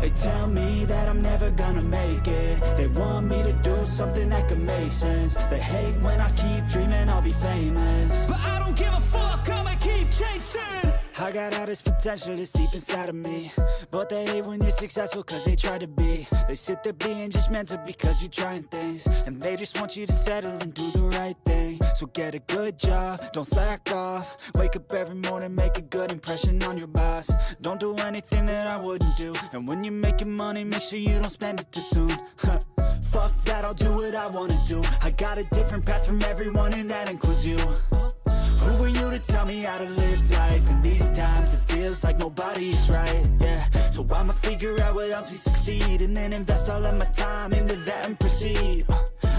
They tell me that I'm never gonna make it. They want me to do something that could make sense. They hate when I keep dreaming I'll be famous, but I don't give a fuck, I'ma keep chasing. I got all this potential that's deep inside of me, but they hate when you're successful cause they try to be. They sit there being judgmental because you're trying things, and they just want you to settle and do the right thing. So get a good job, don't slack off. Wake up every morning, make a good impression on your boss. Don't do anything that I wouldn't do, and when you're making money, make sure you don't spend it too soon. Fuck that, I'll do what I wanna do. I got a different path from everyone, and that includes you. Who are you to tell me how to live life? In these times it feels like nobody is right, yeah. So I'ma figure out what else we succeed, and then invest all of my time into that and proceed.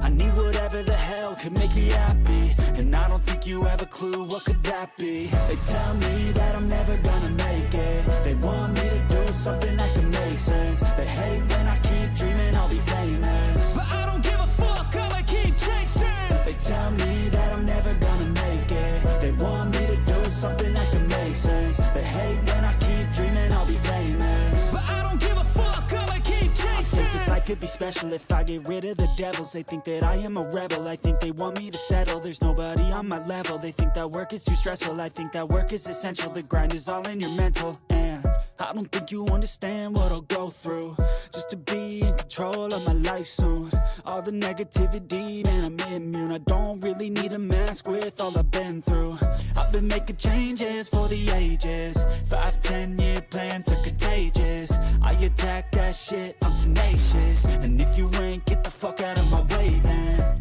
I need whatever the hell could make me happy, and I don't think you have a clue what could that be. They tell me that I'm never gonna make it. They want me to do something that can make sense. They hate when I keep dreaming I'll be famous, but I don't give a fuck, I'ma keep chasing. They tell me that I'm never gonna make it. They want me to do something that can make sense. They hate when I keep dreaming I'll be famous, but I don't give a fuck, I'ma keep chasing. I think this life could be special if I get rid of the devils. They think that I am a rebel, I think they want me to settle. There's nobody on my level. They think that work is too stressful, I think that work is essential. The grind is all in your mental, and I don't think you understand what I'll go through just to be in control of my life soon. All the negativity, man, I'm immune. I don't really need a mask with all I've been through. I've been making changes for the ages. 5-10 year plans are contagious. I attack that shit, I'm tenacious. And if you ain't, get the fuck out of my way then.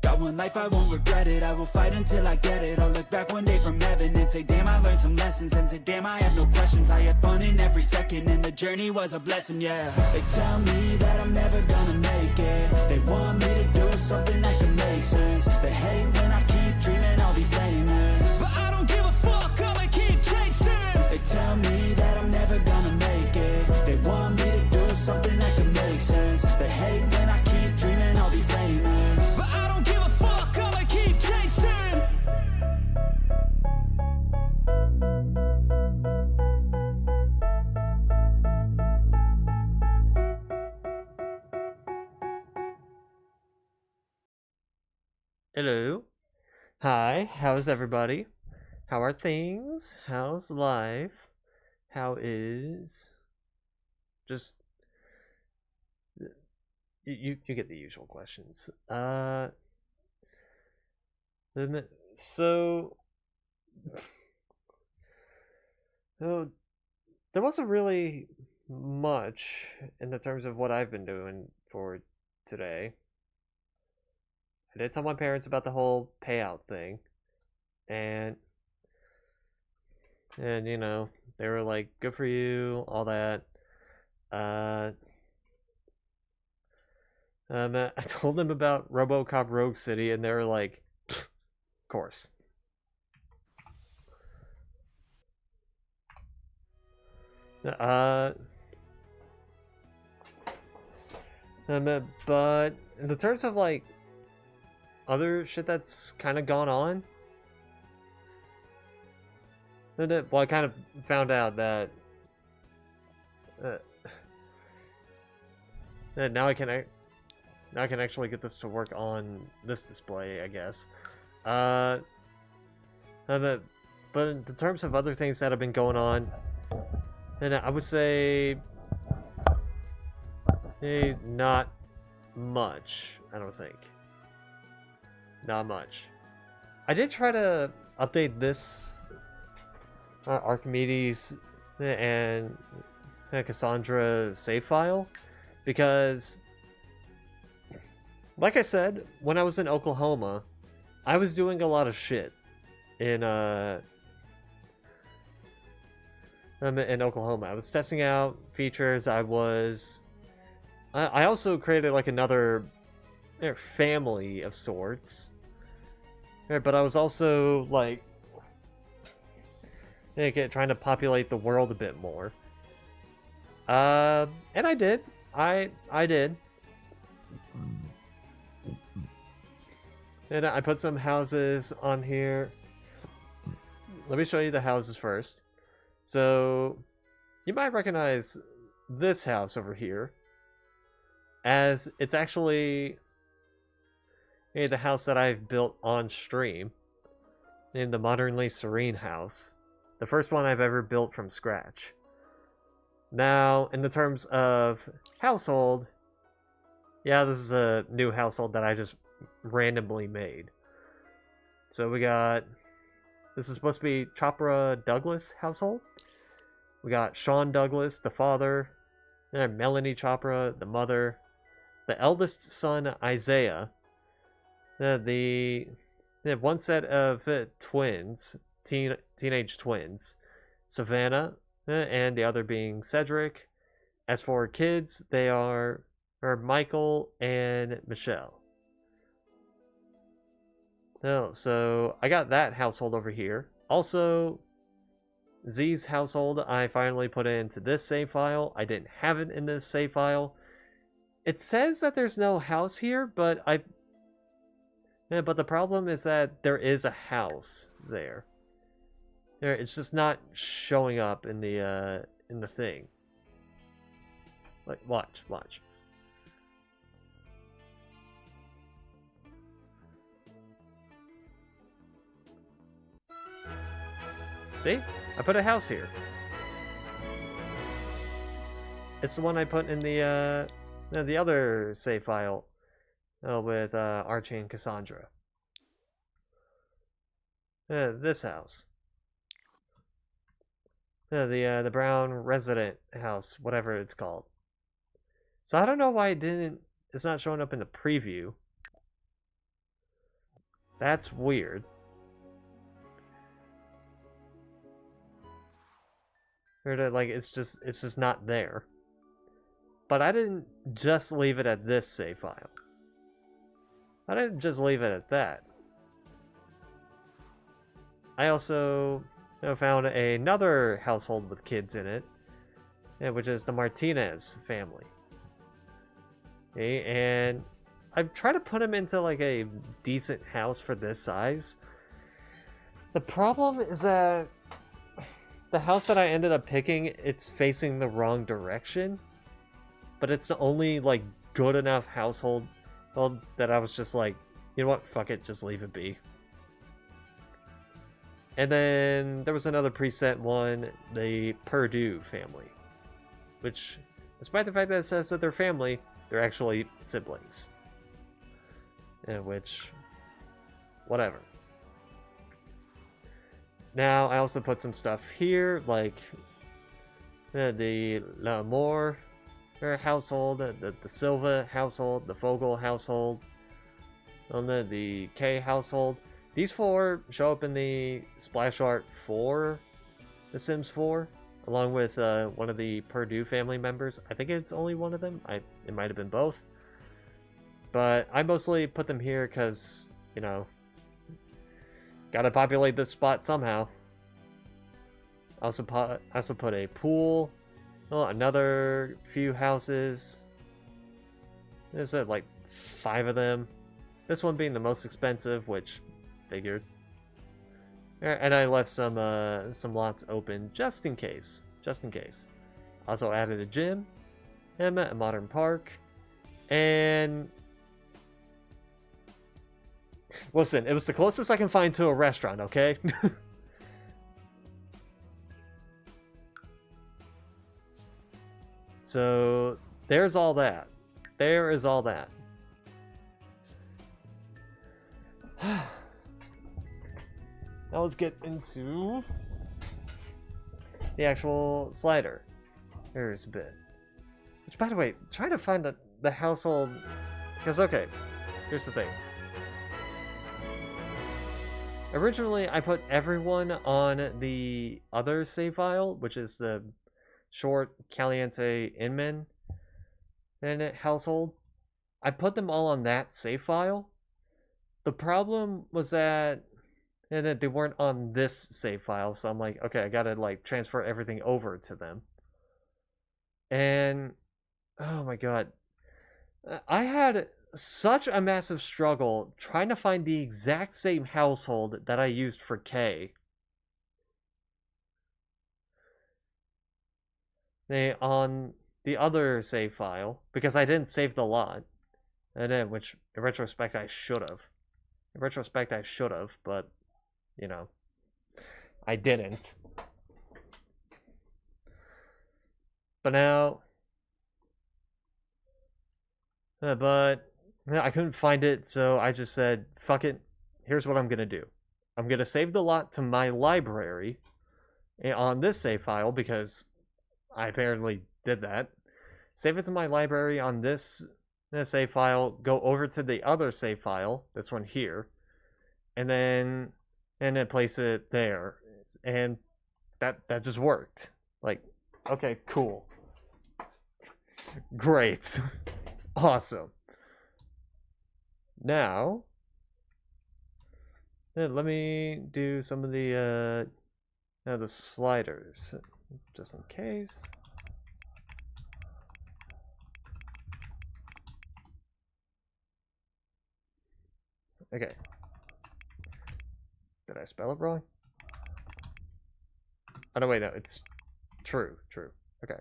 Got one life, I won't regret it. I will fight until I get it. I'll look back one day from heaven and say, damn, I learned some lessons. And say, damn, I had no questions. I had fun in every second, and the journey was a blessing, yeah. They tell me that I'm never gonna make it. They want me to do something that can make sense. They hate when I keep dreaming I'll be famous, but I don't give a fuck, I'ma keep chasing. They tell me that I'm never gonna make it. They want me to do something that can make sense. They hate when I keep dreaming I'll be famous, but I don't give a fuck, I'ma keep chasing. Hello. Hi, how's everybody? How are things? How's life? How is just you get the usual questions. So there wasn't really much in the terms of what I've been doing for today. I did tell my parents about the whole payout thing, and you know, they were like, good for you, all that. I told them about RoboCop Rogue City, and they were like, of course. But in the terms of like other shit that's kind of gone on, well, I kind of found out that now I can actually get this to work on this display, I guess. But in the terms of other things that have been going on, then I would say not much. I don't think. Not much. I did try to update this Archimedes and Cassandra save file, because like I said, when I was in Oklahoma, I was doing a lot of shit in Oklahoma. I was testing out features. I also created like another family of sorts. But I was also like trying to populate the world a bit more. And I did. I did. And I put some houses on here. Let me show you the houses first. So you might recognize this house over here, as it's actually the house that I've built on stream, in the Modernly Serene house. The first one I've ever built from scratch. Now, in the terms of household, yeah, this is a new household that I just randomly made. So we got, this is supposed to be Chopra Douglas household. We got Sean Douglas, the father, and Melanie Chopra, the mother, the eldest son, Isaiah, the one set of twins, teenage twins, Savannah, and the other being Cedric. As for kids, they are Michael and Michelle. Oh, so I got that household over here. Also, Z's household, I finally put it into this save file. I didn't have it in this save file. It says that there's no house here, but but the problem is that there is a house there. It's just not showing up in the thing. Like, watch. See? I put a house here. It's the one I put in the other save file with Archie and Cassandra. This house. The brown resident house, whatever it's called. So I don't know why it's not showing up in the preview. That's weird. Or like it's just not there. But I didn't just leave it at this save file. I didn't just leave it at that. I also found another household with kids in it, which is the Martinez family. Okay, and I've tried to put them into like a decent house for this size. The problem is that the house that I ended up picking, it's facing the wrong direction. But it's the only like good enough household that I was just like, you know what, fuck it, just leave it be. And then there was another preset one, the Purdue family, which, despite the fact that it says that they're family, they're actually siblings. Which, whatever. Now, I also put some stuff here, like the L'Amour household, the Silva household, the Fogel household, and the K household. These four show up in the splash art for The Sims 4, along with one of the Purdue family members. I think it's only one of them. It might have been both. But I mostly put them here because, you know, gotta populate this spot somehow. I also put a pool. Oh, another few houses. There's like 5 of them. This one being the most expensive, which figured. And I left some lots open just in case. Just in case. Also added a gym, and a modern park, and listen, it was the closest I can find to a restaurant, okay? So there's all that. There is all that. Now let's get into the actual slider. There's a bit. Which, by the way, trying to find the household, because okay, here's the thing. Originally, I put everyone on the other save file, which is the short Caliente Inman and household. I put them all on that save file. The problem was that they weren't on this save file, so I'm like, okay, I gotta like transfer everything over to them. And oh my god, I had such a massive struggle trying to find the exact same household that I used for K. On the other save file because I didn't save the lot. And then, which in retrospect I should have. In retrospect I should have, but you know, I didn't. But now, but I couldn't find it, so I just said, fuck it. Here's what I'm gonna do. I'm gonna save the lot to my library on this save file because I apparently did that. Save it to my library on this save file. Go over to the other save file, this one here, and then place it there, and that just worked. Like, okay, cool, great, awesome. Now, let me do some of the sliders, just in case. Okay. Did I spell it wrong? Oh no, wait, no, it's true. Okay.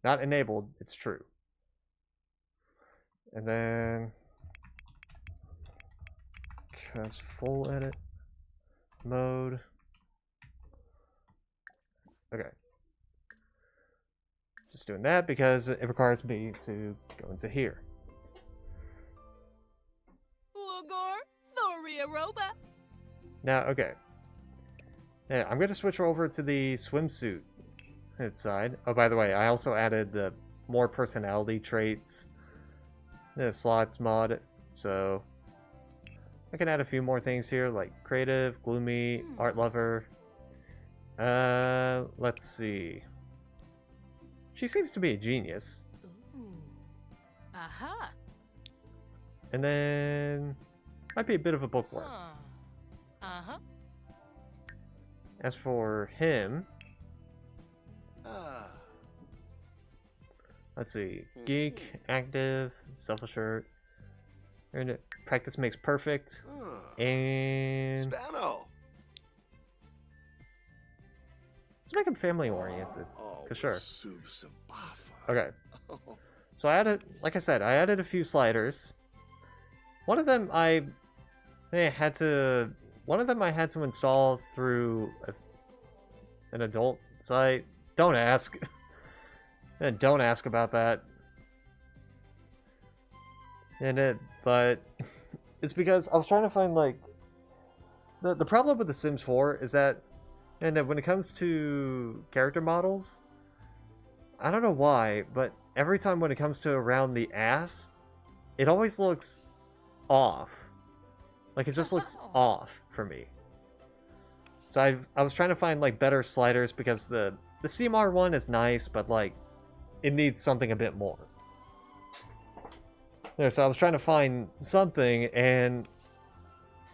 Not enabled, it's true. And then cast full edit mode. Okay. Just doing that because it requires me to go into here. Now, okay. Yeah, I'm going to switch over to the swimsuit side. Oh, by the way, I also added the more personality traits slots mod, so I can add a few more things here, like creative, gloomy, art lover. Let's see. She seems to be a genius. Aha. And then might be a bit of a bookworm. Uh-huh. As for him, let's see. Geek, active, self-assured, and practice makes perfect. And Spano. let's make him family oriented. For sure. Subsabafa. Okay. So I added, like I said, I added a few sliders. One of them I had to install through an adult site. Don't ask. Don't ask about that. But it's because I was trying to find like the problem with The Sims 4 is that, and when it comes to character models, I don't know why, but every time when it comes to around the ass, it always looks off. Like it just looks off for me. So I was trying to find like better sliders because the CMR one is nice, but like it needs something a bit more. There, so I was trying to find something and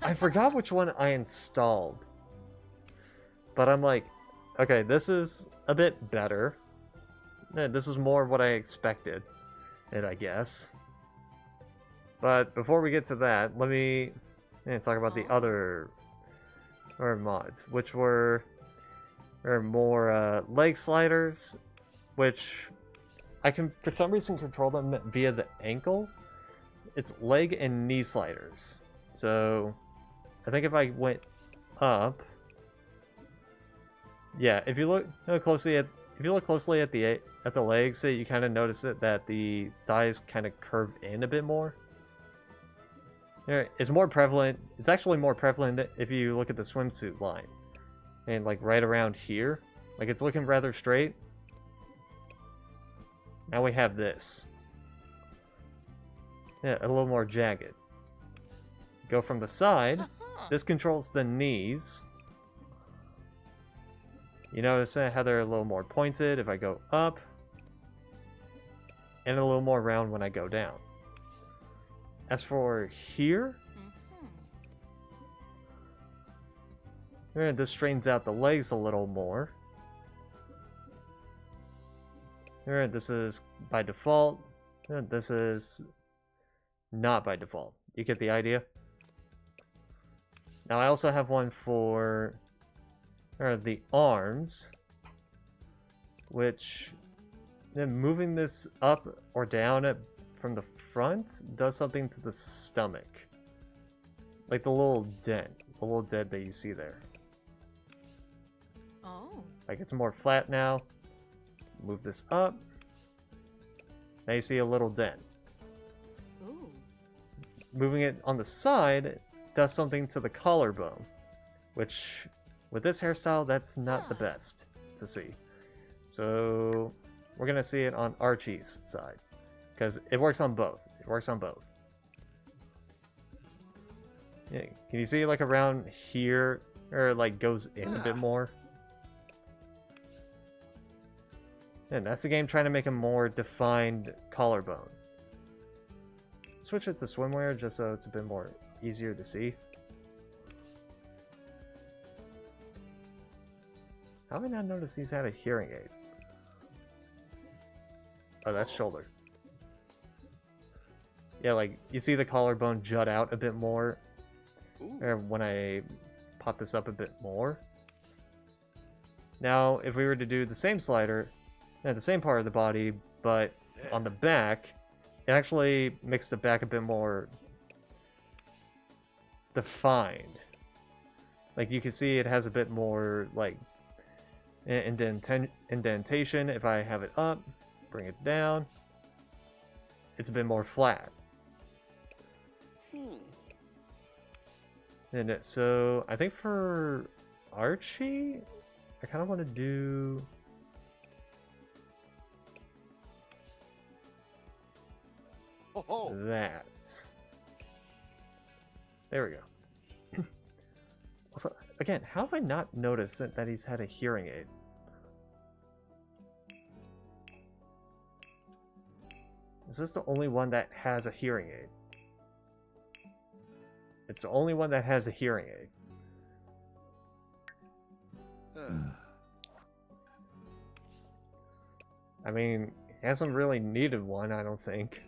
I forgot which one I installed. But I'm like, okay, this is a bit better. This is more what I expected, I guess. But before we get to that, let me talk about the other mods, which were more leg sliders, which I can for some reason control them via the ankle. It's leg and knee sliders. So I think if I went up, yeah, if you look closely at the legs, you kind of notice that the thighs kind of curve in a bit more. It's more prevalent. It's actually more prevalent if you look at the swimsuit line, and like right around here, like it's looking rather straight. Now we have this. Yeah, a little more jagged. Go from the side. This controls the knees. You notice how they're a little more pointed if I go up, and a little more round when I go down. As for here, this straightens out the legs a little more. This is by default. This is not by default. You get the idea? Now I also have one for the arms, which then moving this up or down from the front does something to the stomach. Like the little dent that you see there. Oh. Like it's more flat now. Move this up. Now you see a little dent. Ooh. Moving it on the side does something to the collarbone, which with this hairstyle, that's not the best to see. So we're gonna see it on Archie's side because it works on both. It works on both. Yeah, can you see like around here, or like goes in a bit more? And that's the game trying to make a more defined collarbone. Switch it to swimwear just so it's a bit more easier to see. How have I not noticed he's had a hearing aid? Oh, that's shoulder. Yeah, like, you see the collarbone jut out a bit more when I pop this up a bit more. Now, if we were to do the same slider at the same part of the body, but on the back, it actually makes the back a bit more defined. Like, you can see it has a bit more, like, indentation. If I have it up, bring it down, it's a bit more flat. And so I think for Archie, I kind of want to do that. There we go. Also, again, how have I not noticed that he's had a hearing aid? Is this the only one that has a hearing aid? It's the only one that has a hearing aid. I mean, he hasn't really needed one, I don't think.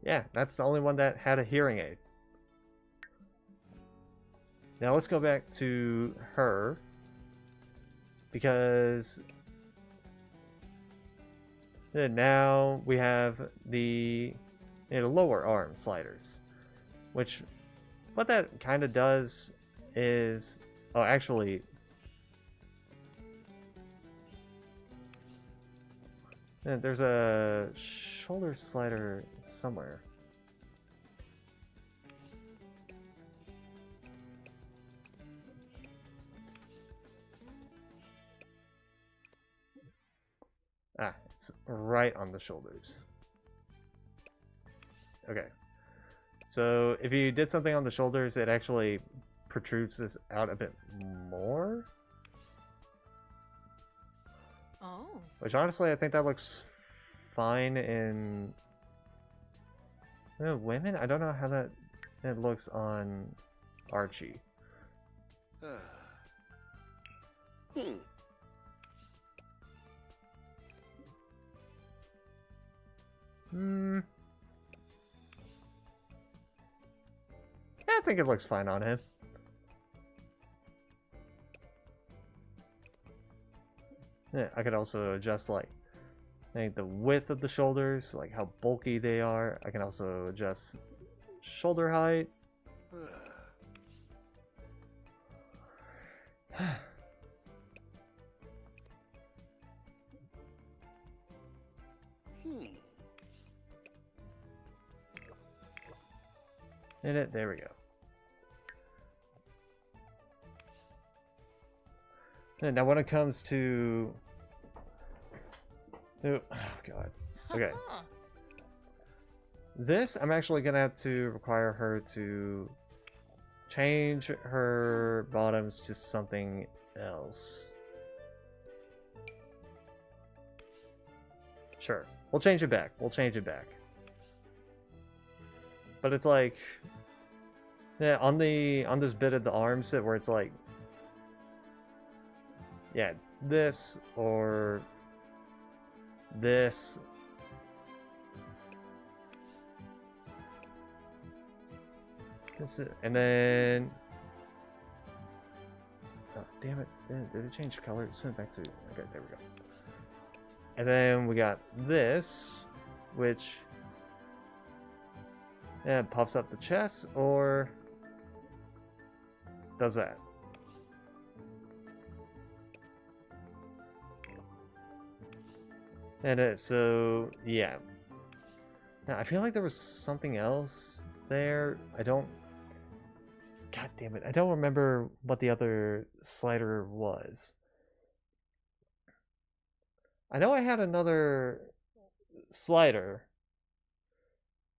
Yeah, that's the only one that had a hearing aid. Now let's go back to her. Because now we have the lower arm sliders. Which, what that kind of does is... Oh, actually... there's a shoulder slider somewhere. Ah, it's right on the shoulders. Okay. So if you did something on the shoulders, it actually protrudes this out a bit more. Oh. Which honestly, I think that looks fine in women. I don't know how that it looks on Archie. I think it looks fine on him. Yeah, I could also adjust like the width of the shoulders, like how bulky they are. I can also adjust shoulder height. There we go. And now when it comes to... Oh, God. Okay. This, I'm actually going to have to require her to change her bottoms to something else. Sure. We'll change it back. We'll change it back. But it's like... Yeah, on this bit of the arms where it's like... Yeah, this or this. And then... Oh, damn it. Did it change color? Send it back to... Okay, there we go. And then we got this, which... Yeah, puffs up the chest, or... does that. And so, yeah. Now, I feel like there was something else there. I don't... God damn it. I don't remember what the other slider was. I know I had another slider.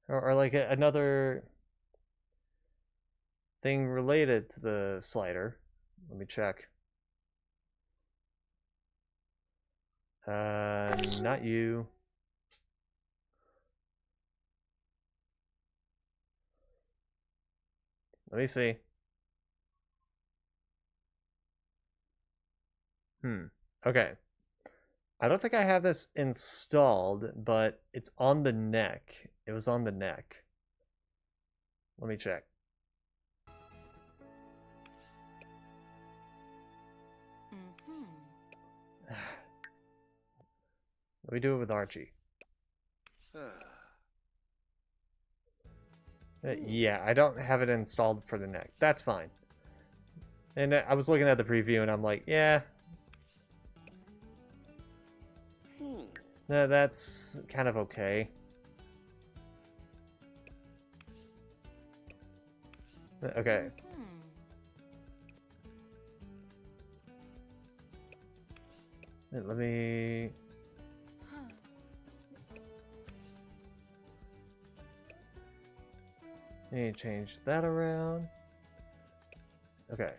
Or like another thing related to the slider. Let me check. Not you. Let me see. Okay. I don't think I have this installed, but it's on the neck. It was on the neck. Let me check. Let me do it with Archie. Yeah, I don't have it installed for the neck. That's fine. And I was looking at the preview and I'm like, yeah. That's kind of okay. Okay. Let me... I need to change that around. Okay.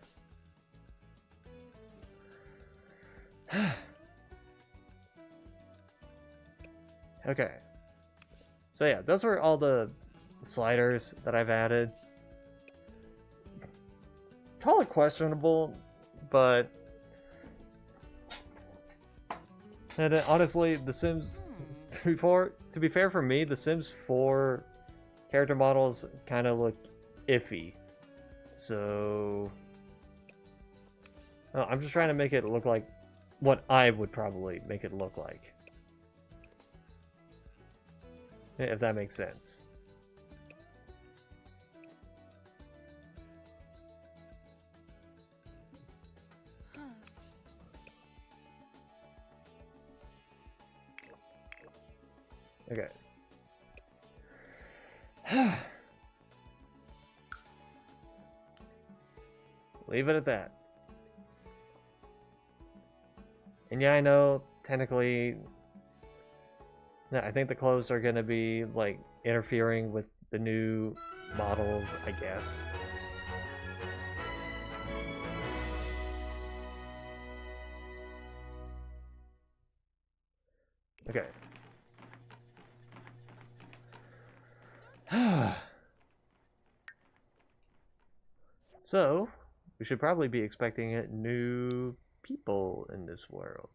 Okay. So yeah, those were all the sliders that I've added. Call it questionable, but... And honestly, The Sims... To be fair for me, The Sims 4 character models kind of look iffy. So... I'm just trying to make it look like what I would probably make it look like. If that makes sense. Okay. Leave it at that. And yeah, I know, technically, I think the clothes are going to be, like, interfering with the new models, I guess. Okay. So, we should probably be expecting new people in this world.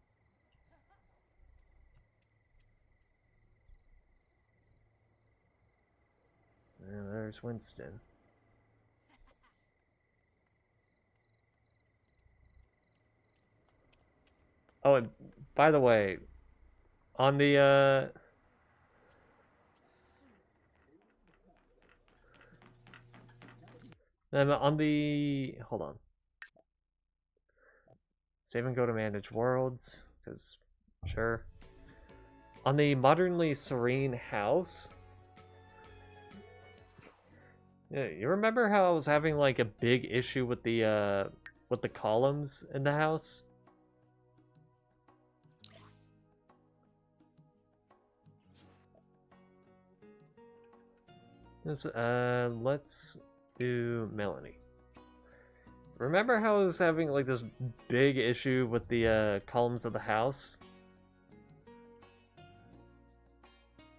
And there's Winston. Oh, and by the way, on the hold on. Save and go to manage worlds, because sure. On the modernly serene house. Yeah, you remember how I was having like a big issue with the columns in the house? Let's do Melanie. Remember how I was having like this big issue with the columns of the house?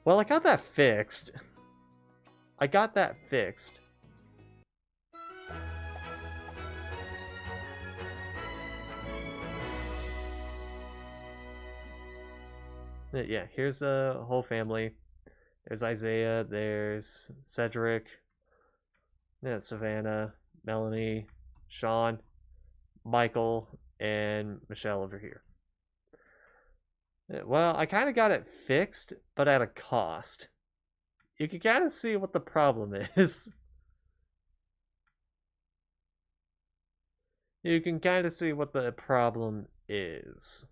Well, I got that fixed. I got that fixed. Yeah, here's the whole family. There's Isaiah, there's Cedric, yeah, Savannah, Melanie, Sean, Michael, and Michelle over here. Well, I kind of got it fixed, but at a cost. You can kind of see what the problem is. You can kind of see what the problem is.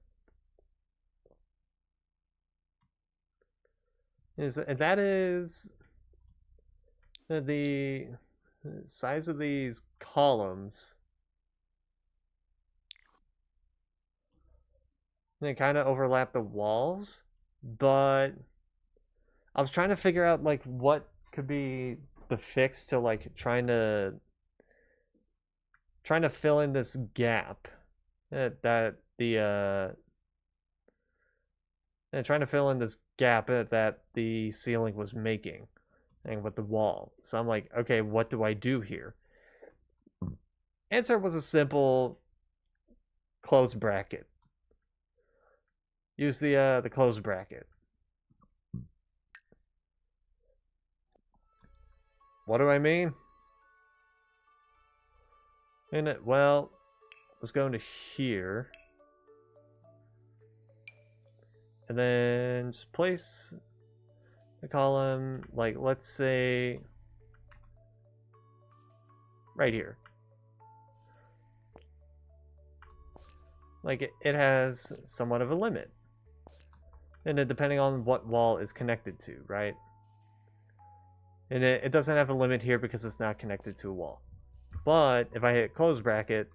And that is the size of these columns. They kind of overlap the walls, but I was trying to figure out like what could be the fix to like trying to fill in this gap that the and trying to fill in this gap that the ceiling was making and with the wall. So I'm like, okay, what do I do here? Answer was a simple close bracket. Use the close bracket. What do I mean? Well, let's go into here. And then just place the column, like, let's say, right here. Like, it has somewhat of a limit. And then depending on what wall is connected to, right? And it doesn't have a limit here because it's not connected to a wall. But if I hit close bracket,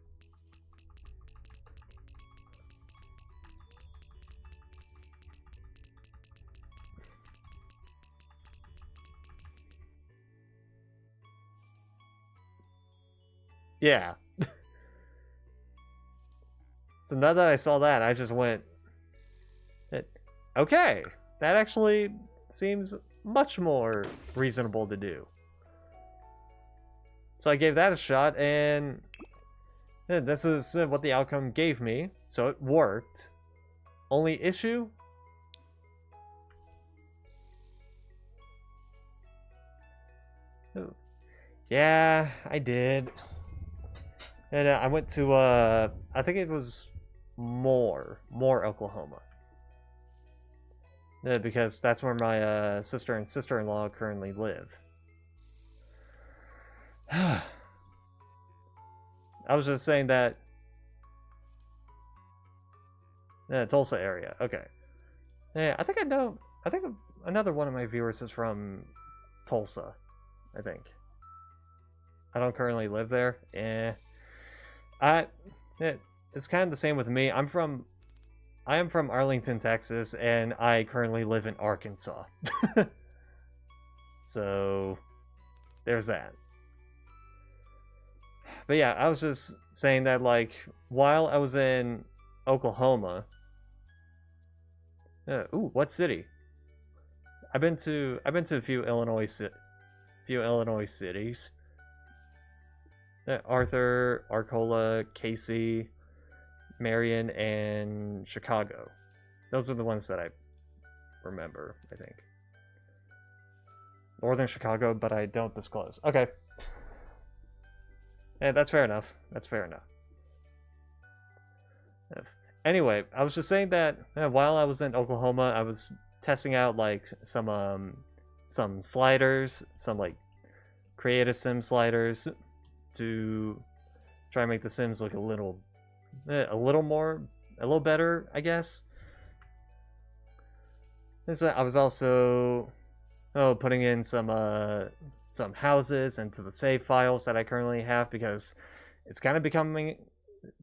yeah. So now that I saw that, I just went, okay, that actually seems much more reasonable to do. So I gave that a shot, and this is what the outcome gave me. So it worked. Only issue? Yeah, I did. And I went to, I think it was Moore, Oklahoma. Because that's where my sister and sister-in-law currently live. I was just saying that... Tulsa area, okay. Yeah, I think another one of my viewers is from Tulsa, I think. I don't currently live there. It's kind of the same with me. I am from Arlington, Texas, and I currently live in Arkansas. So, there's that. But yeah, I was just saying that, like, while I was in Oklahoma... ooh, what city? I've been to a few Illinois cities. Arthur, Arcola, Casey, Marion, and Chicago. Those are the ones that I remember, I think. Northern Chicago, but I don't disclose. Okay. Yeah, that's fair enough. That's fair enough. Anyway, I was just saying that while I was in Oklahoma, I was testing out like some sliders, some like creative sim sliders to try and make the Sims look a little better, I guess. And so I was also putting in some houses into the save files that I currently have, because it's kind of becoming,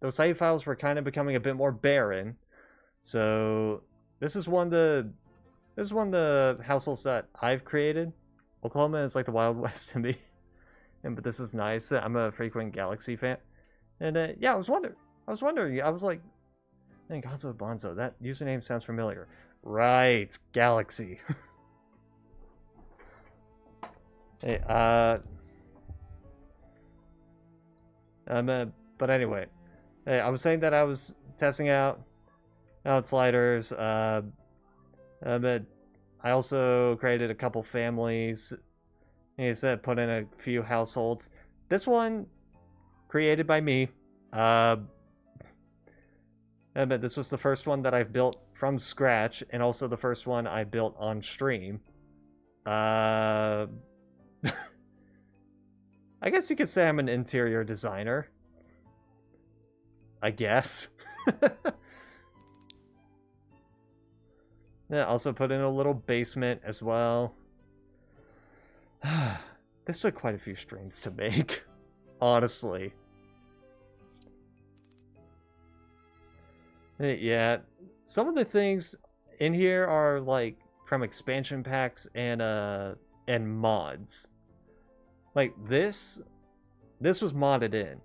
those save files were kind of becoming a bit more barren. So this is one of the households that I've created. Oklahoma is like the Wild West to me. But this is nice. I'm a frequent Galaxy fan. And yeah, I was wondering, I was like, man, Gonzo Bonzo, that username sounds familiar. Right, Galaxy. Hey, but anyway, hey, I was saying that I was testing out sliders. But I also created a couple families. He said put in a few households. This one created by me. But this was the first one that I've built from scratch, and also the first one I built on stream. I guess you could say I'm an interior designer. I guess. Yeah, also put in a little basement as well. This took quite a few streams to make, honestly. Yeah, some of the things in here are like from expansion packs and mods. Like this was modded in.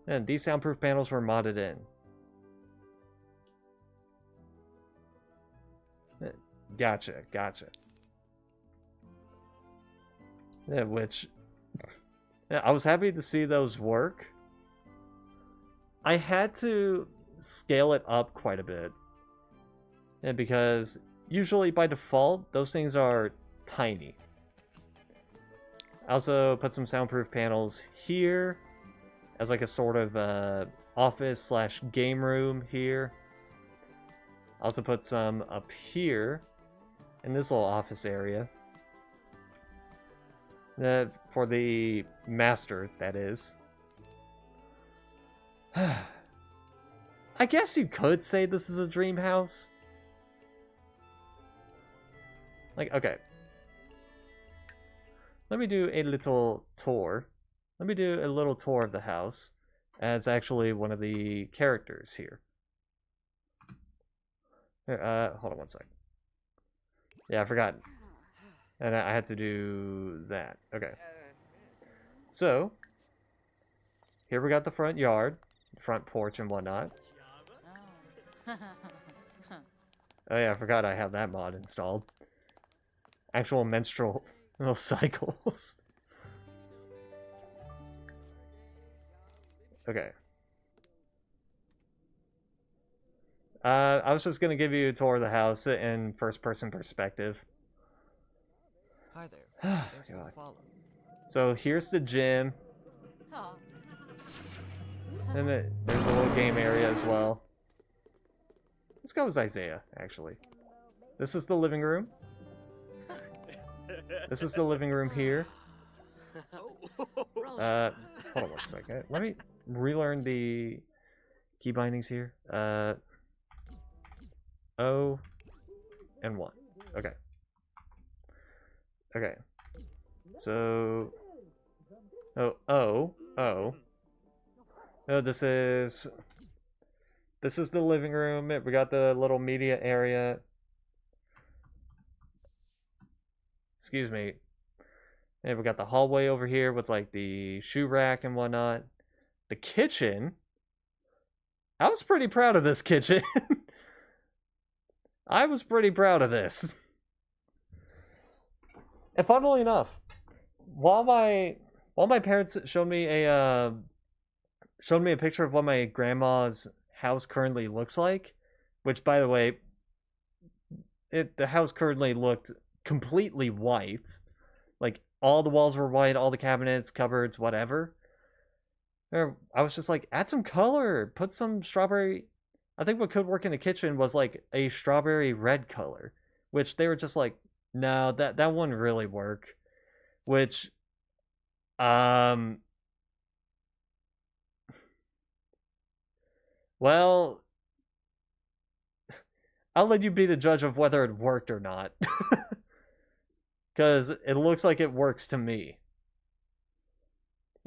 And these soundproof panels were modded in. Gotcha. Yeah, which... Yeah, I was happy to see those work. I had to scale it up quite a bit. Yeah, because usually by default, those things are tiny. I also put some soundproof panels here as like a sort of office slash game room here. I also put some up here in this little office area. For the master, that is. I guess you could say this is a dream house. Like, okay. Let me do a little tour. Let me do a little tour of the house. As actually one of the characters here. Hold on one sec. Yeah, I forgot. And I had to do that. Okay. So, here we got the front yard, front porch and whatnot. Oh yeah, I forgot I have that mod installed. Actual menstrual cycles. Okay. I was just gonna give you a tour of the house in first-person perspective. Hi there. Thanks for the follow. So here's the gym. And there's a little game area as well. Let's go with Isaiah, actually. This is the living room. This is the living room here. Hold on one second. Let me relearn the key bindings here. O and 1. Okay. Okay. So... Oh, this is the living room. We got the little media area. Excuse me. And we got the hallway over here with like the shoe rack and whatnot. The kitchen. I was pretty proud of this kitchen. I was pretty proud of this. And funnily enough, while my parents showed me a picture of what my grandma's house currently looks like, which by the way, the house currently looked completely white. Like all the walls were white, all the cabinets, cupboards, whatever. I was just like, add some color, put some strawberry. I think what could work in the kitchen was like a strawberry red color, which they were just like, no, that wouldn't really work. Which, well, I'll let you be the judge of whether it worked or not. Because it looks like it works to me.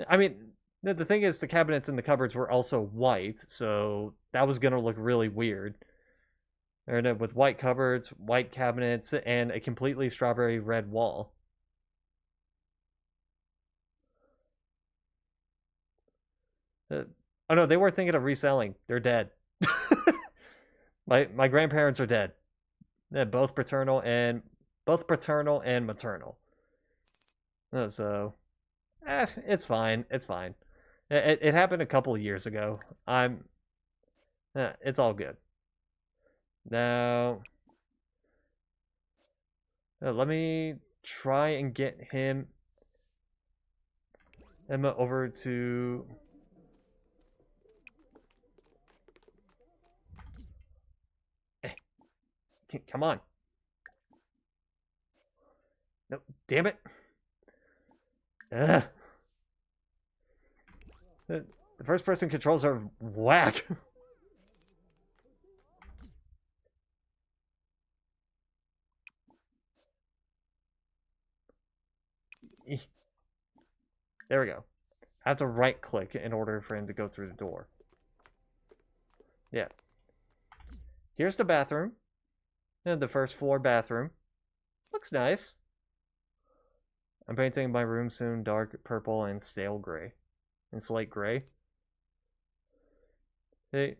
I mean, the thing is, the cabinets and the cupboards were also white, so that was going to look really weird. And with white cupboards, white cabinets, and a completely strawberry red wall. Oh no, they weren't thinking of reselling. They're dead. My grandparents are dead. Yeah, both paternal and maternal. So, it's fine. It's fine. It happened a couple of years ago. It's all good. Now, let me try and get him over to... Come on. No, damn it. Ugh. The first person controls are whack. There we go. I have to right click in order for him to go through the door. Yeah. Here's the bathroom. And the first floor bathroom. Looks nice. I'm painting my room soon dark purple and stale gray. And slate gray. Hey,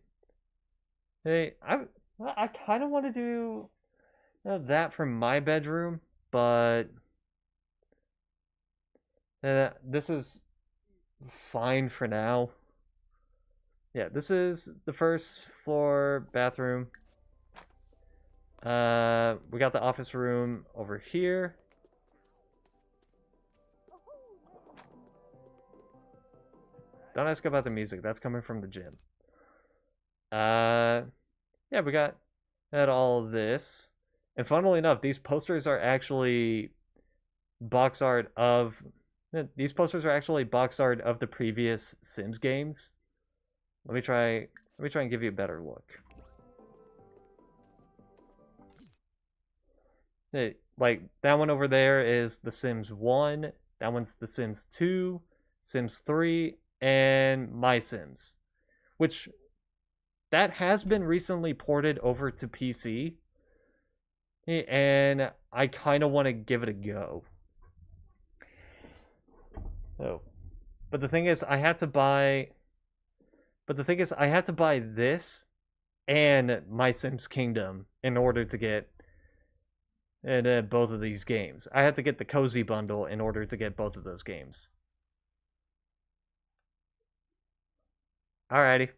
I kind of want to do that for my bedroom, but this is fine for now. Yeah, this is the first floor bathroom. We got the office room over here. Don't ask about the music. That's coming from the gym. Yeah, we got all of this. And funnily enough, these posters are actually box art of... These posters are actually box art of the previous Sims games. Let me try and give you a better look. Hey, like, that one over there is The Sims 1. That one's The Sims 2, Sims 3, and My Sims. Which, that has been recently ported over to PC. And I kind of want to give it a go. Oh. But the thing is, I had to buy this and My Sims Kingdom in order to get both of these games. I had to get the Cozy Bundle in order to get both of those games. Alrighty.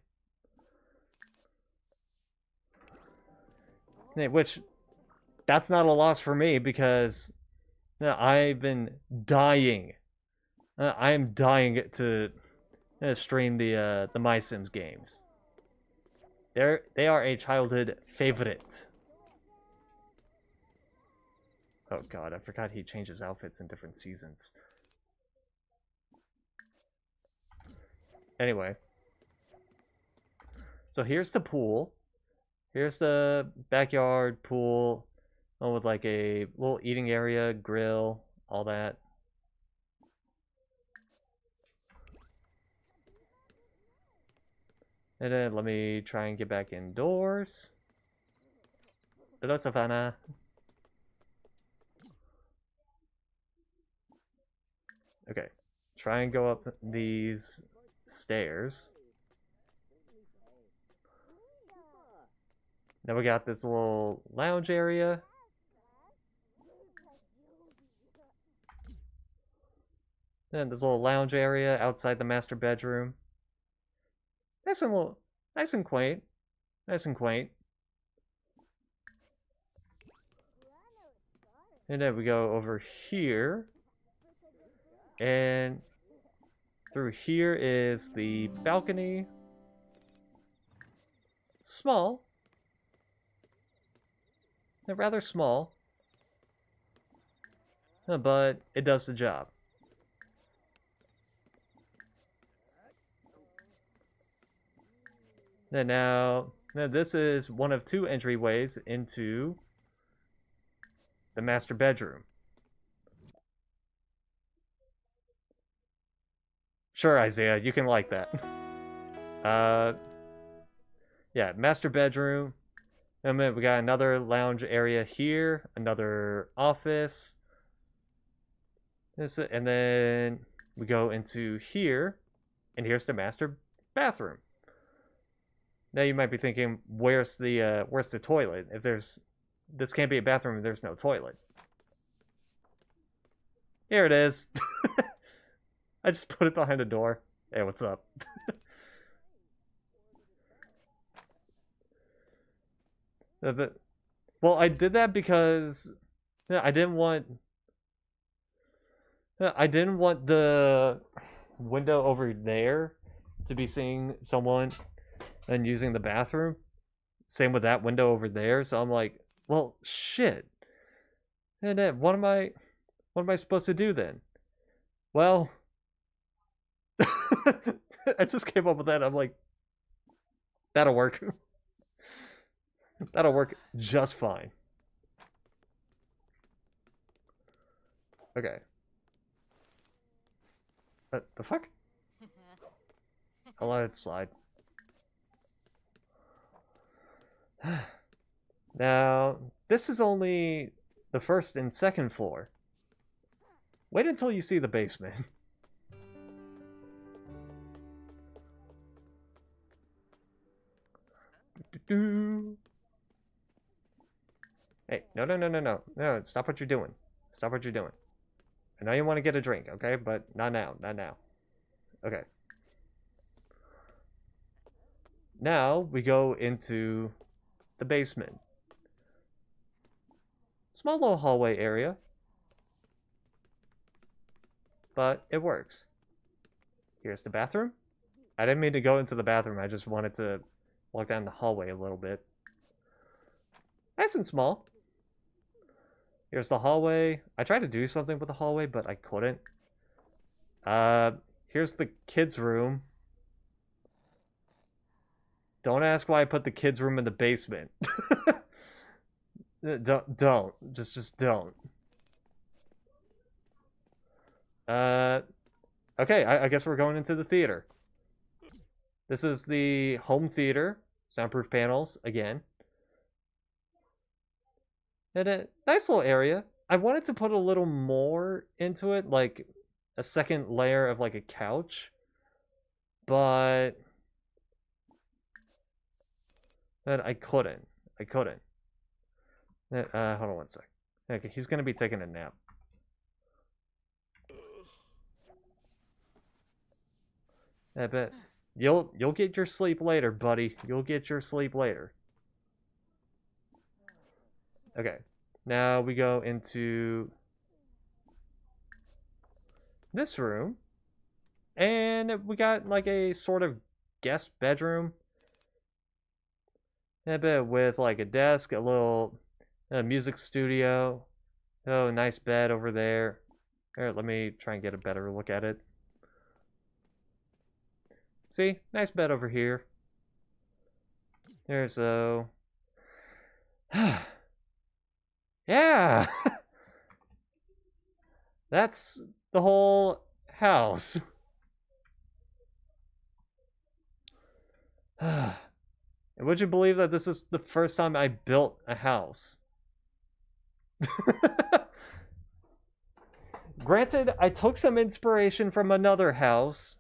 Which, that's not a loss for me because I've been dying. I am dying to stream the My Sims games. They are a childhood favorite. Oh god, I forgot he changes outfits in different seasons. Anyway. So here's the pool. Here's the backyard pool. With like a little eating area, grill, all that. And then let me try and get back indoors. Hello, Savannah. Okay. Try and go up these stairs. Now we got this little lounge area. Then this little lounge area outside the master bedroom. Nice and quaint. Nice and quaint. And then we go over here. And through here is the balcony. Small. They're rather small. But it does the job. And now this is one of two entryways into the master bedroom. Sure, Isaiah, you can like that. Yeah, master bedroom. And then we got another lounge area here, another office. And then we go into here, and here's the master bathroom. Now you might be thinking, where's the toilet? If this can't be a bathroom if there's no toilet. Here it is. I just put it behind a door. Hey, what's up? Well, I did that because I didn't want the window over there to be seeing someone and using the bathroom. Same with that window over there. So I'm like, Well, shit. And then what am I supposed to do then? Well, I just came up with that. I'm like, that'll work. That'll work just fine. Okay. The fuck? I'll let it slide. Now, this is only the first and second floor. Wait until you see the basement. Hey, no, no, no, no, no. No, stop what you're doing. Stop what you're doing. I know you want to get a drink, okay? But not now, not now. Okay. Now we go into the basement. Small little hallway area. But it works. Here's the bathroom. I didn't mean to go into the bathroom. I just wanted to walk down the hallway a little bit. Nice and small. Here's the hallway. I tried to do something with the hallway, but I couldn't. Here's the kids' room. Don't ask why I put the kids' room in the basement. Don't. Just don't. Okay, I guess we're going into the theater. This is the home theater. Soundproof panels, again. And a nice little area. I wanted to put a little more into it, like a second layer of like a couch. But I couldn't. I couldn't. Hold on one sec. Okay, he's gonna be taking a nap. I bet you'll get your sleep later, buddy. You'll get your sleep later. Okay, now we go into this room, and we got like a sort of guest bedroom. A bit with like a desk, a little music studio. Oh, nice bed over there. All right, let me try and get a better look at it. See, nice bed over here. There's a... yeah! That's the whole house. And would you believe that this is the first time I built a house? Granted, I took some inspiration from another house,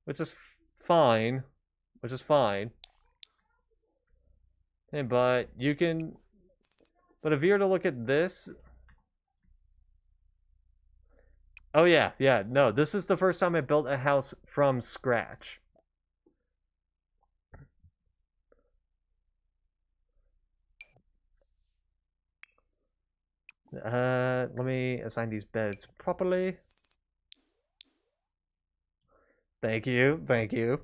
which is fine. Which is fine. But you can... But if you were to look at this... Oh yeah, no, this is the first time I built a house from scratch. Let me assign these beds properly. Thank you, thank you.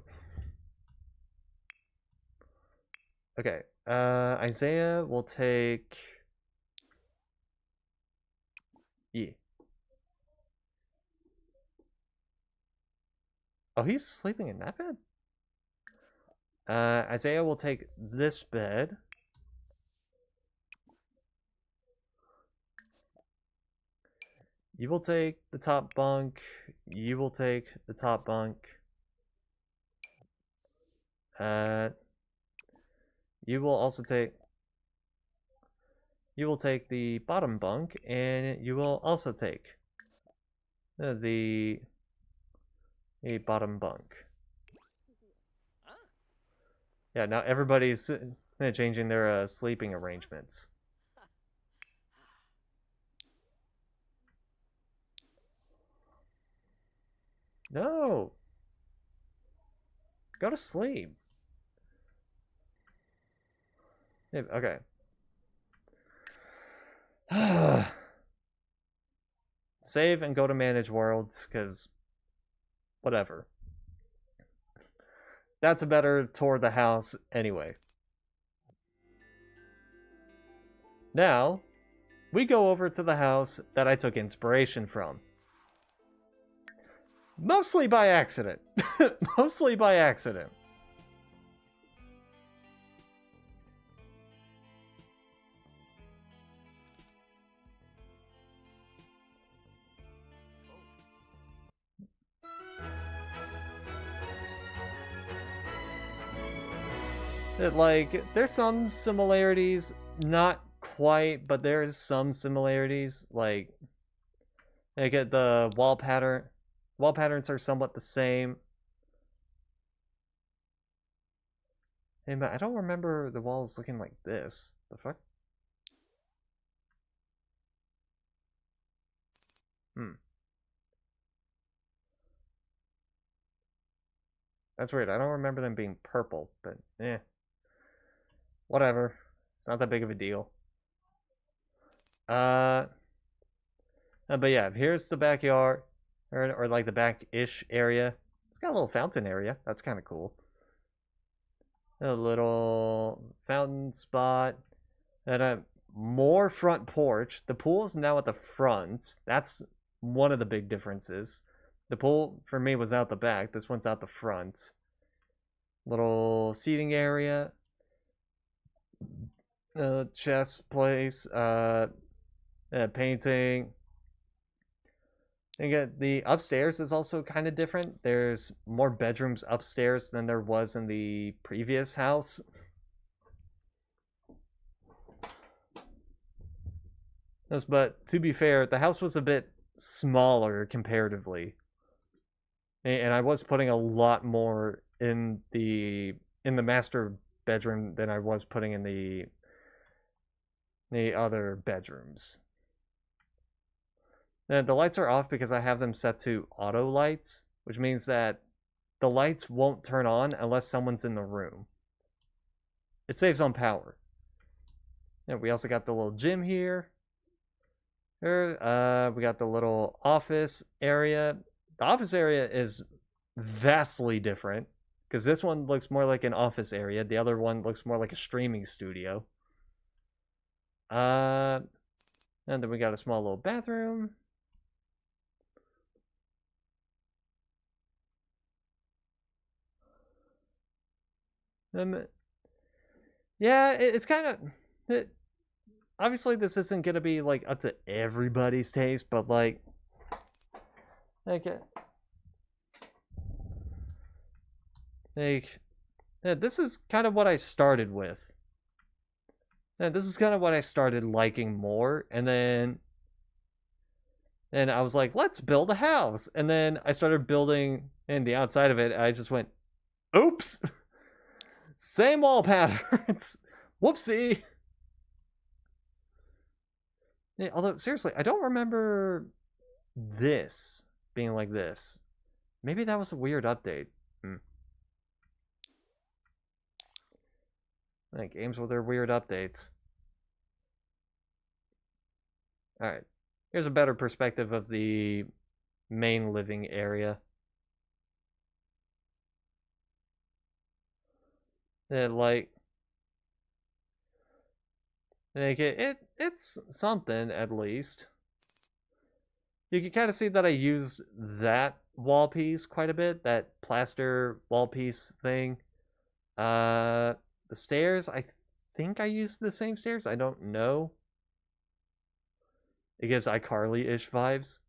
Okay, Isaiah will take... E. Oh, he's sleeping in that bed? Isaiah will take this bed. You will take the top bunk. You will take the top bunk. You will also take... You will take the bottom bunk, and you will also take the bottom bunk. Yeah, now everybody's changing their sleeping arrangements. No! Go to sleep. Yeah, okay. Save and go to manage worlds, because whatever. That's a better tour of the house anyway. Now, we go over to the house that I took inspiration from. Mostly by accident. Mostly by accident. Like, there's some similarities, not quite, but there's some similarities. Like at the wall patterns are somewhat the same. Hey, but I don't remember the walls looking like this. The fuck? That's weird. I don't remember them being purple, but whatever. It's not that big of a deal. But yeah, here's the backyard, or like the back-ish area. It's got a little fountain area. That's kind of cool. A little fountain spot, and a more front porch. The pool is now at the front. That's one of the big differences. The pool for me was out the back. This one's out the front. Little seating area. Chess place. Painting. And the upstairs is also kind of different. There's more bedrooms upstairs than there was in the previous house. But to be fair, the house was a bit smaller comparatively. And I was putting a lot more in the master bedroom than I was putting in the other bedrooms. And the lights are off because I have them set to auto lights, which means that the lights won't turn on unless someone's in the room. It saves on power. And we also got the little gym here. We got the little office area. The office area is vastly different because this one looks more like an office area. The other one looks more like a streaming studio. And then we got a small little bathroom. Yeah, it's kind of... obviously, this isn't going to be, like, up to everybody's taste, but, like... this is kind of what I started with. This is kind of what I started liking more, and then... And I was like, let's build a house. And then I started building in the outside of it, and I just went, oops! Same wall patterns. Whoopsie. Yeah, although, seriously, I don't remember this being like this. Maybe that was a weird update. Like, games with their weird updates. Alright. Here's a better perspective of the main living area. It's something, at least. You can kind of see that I use that wall piece quite a bit, that plaster wall piece thing. The stairs, I think I used the same stairs. I don't know. It gives iCarly-ish vibes.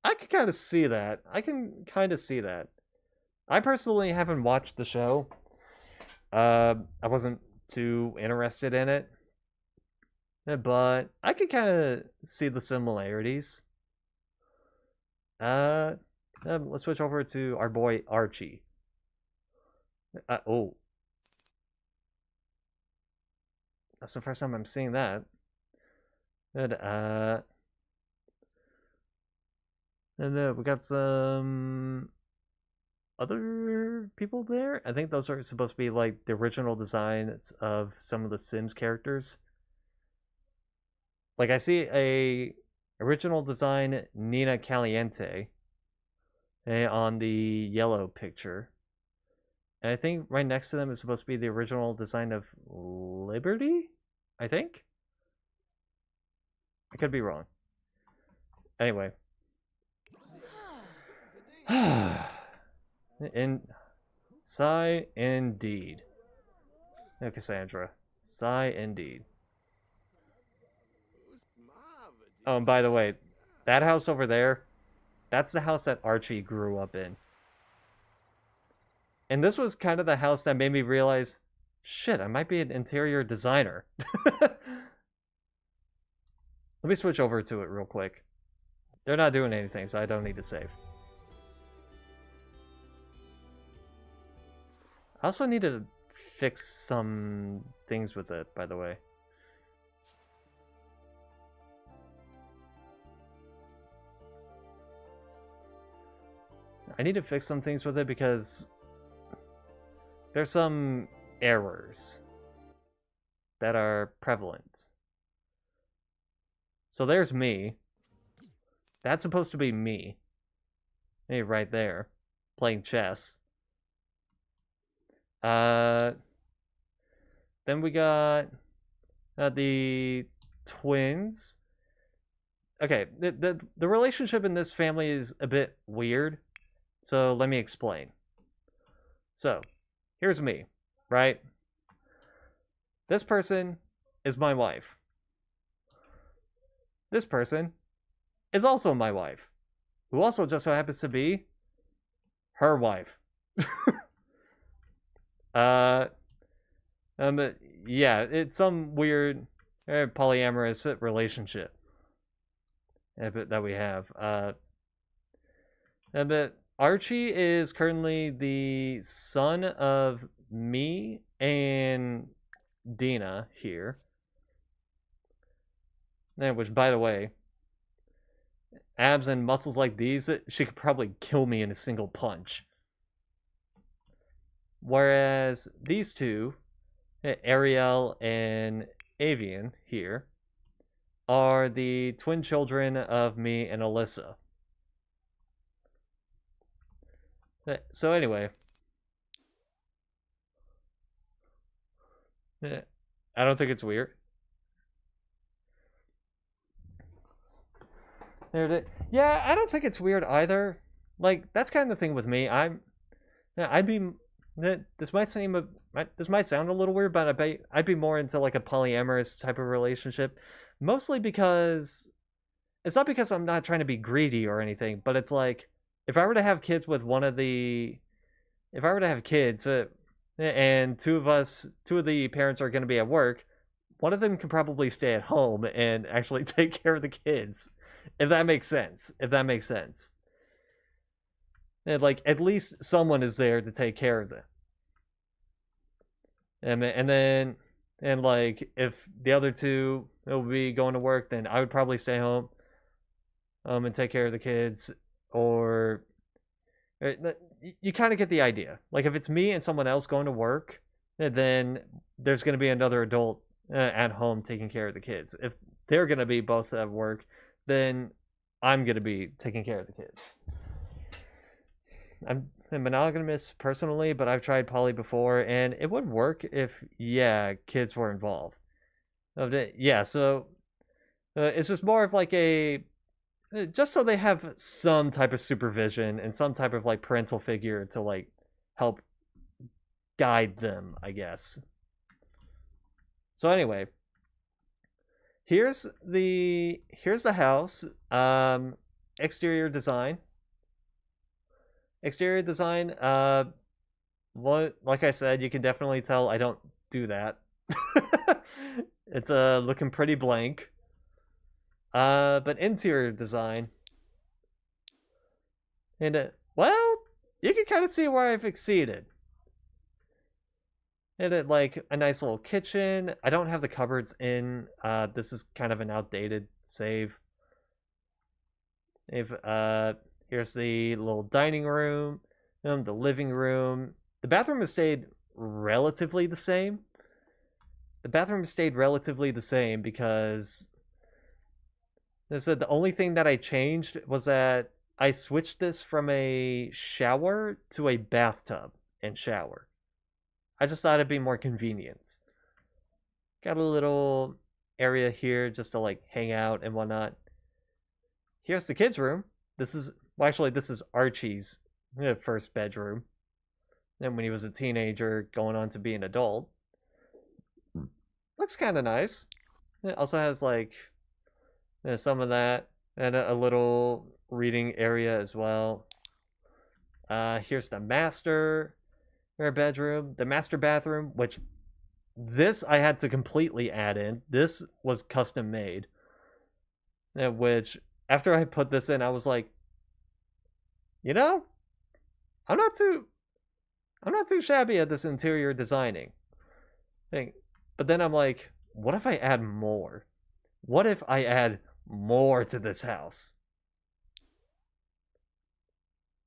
I can kind of see that. I personally haven't watched the show. I wasn't too interested in it. But I could kind of see the similarities. Let's switch over to our boy Archie. Oh. That's the first time I'm seeing that. And then we got some other people there. I think those are supposed to be like the original designs of some of the Sims characters. Like, I see a original design Nina Caliente on the yellow picture. And I think right next to them is supposed to be the original design of Liberty, I think. I could be wrong. Anyway. Sigh indeed. No, Cassandra. Sigh indeed. Oh, and by the way, that house over there, that's the house that Archie grew up in. And this was kind of the house that made me realize, shit, I might be an interior designer. Let me switch over to it real quick. They're not doing anything, so I don't need to save. I also need to fix some things with it, by the way. I need to fix some things with it because there's some errors that are prevalent. So there's me. That's supposed to be me. Hey, right there. Playing chess. Then we got the twins. Okay, the relationship in this family is a bit weird. So let me explain. So, here's me, right? This person is my wife. This person is also my wife, who also just so happens to be her wife. Yeah, it's some weird polyamorous relationship that we have. But Archie is currently the son of me and Dina here. Which, by the way, abs and muscles like these, she could probably kill me in a single punch. Whereas these two, Ariel and Avian here, are the twin children of me and Alyssa. So anyway, I don't think it's weird. Yeah, I don't think it's weird either. Like, that's kind of the thing with me. I'd be. This might sound a little weird, but I'd be more into like a polyamorous type of relationship, mostly because it's not because I'm not trying to be greedy or anything, but it's like if I were to have kids with and two of the parents are going to be at work, one of them can probably stay at home and actually take care of the kids. If that makes sense. And like at least someone is there to take care of them. And like if the other two will be going to work, then I would probably stay home and take care of the kids. Or you kind of get the idea. Like if it's me and someone else going to work, then there's going to be another adult at home taking care of the kids. If they're going to be both at work, then I'm going to be taking care of the kids. I'm monogamous personally, but I've tried poly before, and it would work if, kids were involved. Yeah, so it's just more of like just so they have some type of supervision and some type of like parental figure to like help guide them, I guess. So anyway, here's the house. Exterior design. Like I said, you can definitely tell I don't do that. It's looking pretty blank. But interior design, and well, you can kind of see where I've exceeded. And like a nice little kitchen. I don't have the cupboards in. This is kind of an outdated save. Here's the little dining room, the living room. The bathroom has stayed relatively the same. Because they said the only thing that I changed was that I switched this from a shower to a bathtub and shower. I just thought it'd be more convenient. Got a little area here just to like hang out and whatnot. Here's the kids' room. This is, well, actually, this is Archie's first bedroom. And when he was a teenager, going on to be an adult. Looks kind of nice. It also has like some of that and a little reading area as well. Here's the master bedroom, the master bathroom, which this I had to completely add in. This was custom made. Which after I put this in, I was like, you know, I'm not too shabby at this interior designing thing. But then I'm like, what if I add more? What if I add more to this house?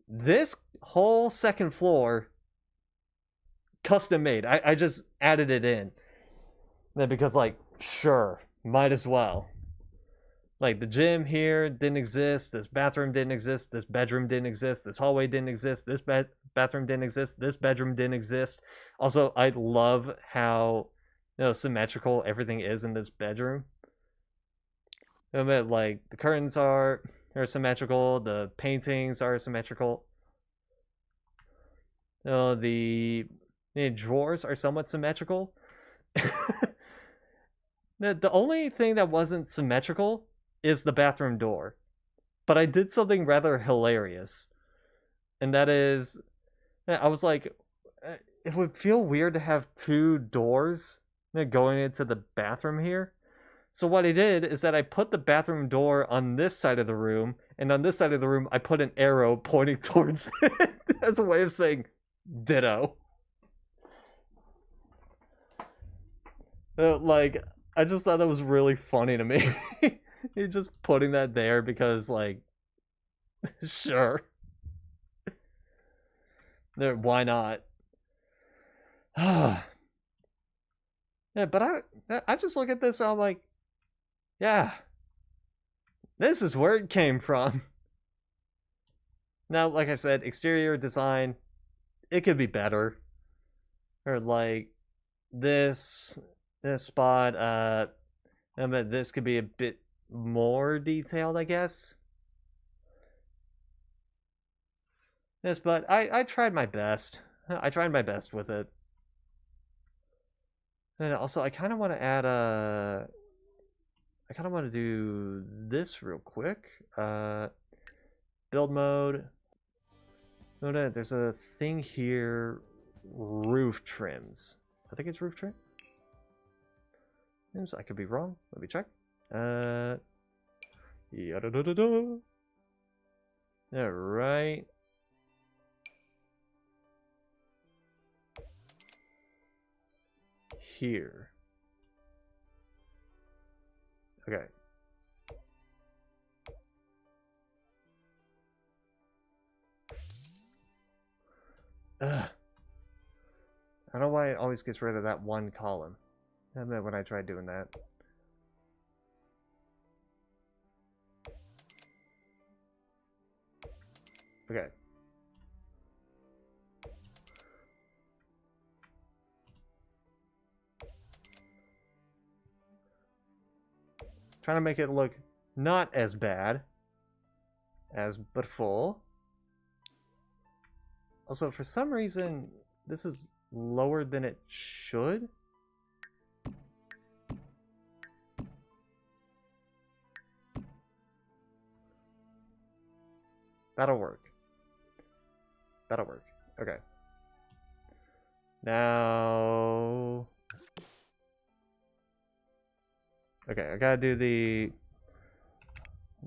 This whole second floor, custom made. I just added it in. Because, like, sure, might as well. Like, the gym here didn't exist, this bathroom didn't exist, this bedroom didn't exist, this hallway didn't exist, this bathroom didn't exist, this bedroom didn't exist. Also, I love how symmetrical everything is in this bedroom. I mean, like, the curtains are symmetrical, the paintings are symmetrical. The drawers are somewhat symmetrical. The only thing that wasn't symmetrical is the bathroom door. But I did something rather hilarious. And that is, I was like, it would feel weird to have two doors going into the bathroom here. So what I did is that I put the bathroom door on this side of the room, and on this side of the room, I put an arrow pointing towards it as a way of saying, ditto. Like, I just thought that was really funny to me. He's just putting that there because, like, sure. Why not? Yeah, but I just look at this and I'm like, yeah, this is where it came from. Now, like I said, exterior design, it could be better. Or like this spot, I mean, this could be a bit more detailed, I guess. Yes, but I tried my best. I tried my best with it. And also, I kind of want to add a... I kind of want to do this real quick. Build mode. No, there's a thing here. Roof trims. I think it's roof trim. I could be wrong. Let me check. Yada-da-da-da. Alright. Here. Okay. Ugh. I don't know why it always gets rid of that one column. I mean, when I tried doing that. Okay. Trying to make it look not as bad as but full. Also, for some reason, this is lower than it should. That'll work. That'll work. Okay. Now... Okay, I gotta do the...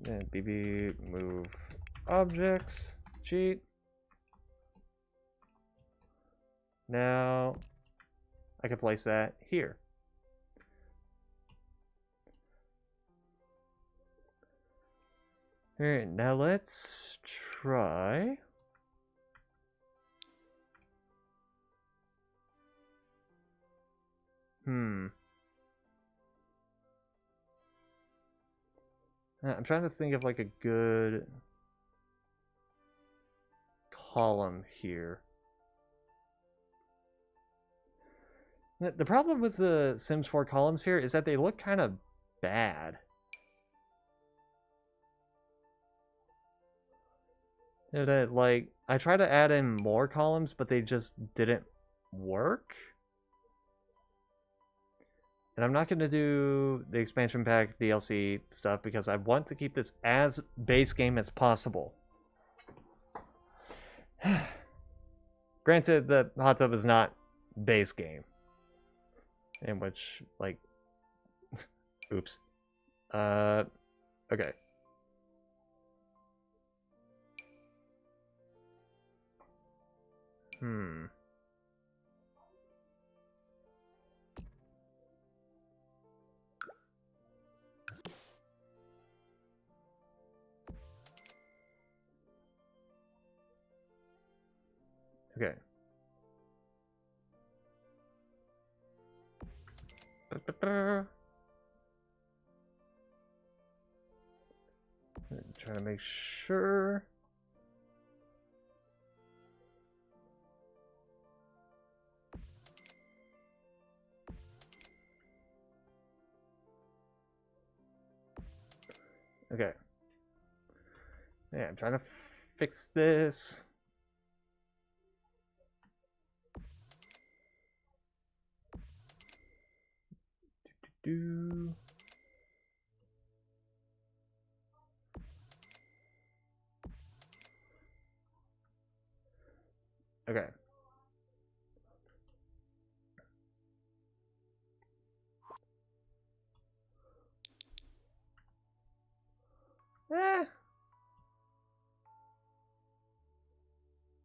BB move objects cheat. Now, I can place that here. Alright, now let's try... I'm trying to think of like a good column here. The problem with the Sims 4 columns here is that they look kind of bad. Like, I tried to add in more columns, but they just didn't work. And I'm not going to do the expansion pack DLC stuff because I want to keep this as base game as possible. Granted, the hot tub is not base game. In which, like... oops. Okay. Okay. Trying to make sure. Okay. Yeah, I'm trying to fix this. Do. Okay.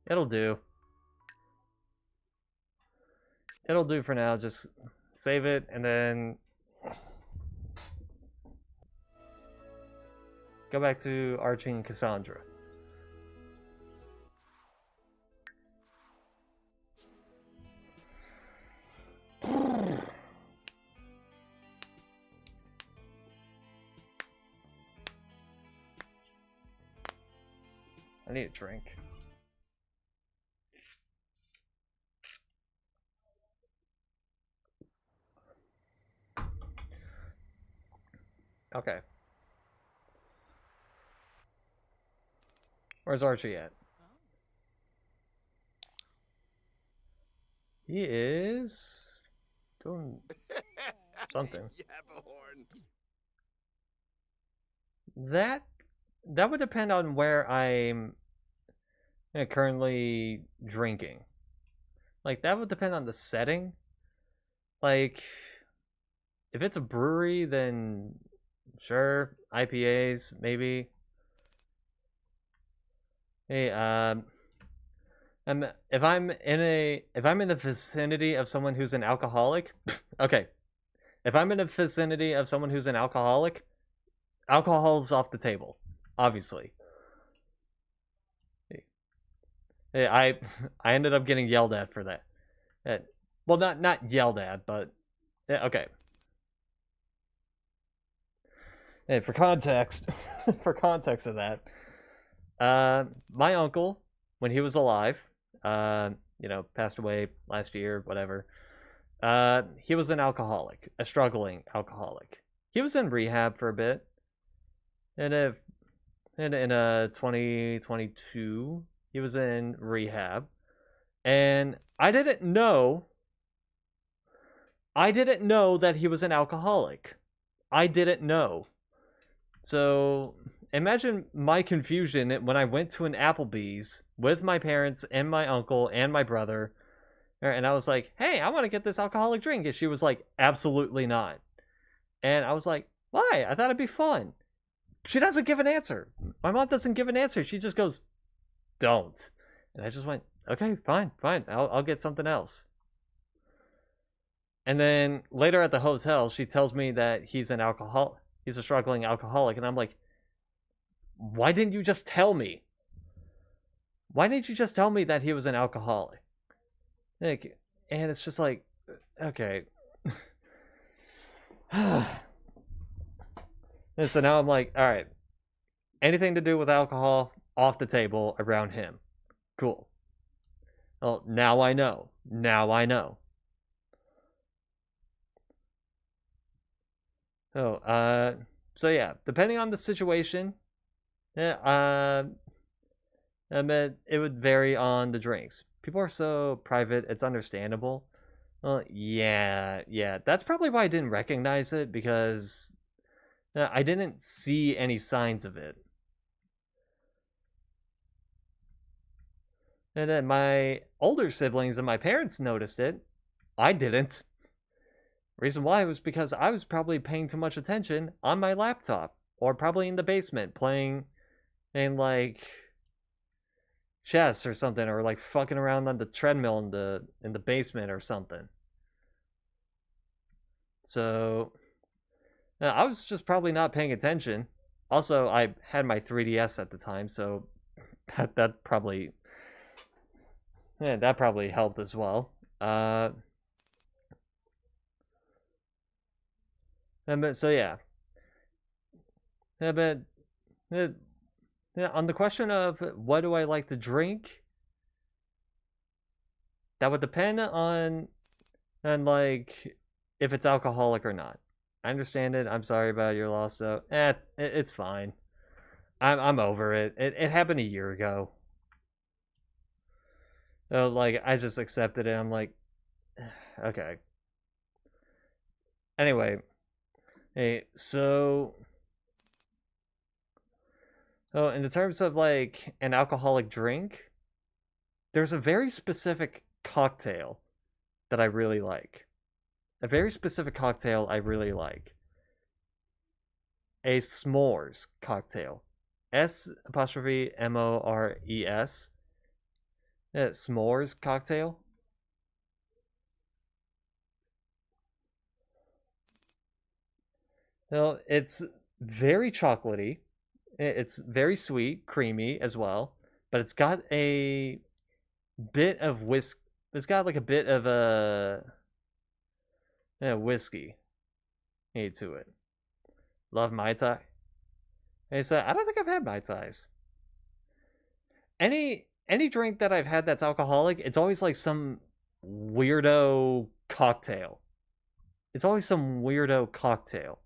It'll do. It'll do for now. Just save it and then go back to Archie and Cassandra. I need a drink. Okay. Where's Archie at? He is doing something. That would depend on where I'm currently drinking. Like, that would depend on the setting. Like, if it's a brewery, then sure, IPAs maybe. Hey, if I'm in the vicinity of someone who's an alcoholic, okay. If I'm in the vicinity of someone who's an alcoholic, alcohol's off the table, obviously. Hey, I ended up getting yelled at for that. Well, not yelled at, but okay. Hey, for context, for context of that, my uncle, when he was alive, passed away last year, whatever. He was an alcoholic, a struggling alcoholic. He was in rehab for a bit, and in 2022, he was in rehab, and I didn't know that he was an alcoholic. I didn't know. So imagine my confusion when I went to an Applebee's with my parents and my uncle and my brother, and I was like, hey, I want to get this alcoholic drink. And she was like, absolutely not. And I was like, why? I thought it'd be fun. She doesn't give an answer. My mom doesn't give an answer. She just goes, don't. And I just went, okay, fine. I'll get something else. And then later at the hotel, she tells me that he's a struggling alcoholic. And I'm like, why didn't you just tell me? Why didn't you just tell me that he was an alcoholic? And it's just like, okay. And so now I'm like, all right, anything to do with alcohol, off the table around him. Cool. Well, now I know. Oh, so yeah, depending on the situation, yeah, I mean, it would vary on the drinks. People are so private, it's understandable. Well, yeah, that's probably why I didn't recognize it because I didn't see any signs of it. And then my older siblings and my parents noticed it. I didn't. Reason why was because I was probably paying too much attention on my laptop or probably in the basement playing in like chess or something, or like fucking around on the treadmill in the basement or something. So I was just probably not paying attention. Also, I had my 3DS at the time, so that probably that probably helped as well. Uh, so yeah, but uh, yeah, on the question of what do I like to drink, that would depend on like if it's alcoholic or not. I understand it. I'm sorry about your loss, though. It's fine. I'm over it. It happened a year ago. Like I just accepted it. I'm like, okay. Anyway, hey, so oh, in the terms of like an alcoholic drink, there's a very specific cocktail that I really like. A very specific cocktail I really like. A s'mores cocktail. S''MORES. S'mores cocktail. Well, it's very chocolatey. It's very sweet, creamy as well, but it's got a bit of whisk. It's got like a bit of a whiskey to it. Love Mai Tai. Hey, so I don't think I've had Mai Tais. Any drink that I've had that's alcoholic, it's always like some weirdo cocktail. It's always some weirdo cocktail.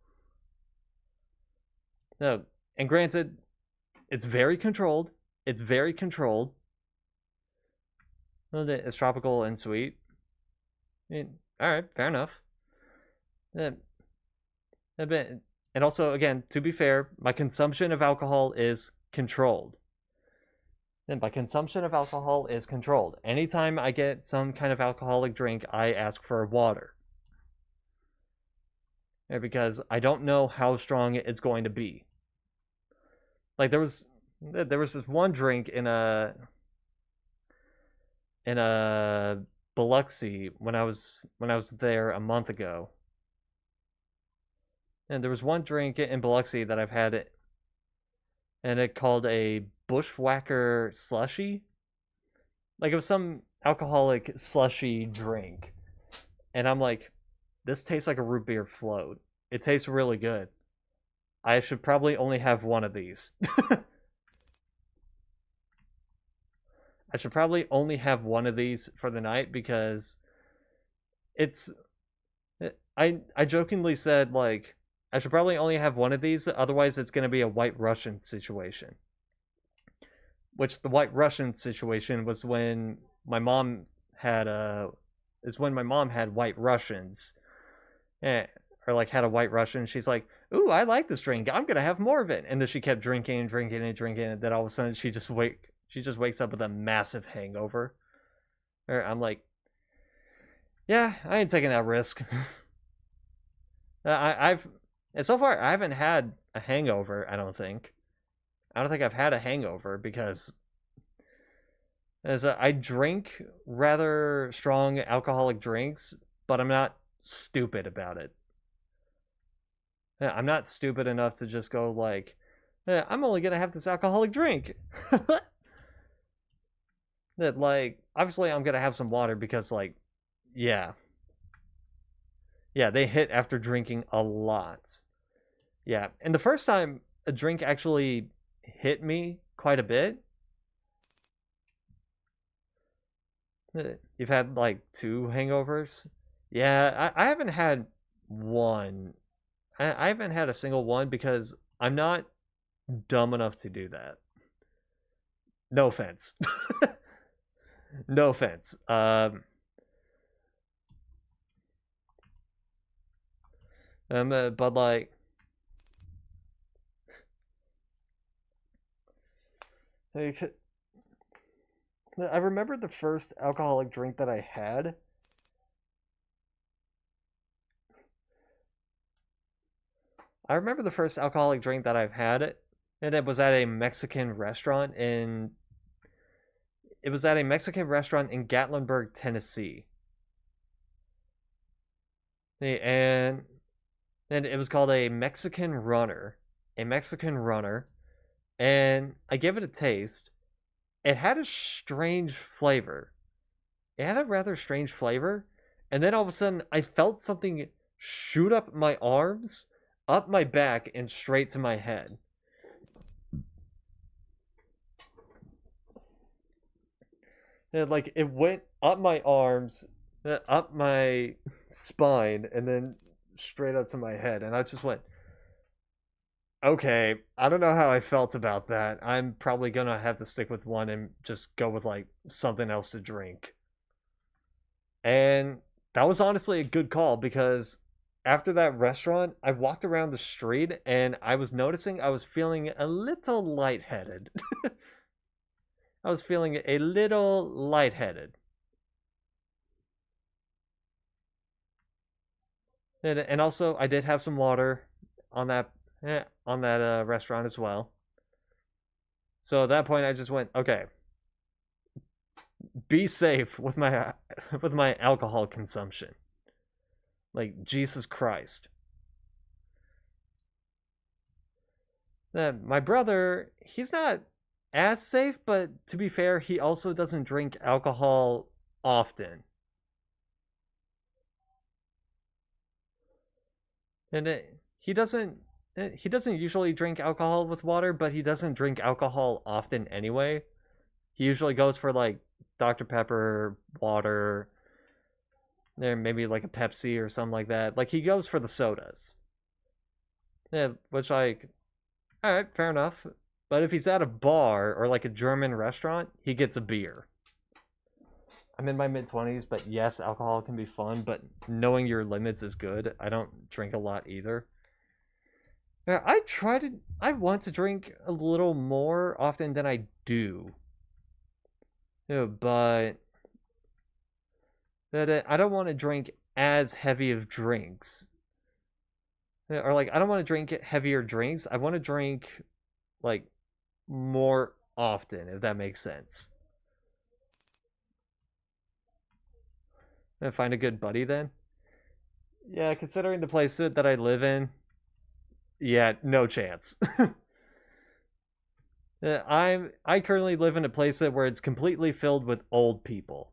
No, and granted, it's very controlled. It's very controlled. It's tropical and sweet. All right, fair enough. Uh, and also, again, to be fair, my consumption of alcohol is controlled. And by consumption of alcohol is controlled. Anytime I get some kind of alcoholic drink, I ask for water. Because I don't know how strong it's going to be. Like there was this one drink in a Biloxi when I was there a month ago. And there was one drink in Biloxi that I've had it, and it called a bushwhacker slushy. Like it was some alcoholic slushy drink. And I'm like, this tastes like a root beer float. It tastes really good. I should probably only have one of these. I should probably only have one of these for the night because it's I jokingly said like I should probably only have one of these, otherwise it's going to be a White Russian situation. Which the White Russian situation was when my mom had White Russians, or like had a White Russian. She's like, "Ooh, I like this drink. I'm gonna have more of it." And then she kept drinking and drinking and drinking, and then all of a sudden she just wakes up with a massive hangover. Or I'm like, yeah, I ain't taking that risk. I've and so far I haven't had a hangover. I don't think I've had a hangover because I drink rather strong alcoholic drinks, but I'm not stupid about it. I'm not stupid enough to just go like, I'm only gonna have this alcoholic drink. That like, obviously I'm gonna have some water because like, yeah, they hit after drinking a lot. Yeah, and the first time a drink actually hit me quite a bit. You've had like 2 hangovers? Yeah, I haven't had one I haven't had a single one because I'm not dumb enough to do that. No offense. No offense. But like, I remember the first alcoholic drink that I had. I remember the first alcoholic drink that I've had, and it was at a Mexican restaurant in. It was at a Mexican restaurant in Gatlinburg, Tennessee, and it was called a Mexican runner, and I gave it a taste. It had a strange flavor. It had a rather strange flavor, and then all of a sudden I felt something shoot up my arms, up my back, and straight to my head. And like it went up my arms, up my spine, and then straight up to my head, and I just went, okay, I don't know how I felt about that. I'm probably gonna have to stick with one and just go with like something else to drink. And that was honestly a good call because after that restaurant, I walked around the street and I was noticing I was feeling a little lightheaded. I was feeling a little lightheaded. And also I did have some water on that restaurant as well. So at that point I just went, okay, be safe with my alcohol consumption. Like Jesus Christ. My brother, he's not as safe, but to be fair, he also doesn't drink alcohol often. And he doesn't usually drink alcohol with water, but he doesn't drink alcohol often anyway. He usually goes for like Dr. Pepper, water, there maybe like a Pepsi or something like that. Like he goes for the sodas. Yeah, which like, all right, fair enough. But if he's at a bar or like a German restaurant, he gets a beer. I'm in my mid-20s, but yes, alcohol can be fun, but knowing your limits is good. I don't drink a lot either. Yeah, I want to drink a little more often than I do. But I don't want to drink as heavy of drinks. Or like I don't want to drink heavier drinks. I want to drink like more often, if that makes sense. And find a good buddy then. Yeah, considering the place that I live in, yeah, no chance. I currently live in a place where it's completely filled with old people,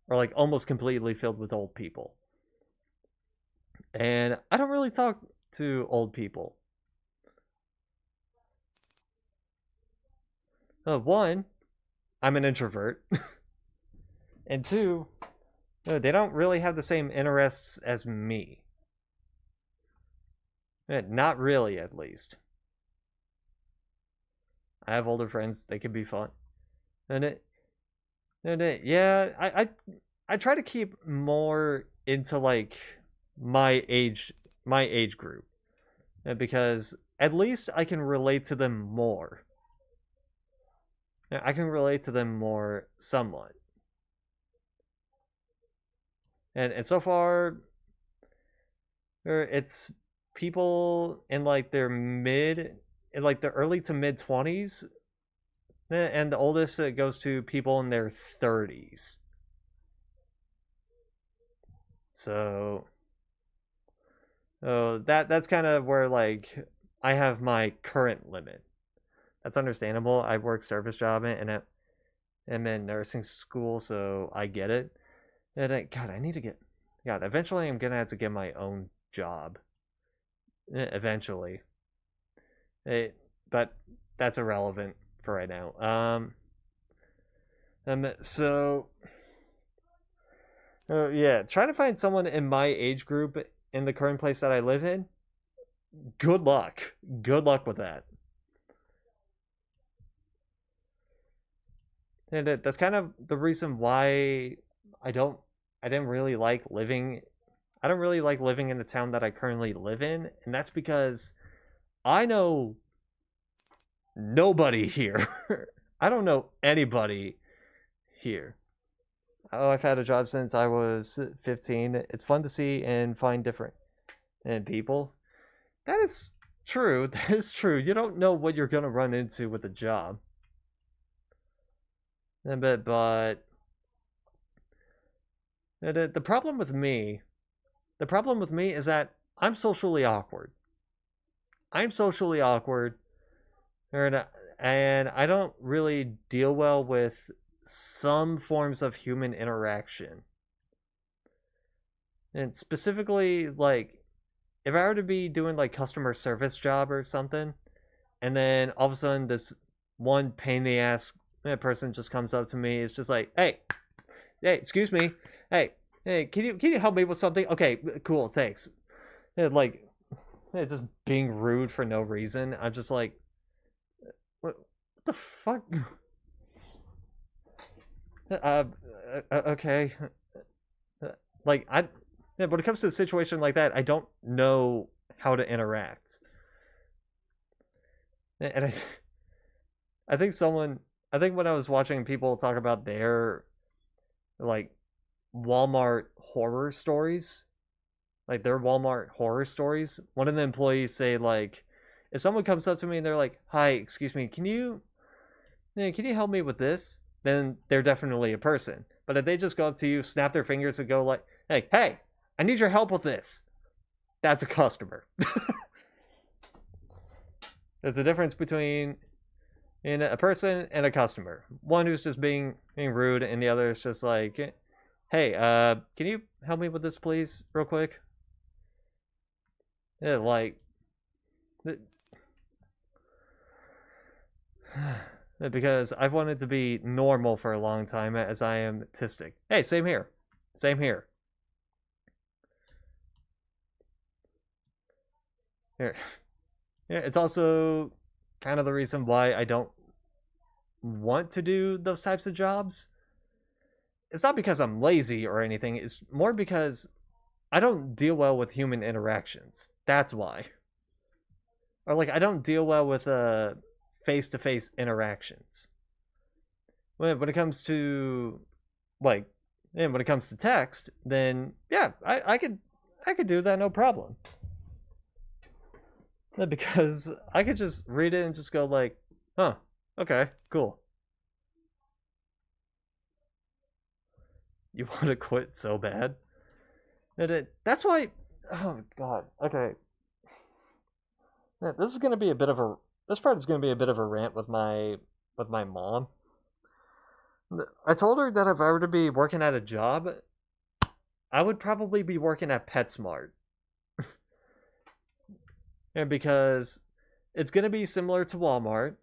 or like almost completely filled with old people, and I don't really talk to old people. One, I'm an introvert, and two, they don't really have the same interests as me. Not really, at least. I have older friends; they can be fun, and yeah, I try to keep more into like my age group, because at least I can relate to them more. I can relate to them more somewhat, and so far, it's people in like their in like the early to mid 20s, and the oldest goes to people in their 30s. So, that's kind of where like I have my current limit. That's understandable. I work service job and I'm in nursing school, so I get it. And God, I need to get. God, eventually I'm gonna have to get my own job. Eventually, but that's irrelevant for right now. So, yeah, trying to find someone in my age group in the current place that I live in, good luck. Good luck with that. And that's kind of the reason why I don't I didn't really like living I don't really like living in the town that I currently live in, and that's because I know nobody here. I don't know anybody here. Oh, I've had a job since I was 15. It's fun to see and find different people. That is true. That is true. You don't know what you're going to run into with a job. But the problem with me, is that I'm socially awkward. I'm socially awkward, and I don't really deal well with some forms of human interaction. And specifically, like, if I were to be doing like customer service job or something, and then all of a sudden this one pain in the ass person just comes up to me, it's just like, hey, excuse me, hey, can you help me with something? Okay, cool, thanks. And like, just being rude for no reason. I'm just like, what the fuck? Okay. Like, when it comes to a situation like that, I don't know how to interact. And I think when I was watching people talk about their, like, Walmart horror stories, one of the employees say, like, if someone comes up to me and they're like, hi, excuse me, can you help me with this? Then they're definitely a person. But if they just go up to you, snap their fingers, and go like, hey, I need your help with this, that's a customer. There's a difference between a person and a customer. One who's just being rude, and the other is just like, hey, can you help me with this, please, real quick? Yeah, like, because I've wanted to be normal for a long time, as I am autistic. Hey, same here. Same here. Here. Yeah, it's also kind of the reason why I don't want to do those types of jobs. It's not because I'm lazy or anything. It's more because I don't deal well with human interactions. That's why. Or like, I don't deal well with face-to-face interactions. When it comes to, like, and when it comes to text, then yeah, I could do that, no problem. Because I could just read it and just go like, huh, okay, cool. You want to quit so bad? That's why, oh god, okay. This part is gonna be a bit of a rant with my mom. I told her that if I were to be working at a job, I would probably be working at PetSmart. And because it's gonna be similar to Walmart.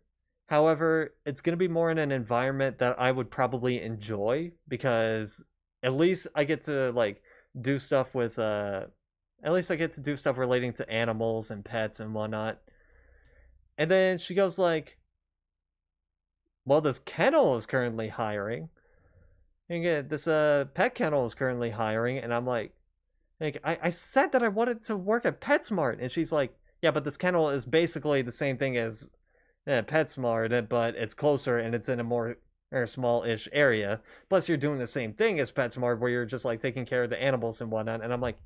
However, it's gonna be more in an environment that I would probably enjoy, because at least I get to like do stuff with at least I get to do stuff relating to animals and pets and whatnot. And then she goes like, well, this kennel is currently hiring. And again, this pet kennel is currently hiring, and I'm like I said that I wanted to work at PetSmart, and she's like, yeah, but this kennel is basically the same thing as PetSmart, but it's closer and it's in a more or small-ish area. Plus, you're doing the same thing as PetSmart, where you're just like taking care of the animals and whatnot. And I'm like,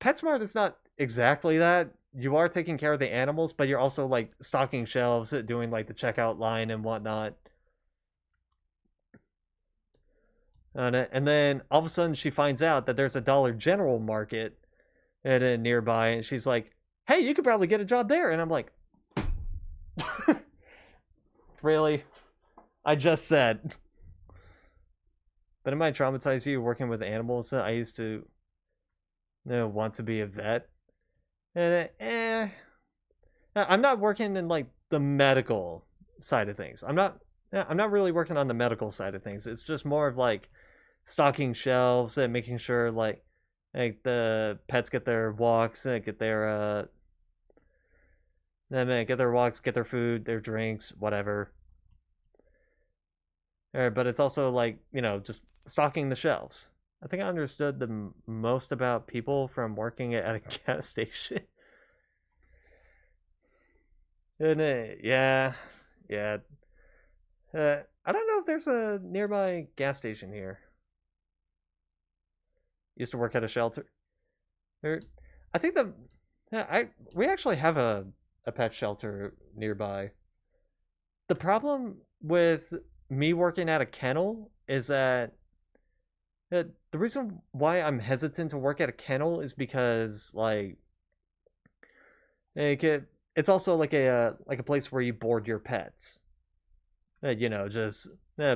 PetSmart is not exactly that. You are taking care of the animals, but you're also like stocking shelves, doing like the checkout line and whatnot. And then all of a sudden, she finds out that there's a Dollar General market nearby, and she's like, hey, you could probably get a job there. And I'm like, really? I just said. But it might traumatize you working with animals. I used to want to be a vet. And I'm not working in like the medical side of things. I'm not really working on the medical side of things. It's just more of like stocking shelves and making sure like the pets get their walks and get their Then they get their walks, get their food, their drinks, whatever. But it's also like, just stocking the shelves. I think I understood the most about people from working at a gas station. And yeah. I don't know if there's a nearby gas station here. Used to work at a shelter. I think we actually have a pet shelter nearby. The problem with me working at a kennel is that the reason why I'm hesitant to work at a kennel is because it's also like a place where you board your pets. Just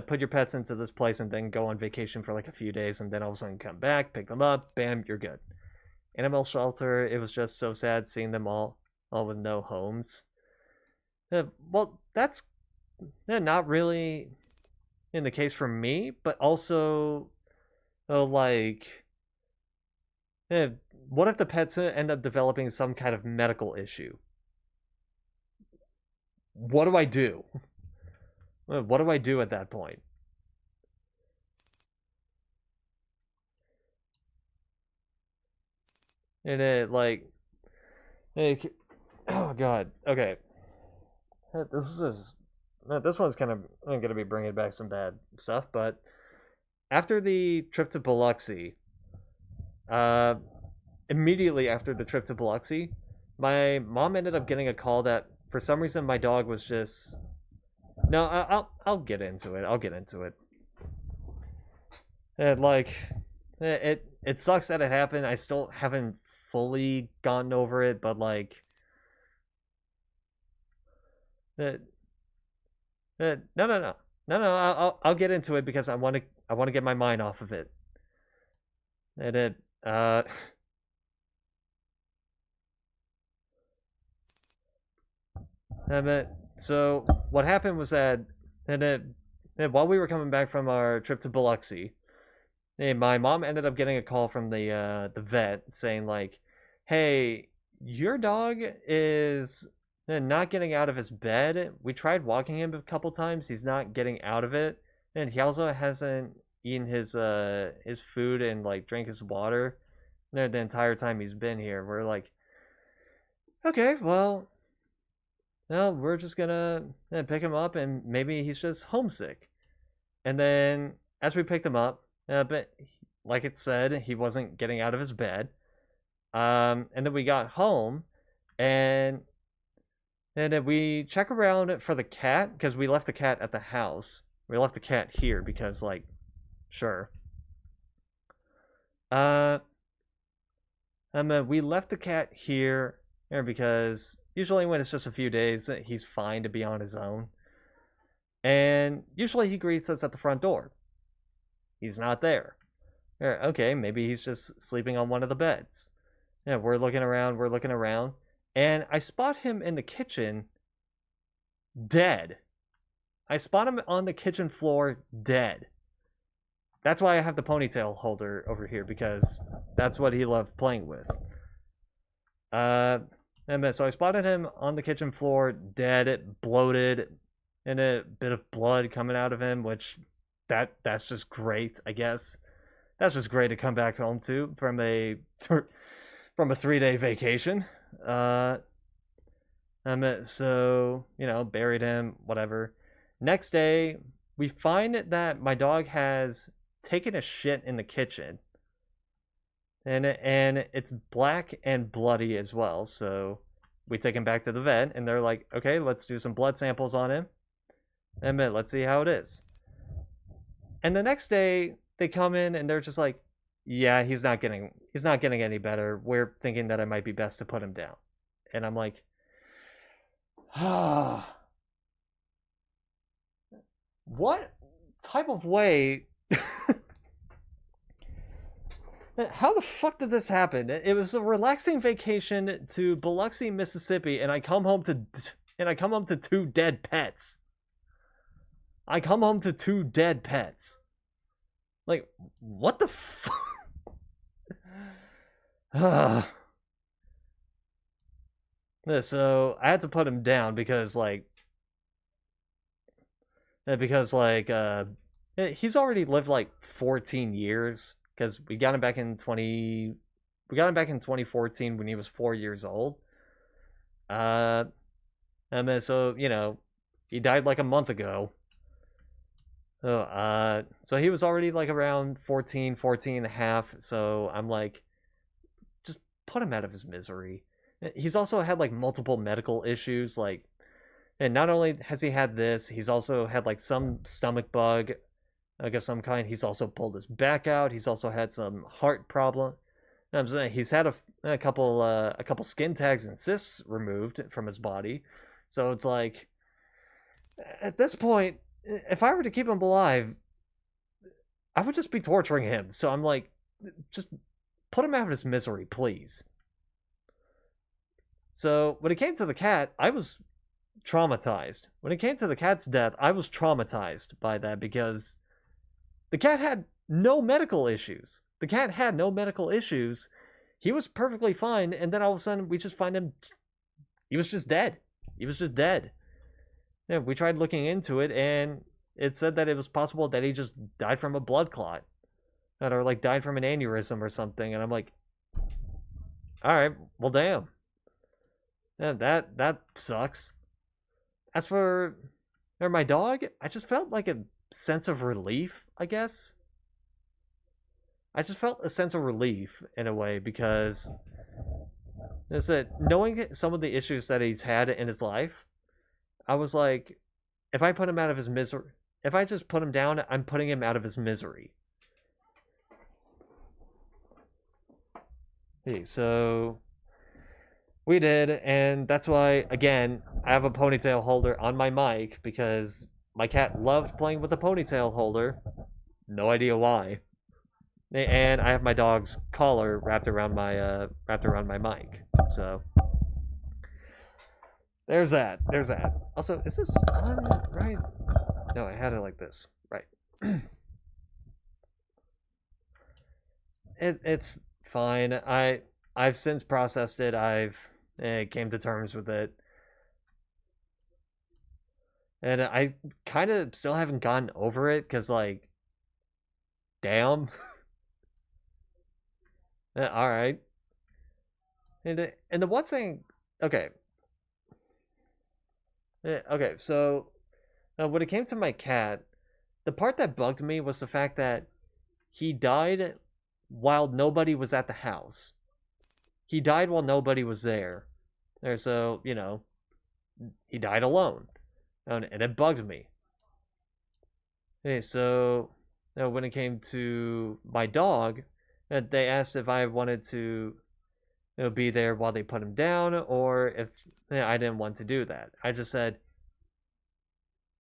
put your pets into this place and then go on vacation for like a few days, and then all of a sudden come back, pick them up, bam, you're good. Animal shelter, it was just so sad seeing them all with no homes. Well, that's not really in the case for me, but also, like, what if the pets end up developing some kind of medical issue? What do I do? What do I do at that point? And oh god, okay. This one's kind of going to be bringing back some bad stuff, but after the trip to Biloxi, immediately after the trip to Biloxi, my mom ended up getting a call that for some reason my dog was just. No, I'll get into it. I'll get into it. And it sucks that it happened. I still haven't fully gotten over it, but no. I'll get into it because I want to get my mind off of it. And so what happened was that while we were coming back from our trip to Biloxi, my mom ended up getting a call from the vet saying "Hey, your dog is not getting out of his bed. We tried walking him a couple times. He's not getting out of it, and he also hasn't eaten his food and drank his water the entire time he's been here." We're like, okay, well, no, we're just gonna pick him up, and maybe he's just homesick. And then as we picked him up, but like it said, he wasn't getting out of his bed. And then we got home, and then we check around for the cat because we left the cat at the house. We left the cat here because, sure. We left the cat here because usually when it's just a few days, he's fine to be on his own. And usually he greets us at the front door. He's not there. Okay, maybe he's just sleeping on one of the beds. Yeah, we're looking around, and I spot him in the kitchen, dead. I spot him on the kitchen floor, dead. That's why I have the ponytail holder over here, because that's what he loved playing with. And so I spotted him on the kitchen floor, dead, bloated, and a bit of blood coming out of him, which that's just great, I guess. That's just great to come back home to from a 3-day vacation. So buried him, whatever. Next day, we find that my dog has taken a shit in the kitchen, and it's black and bloody as well. So we take him back to the vet, and they're like, okay, let's do some blood samples on him, and then let's see how it is. And the next day they come in and they're just like, yeah, he's not getting any better. We're thinking that it might be best to put him down. And I'm like, what type of way? How the fuck did this happen? It was a relaxing vacation to Biloxi, Mississippi, and I come home to two dead pets. Like, what the fuck? So I had to put him down because he's already lived like 14 years because we got him back in 2014 when he was 4 years old. Uh, and then so he died like a month ago. So he was already like around 14 and a half. So I'm like, just put him out of his misery. He's also had like multiple medical issues, like, and not only has he had this, he's also had like some stomach bug, like of some kind. He's also pulled his back out. He's also had some heart problem. I'm saying he's had a couple skin tags and cysts removed from his body. So it's like, at this point, if I were to keep him alive, I would just be torturing him. So I'm like, just put him out of his misery, please. So when it came to the cat, I was traumatized. When it came to the cat's death, I was traumatized by that because the cat had no medical issues. The cat had no medical issues. He was perfectly fine, and then all of a sudden we just find him. He was just dead. He was just dead. Yeah, we tried looking into it, and it said that it was possible that he just died from a blood clot, or like died from an aneurysm or something. And I'm like, all right, well, damn. Yeah, that sucks. As for my dog, I just felt like a sense of relief, I guess. I just felt a sense of relief in a way because is that knowing some of the issues that he's had in his life, I was like, if I put him out of his misery, if I just put him down, I'm putting him out of his misery. Okay, so we did, and that's why, again, I have a ponytail holder on my mic because my cat loved playing with a ponytail holder. No idea why. And I have my dog's collar wrapped around my mic. So there's that. There's that. Also, is this on right? No, I had it like this. Right. It's fine. I've since processed it. I've came to terms with it. And I kind of still haven't gotten over it because, like, damn. All right. And the one thing, okay. Okay, so when it came to my cat, the part that bugged me was the fact that he died while nobody was at the house. He died while nobody was there. So, he died alone. And it bugged me. Okay, so when it came to my dog, they asked if I wanted to be there while they put him down, or if I didn't want to do that. I just said,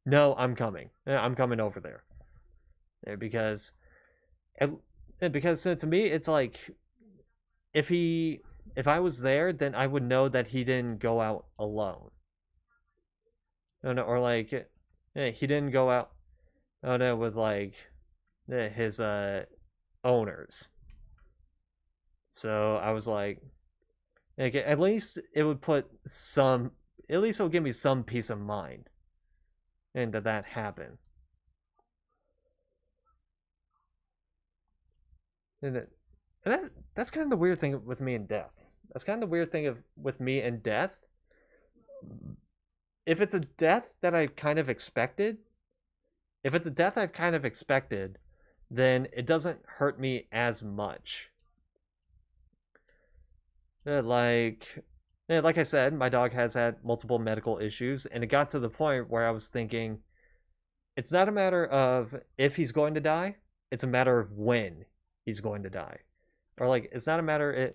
no, I'm coming. I'm coming over there. Because to me, it's like, if I was there, then I would know that he didn't go out alone. Or like, he didn't go out with like his owners. So I was like, at least it would give me some peace of mind, and that happened. And that's kind of the weird thing with me and death. That's kind of the weird thing with me and death. If it's a death that I kind of expected, then it doesn't hurt me as much. Like I said, my dog has had multiple medical issues, and it got to the point where I was thinking, it's not a matter of if he's going to die, it's a matter of when he's going to die. Or like, it's not a matter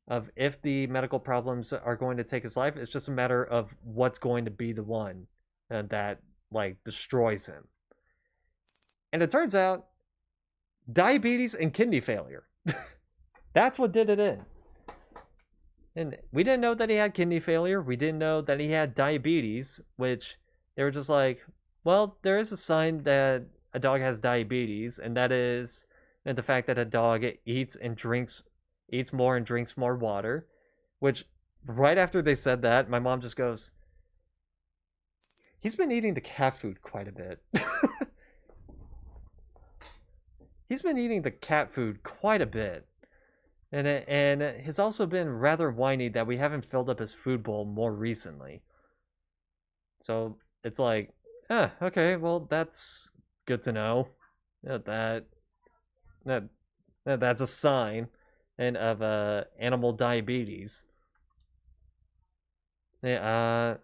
of if the medical problems are going to take his life, it's just a matter of what's going to be the one that like destroys him. And it turns out diabetes and kidney failure. That's what did it in. And we didn't know that he had kidney failure. We didn't know that he had diabetes, which they were just like, well, there is a sign that a dog has diabetes, and that is the fact that a dog eats more and drinks more water, which right after they said that, my mom just goes, he's been eating the cat food quite a bit. He's been eating the cat food quite a bit. And it has also been rather whiny that we haven't filled up his food bowl more recently. So it's like, okay, well, that's good to know. That that's a sign and of animal diabetes. Yeah,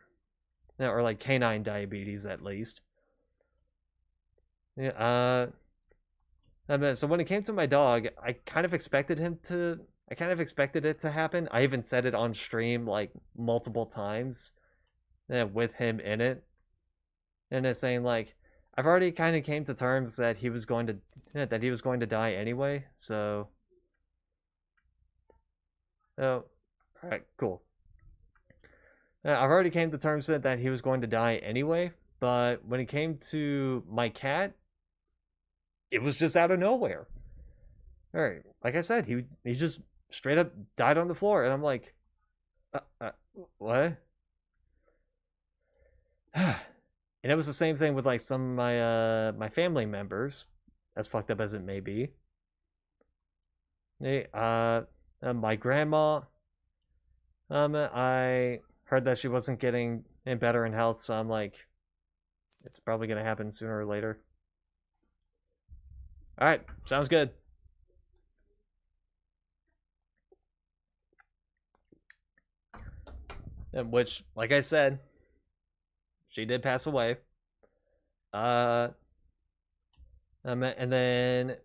or like canine diabetes at least. Yeah, so when it came to my dog, I kind of expected it to happen. I even said it on stream like multiple times, with him in it, and it's saying like I've already kind of came to terms that he was going to die anyway. So, oh, all right, cool. I've already came to terms that he was going to die anyway. But when it came to my cat, it was just out of nowhere. All right, like I said, he just straight up died on the floor, and I'm like, what? And it was the same thing with like some of my family members, as fucked up as it may be. My grandma, I heard that she wasn't getting better in health, so I'm like, it's probably gonna happen sooner or later. All right, sounds good. Which, like I said, she did pass away. And then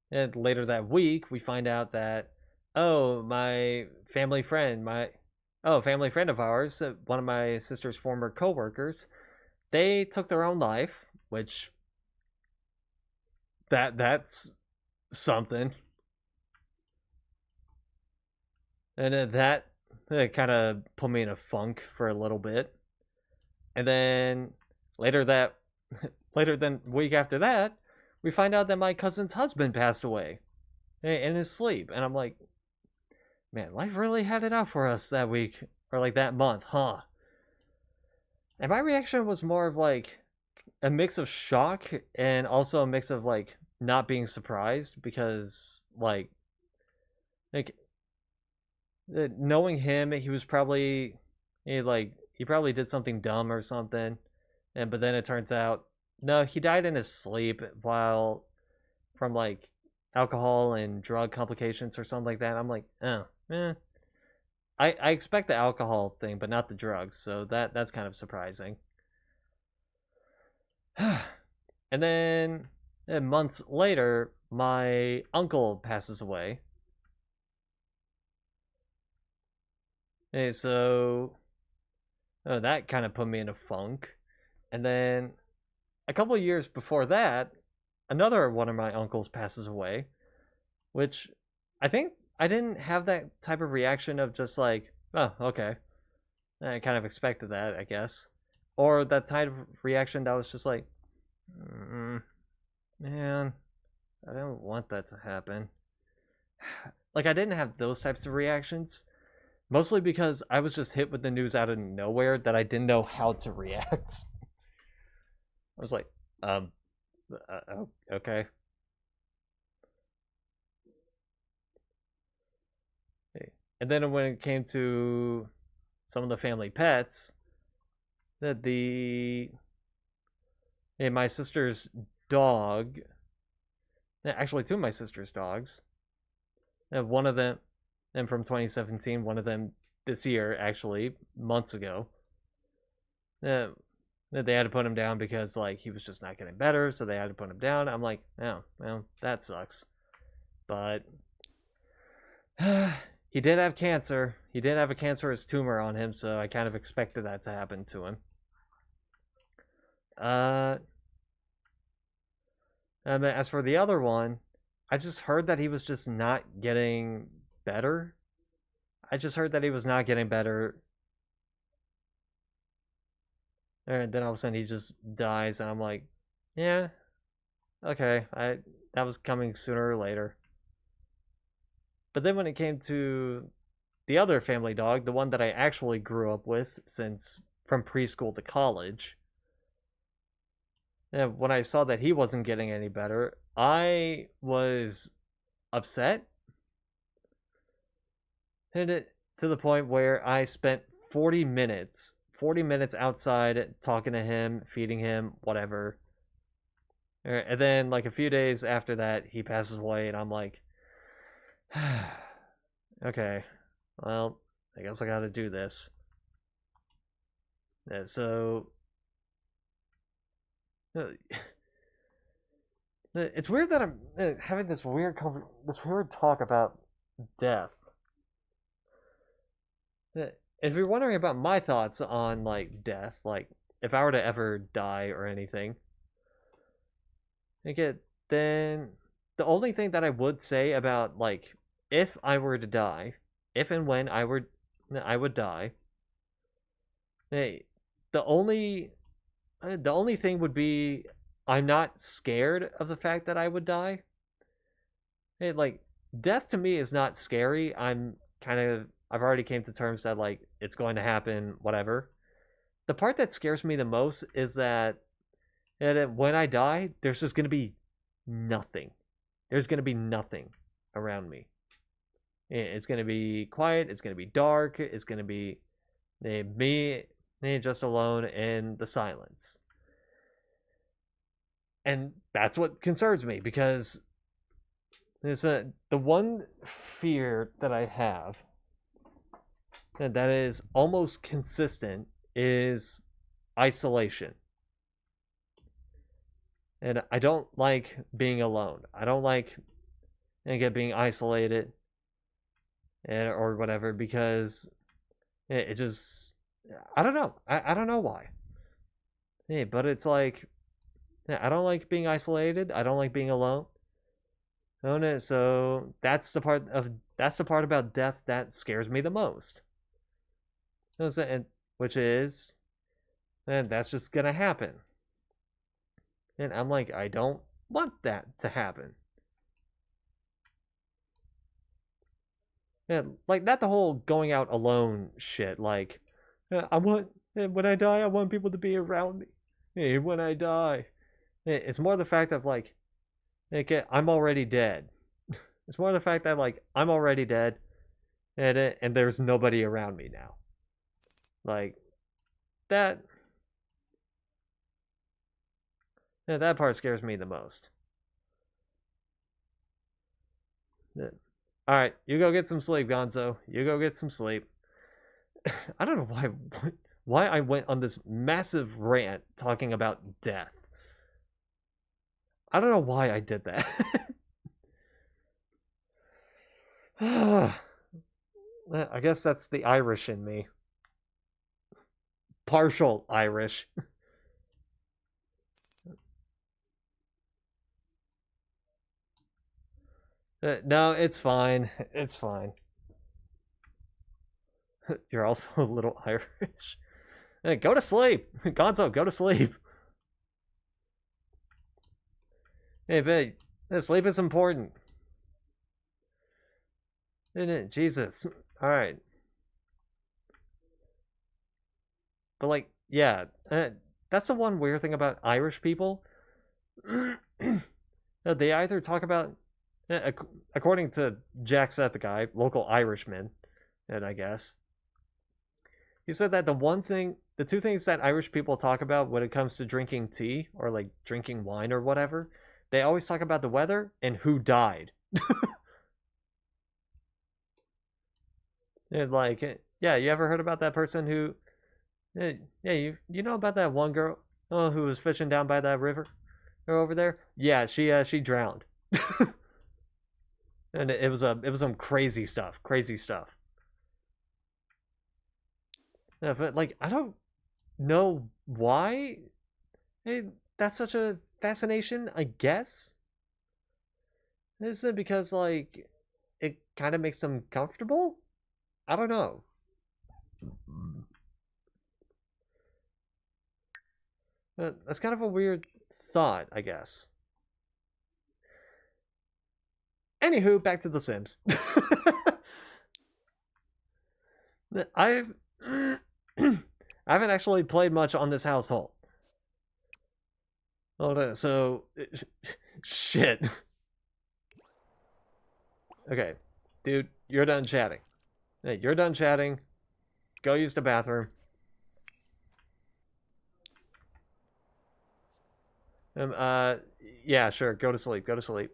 later that week, we find out that, oh, family friend of ours, one of my sister's former coworkers, they took their own life, which that's something. And that kind of put me in a funk for a little bit. And then later that later than week after that, we find out that my cousin's husband passed away in his sleep. And I'm like, man, life really had it out for us that week, or like that month, huh? And my reaction was more of like a mix of shock and also a mix of like not being surprised, because like knowing him, he was probably he probably did something dumb or something, but then it turns out no, he died in his sleep while from like alcohol and drug complications or something like that. I'm like, oh, I expect the alcohol thing, but not the drugs, so that's kind of surprising. And then months later, my uncle passes away. So that kind of put me in a funk. And then a couple of years before that, another one of my uncles passes away, which I think I didn't have that type of reaction of just like, oh, okay. I kind of expected that, I guess. Or that type of reaction that was just like, man, I don't want that to happen. Like, I didn't have those types of reactions. Mostly because I was just hit with the news out of nowhere that I didn't know how to react. I was like, okay. And then when it came to some of the family pets, that my sister's dog, actually two of my sister's dogs, and one of them, and from 2017, one of them this year, actually, months ago, they had to put him down because like he was just not getting better, so they had to put him down. I'm like, oh, well, that sucks. But he did have cancer. He did have a cancerous tumor on him, so I kind of expected that to happen to him. And as for the other one, I just heard that he was just not getting better. I just heard that he was not getting better. And then all of a sudden he just dies, and I'm like, yeah, okay, that was coming sooner or later. But then when it came to the other family dog, the one that I actually grew up with since from preschool to college, and when I saw that he wasn't getting any better, I was upset. And it to the point where I spent 40 minutes outside talking to him, feeding him, whatever. And then, like, a few days after that, he passes away, and I'm like, okay, well, I guess I gotta do this. Yeah, so, it's weird that I'm having this weird talk about death. If you're wondering about my thoughts on, like, death, like, if I were to ever die or anything, okay, then the only thing that I would say about, like, if I were to die, if and when I would die, hey, the only thing would be I'm not scared of the fact that I would die. Hey, like, death to me is not scary. I've already came to terms that, like, it's going to happen, whatever. The part that scares me the most is that when I die, there's just going to be nothing. There's going to be nothing around me. It's going to be quiet. It's going to be dark. It's going to be me just alone in the silence. And that's what concerns me, because the one fear that I have that is almost consistent is isolation. And I don't like being alone. I don't like being isolated or whatever, because it just, I don't know. I don't know why. Yeah, but it's like, I don't like being isolated. I don't like being alone. So that's the part about death that scares me the most. Which is, and that's just gonna happen. And I'm like, I don't want that to happen. Yeah, like, not the whole going out alone shit. Like, when I die, I want people to be around me. Hey, when I die, it's more the fact of, like, I'm already dead. It's more the fact that, like, I'm already dead, and there's nobody around me now. Like, that. Yeah, that part scares me the most. Alright, you go get some sleep, Gonzo. You go get some sleep. I don't know why I went on this massive rant talking about death. I don't know why I did that. I guess that's the Irish in me. Partial Irish. No, it's fine. It's fine. You're also a little Irish. Go to sleep. Gonzo, go to sleep. Hey, babe. Sleep is important. Isn't it? Jesus. Alright. But, like, yeah. That's the one weird thing about Irish people. They either talk about, according to Jacksepticeye, local Irishman, and I guess, he said that the two things that Irish people talk about when it comes to drinking tea or, like, drinking wine or whatever, they always talk about the weather and who died. And, like, yeah, you ever heard about that person who, yeah, you know about that one girl who was fishing down by that river or over there? Yeah, she drowned. And it was some crazy stuff. Yeah, but, like, I don't know why that's such a fascination, I guess. Is it because, like, it kind of makes them comfortable? I don't know. That's kind of a weird thought, I guess. Anywho, back to The Sims. I've I haven't actually played much on this household. Hold on, so shit. Okay, dude, you're done chatting. Hey, you're done chatting. Go use the bathroom. Yeah, sure. Go to sleep. Go to sleep.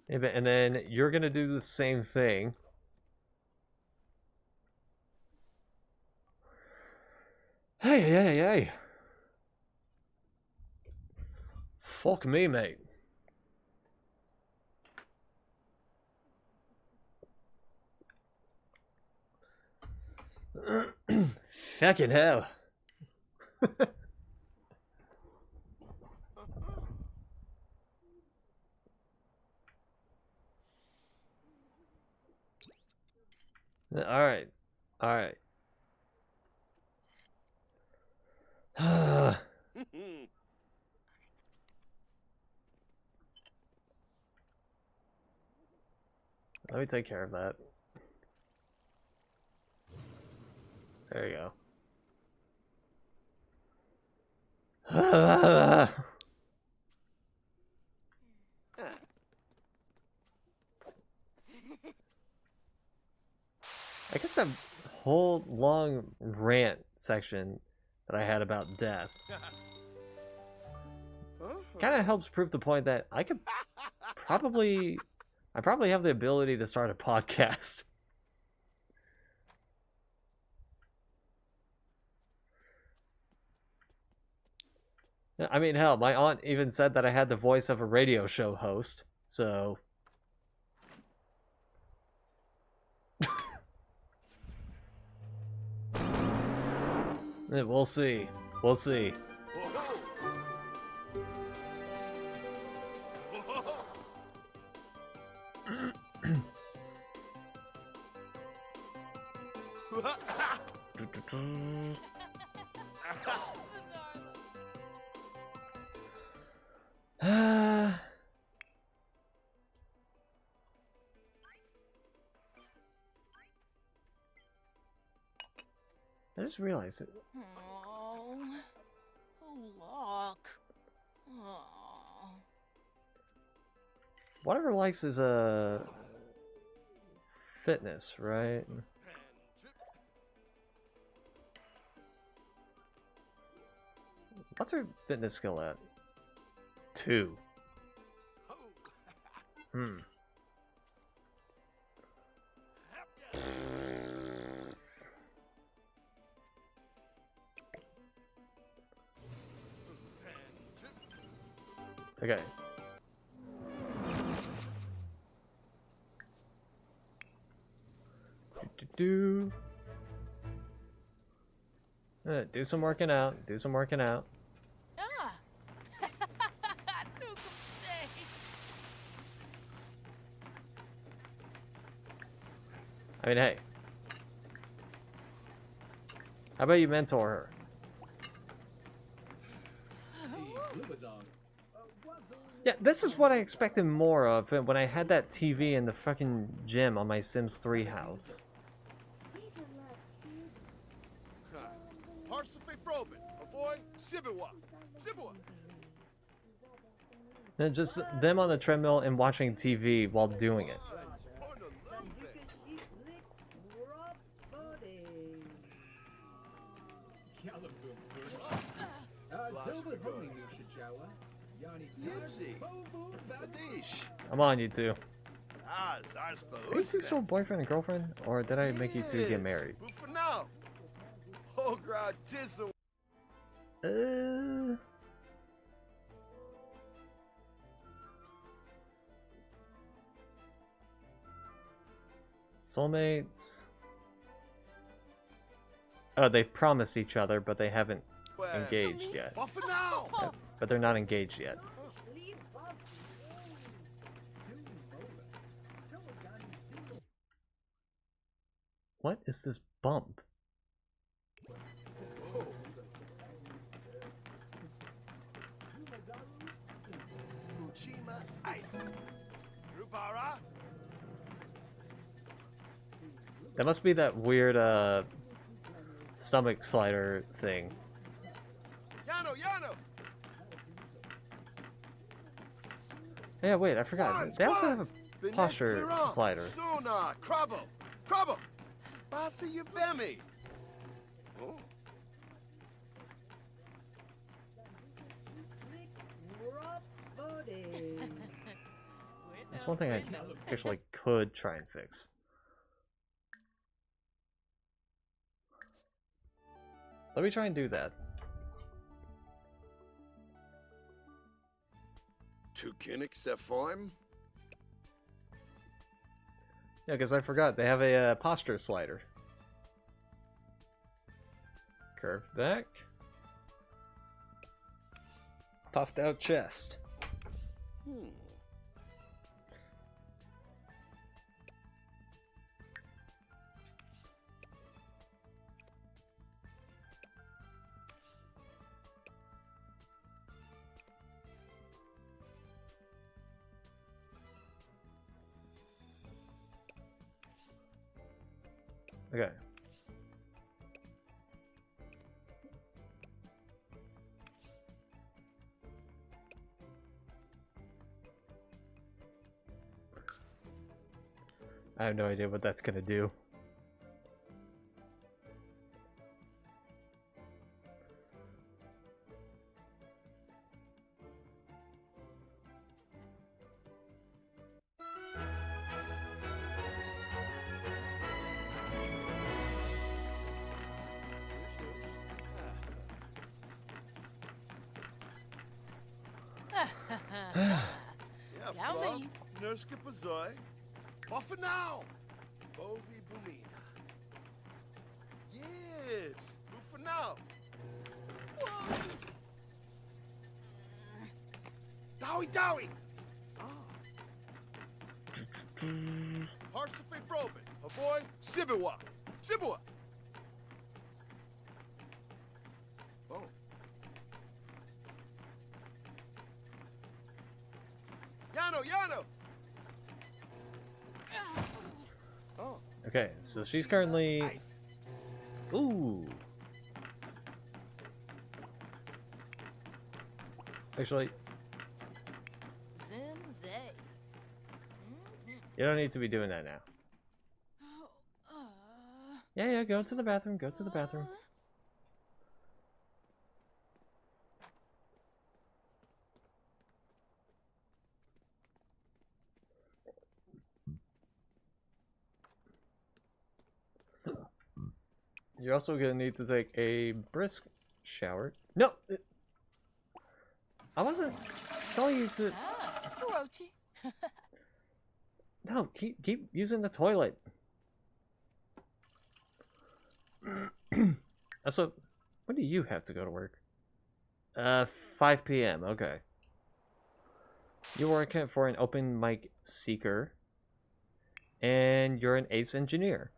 And then you're gonna do the same thing. Hey, hey, hey. Fuck me, mate. Fucking hell. Alright. Alright. Let me take care of that. There you go. I guess that whole long rant section that I had about death kind of helps prove the point that I probably have the ability to start a podcast. I mean, hell, my aunt even said that I had the voice of a radio show host, so... We'll see. We'll see. I just realized it. Oh, look. Oh. Whatever likes is a fitness, right? What's her fitness skill at? 2. Hmm. Okay. Do some working out. Do some working out. Ah. Nukem stay. I mean, hey. How about you mentor her? Yeah, this is what I expected more of when I had that TV in the fucking gym on my Sims 3 house. And just them on the treadmill and watching TV while doing it. I'm on you two. Are you two still boyfriend and girlfriend? Or did I make you two get married? Soulmates? Oh, they've promised each other, but they haven't engaged yet. Yeah, but they're not engaged yet. What is this bump? That must be that weird stomach slider thing. Yano! Yeah, wait, I forgot. They also have a posture slider. Suna, Crabbo! Passa you bemi. Oh. That's one thing I actually could try and fix. Let me try and do that. Tu kinnick farm? Yeah, because I forgot they have a posture slider. Curved back. Puffed out chest. Okay. I have no idea what that's gonna do. Yeah, Yummy. Flop. Nurska Pazoi. Buffer now. Bovi Bumina. Yes. Buffer now. Dowie! Parsipe Probin. Avoid Sibiwa. Oh. Yano! Oh. Okay, so she's currently... Ooh! Actually, SIMS. you don't need to be doing that now. Yeah, go to the bathroom, go to the bathroom. You're also gonna need to take a brisk shower. No! I wasn't telling you to... Kurochi. No, keep using the toilet. So, when do you have to go to work? 5 p.m. Okay. You work for an open mic seeker, and you're an ace engineer.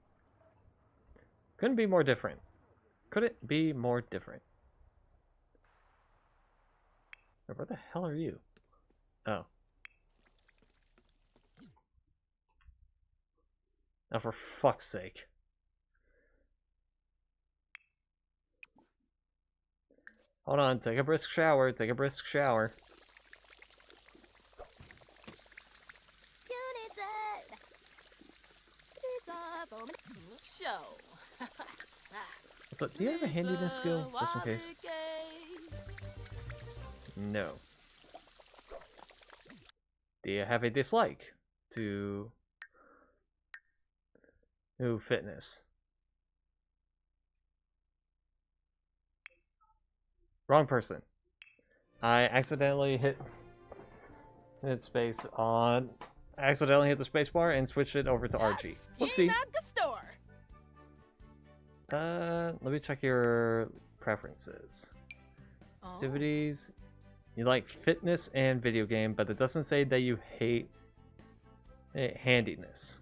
Couldn't be more different. Could it be more different? Where the hell are you? Oh. Now for fuck's sake. Hold on, take a brisk shower, So, do you have a handiness skill, just in case? No. Do you have a dislike to fitness? Wrong person. I accidentally hit space on... I accidentally hit the space bar and switched it over to RG. Whoopsie. Let me check your preferences. Activities. You like fitness and video game, but it doesn't say that you hate handiness.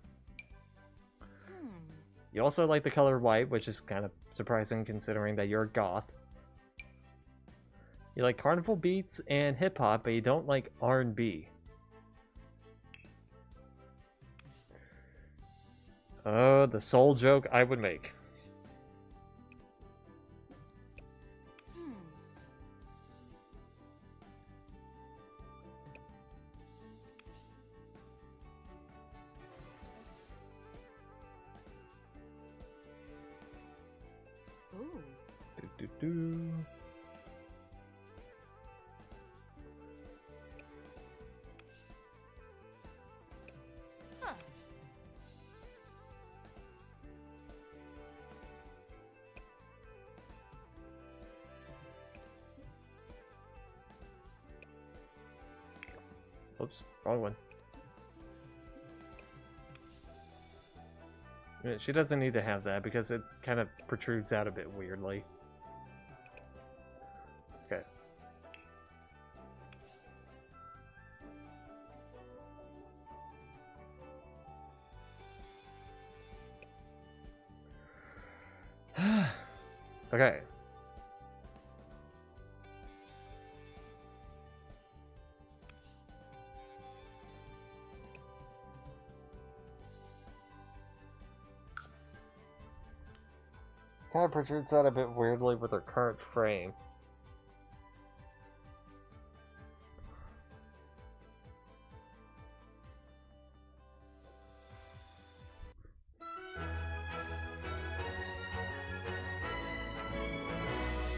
You also like the color white, which is kind of surprising considering that you're a goth. You like carnival beats and hip-hop, but you don't like R&B. Oh, the sole joke I would make. Ooh. Do, do, do. Huh. Oops, wrong one. Yeah, she doesn't need to have that because it kind of protrudes out a bit weirdly. Okay. Okay. Kind of protrudes out a bit weirdly with her current frame.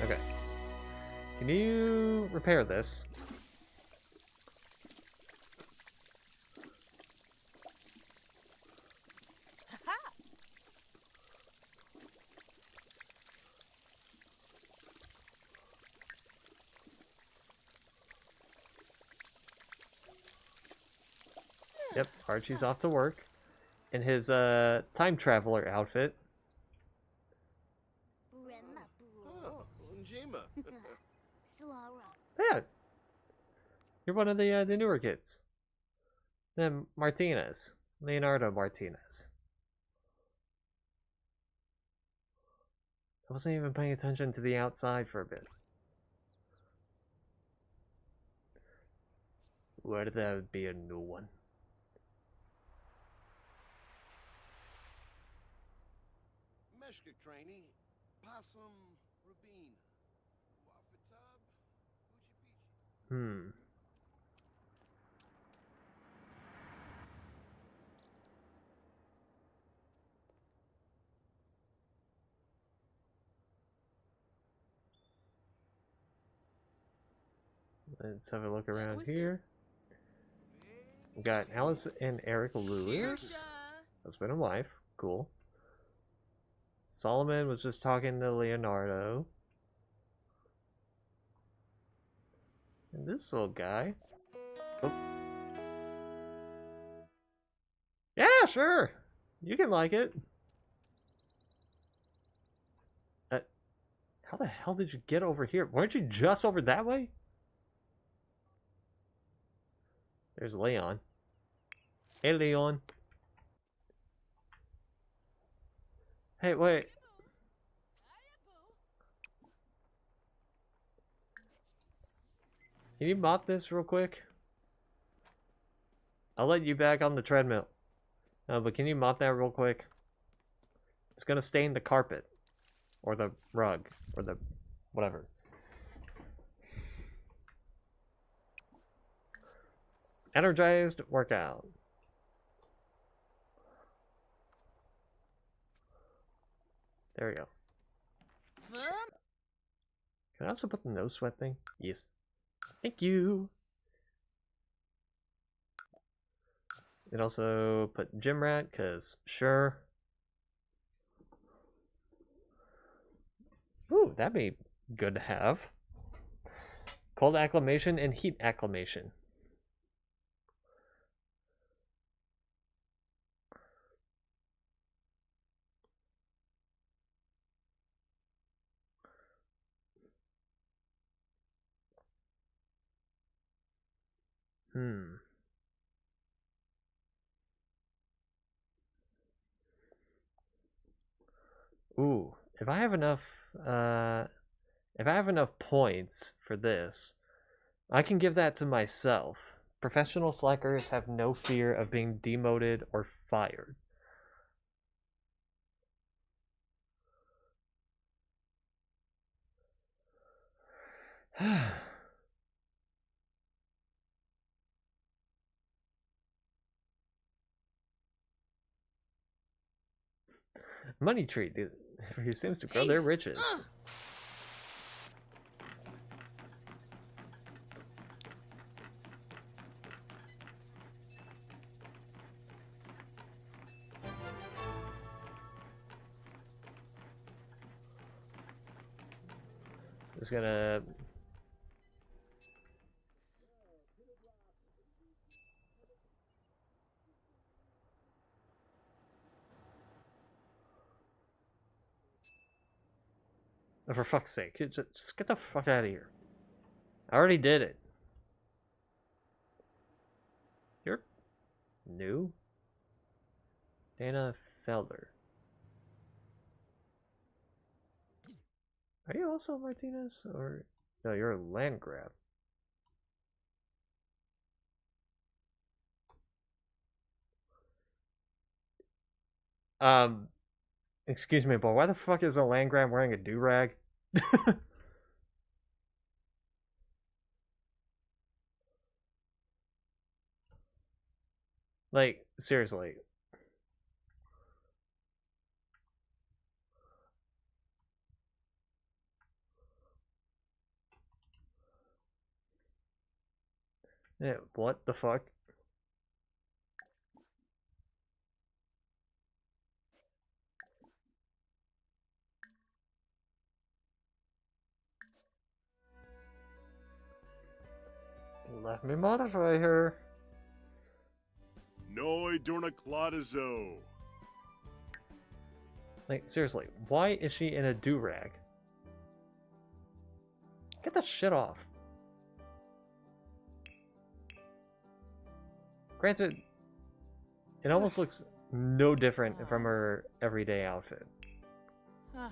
Okay. Can you repair this? Yep, Archie's off to work in his time traveler outfit. Oh, Njima. Yeah, you're one of the newer kids. Then Martinez, Leonardo Martinez. I wasn't even paying attention to the outside for a bit. Would that be a new one? Meshka Craney, Possum, Rabin, Wafatub, Uchi Hmm. Let's have a look around here. We got Alice and Eric Lewis, husband and wife. Cool. Solomon was just talking to Leonardo. And this little guy. Oh. Yeah, sure. You can like it. How the hell did you get over here? Weren't you just over that way? There's Leon. Hey, Leon. Hey, wait. Can you mop this real quick? I'll let you back on the treadmill. No, but can you mop that real quick? It's gonna stain the carpet. Or the rug. Or the... whatever. Energized workout. There we go. Can I also put the no sweat thing? Yes. Thank you. And also put gym rat, cause sure. Ooh, that'd be good to have. Cold acclimation and heat acclimation. Ooh, if I have enough points for this, I can give that to myself. Professional slackers have no fear of being demoted or fired. Money tree, dude. He seems to grow their riches. Just gonna. Oh, for fuck's sake, just get the fuck out of here. I already did it. You're new? Dana Felder. Are you also Martinez? Or no, you're a land grab. Excuse me, but why the fuck is a land grab wearing a do-rag? Like, seriously. Yeah, what the fuck? Let me modify her. Noi dornacladazo. Like, seriously, why is she in a do-rag? Get that shit off. Granted, it almost looks no different from her everyday outfit. Huh.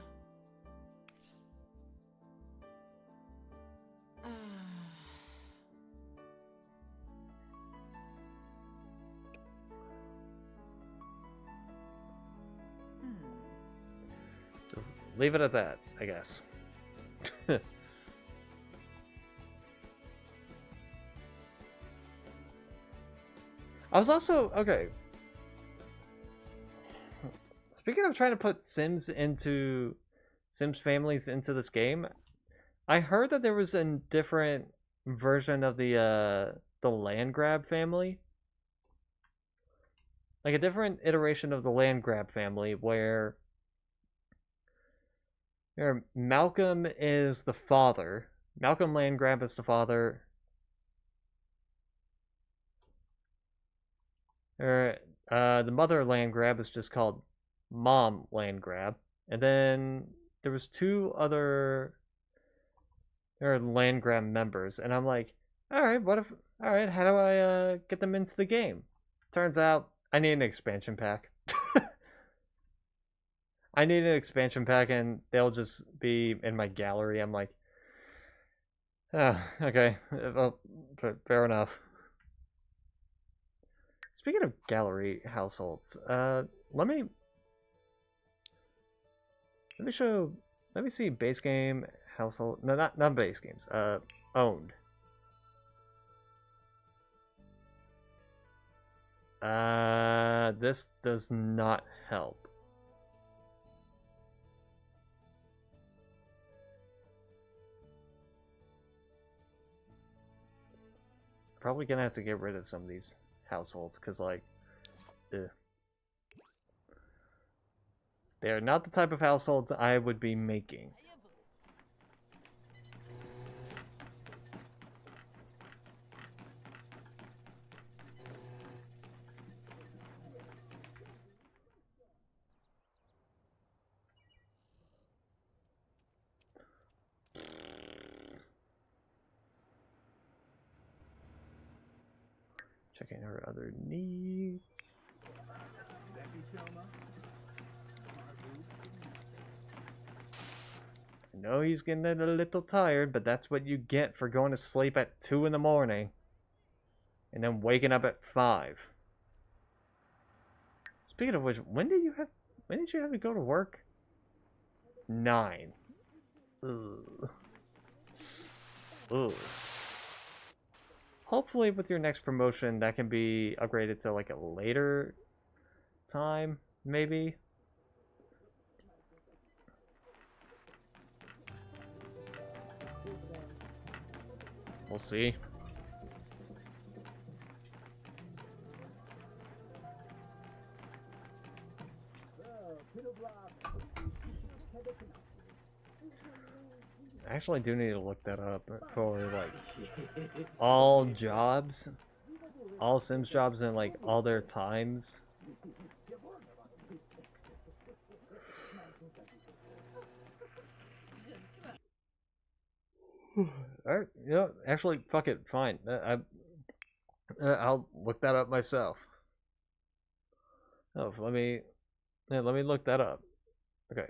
Just leave it at that, I guess. I was also okay. Speaking of trying to put Sims families into this game, I heard that there was a different version of the land grab family. Like a different iteration of the land grab family where Malcolm is the father. Malcolm Landgrab is the father. The mother Landgrab is just called Mom Landgrab. And then there was two other Landgrab members, and I'm like, alright, how do I get them into the game? Turns out I need an expansion pack. I need an expansion pack and they'll just be in my gallery. I'm like, okay, well, fair enough. Speaking of gallery households, let me see base game household. No, not base games. Owned. This does not help. Probably gonna have to get rid of some of these households because, like, they are not the type of households I would be making. Checking her other needs. I know he's getting a little tired, but that's what you get for going to sleep at 2 in the morning and then waking up at 5. Speaking of which, when did you have to go to work? 9. Ugh. Ooh. Hopefully with your next promotion that can be upgraded to like a later time, maybe. We'll see. I actually do need to look that up for like all jobs, all Sims jobs, and like all their times. Alright, you know, actually, fuck it, fine. I'll look that up myself. Oh, let me look that up. Okay.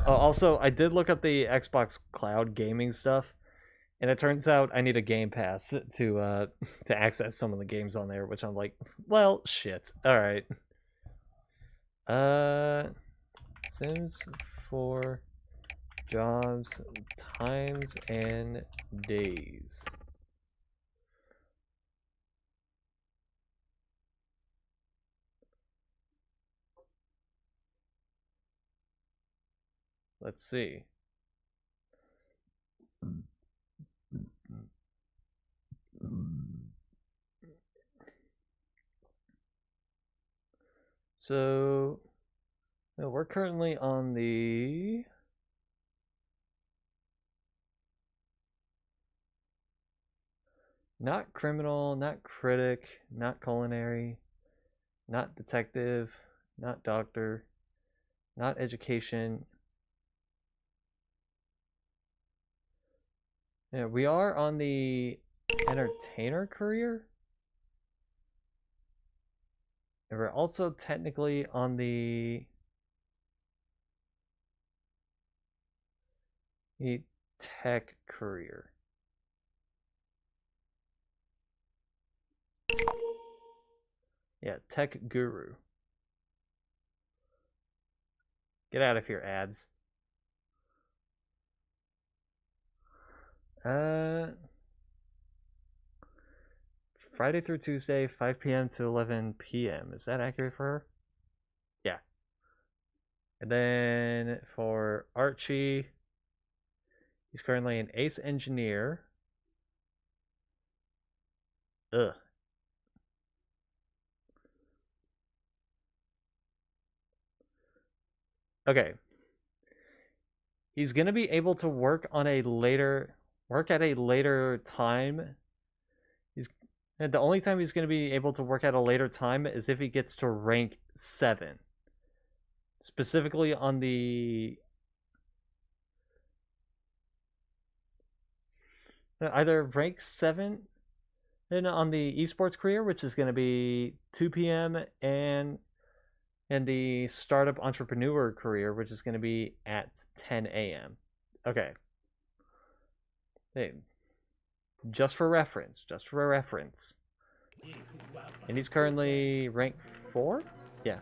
Oh, also, I did look up the Xbox Cloud gaming stuff, and it turns out I need a Game Pass to to access some of the games on there, which I'm like, well, shit. All right. Sims 4 jobs, times, and days. Let's see. So, no, we're currently on the not criminal, not critic, not culinary, not detective, not doctor, not education. Yeah, we are on the entertainer career. And we're also technically on the tech career. Yeah, tech guru. Get out of here, ads. Friday through Tuesday, 5 p.m. to 11 p.m. Is that accurate for her? Yeah. And then for Archie, he's currently an ace engineer. Ugh. Okay. He's gonna be able to work at a later time. And the only time he's gonna be able to work at a later time is if he gets to rank 7. Specifically on the either rank 7 and on the esports career, which is going to be 2 p.m. and the startup entrepreneur career, which is going to be at 10 a.m. Okay. Hey, just for reference. And he's currently rank 4? Yeah.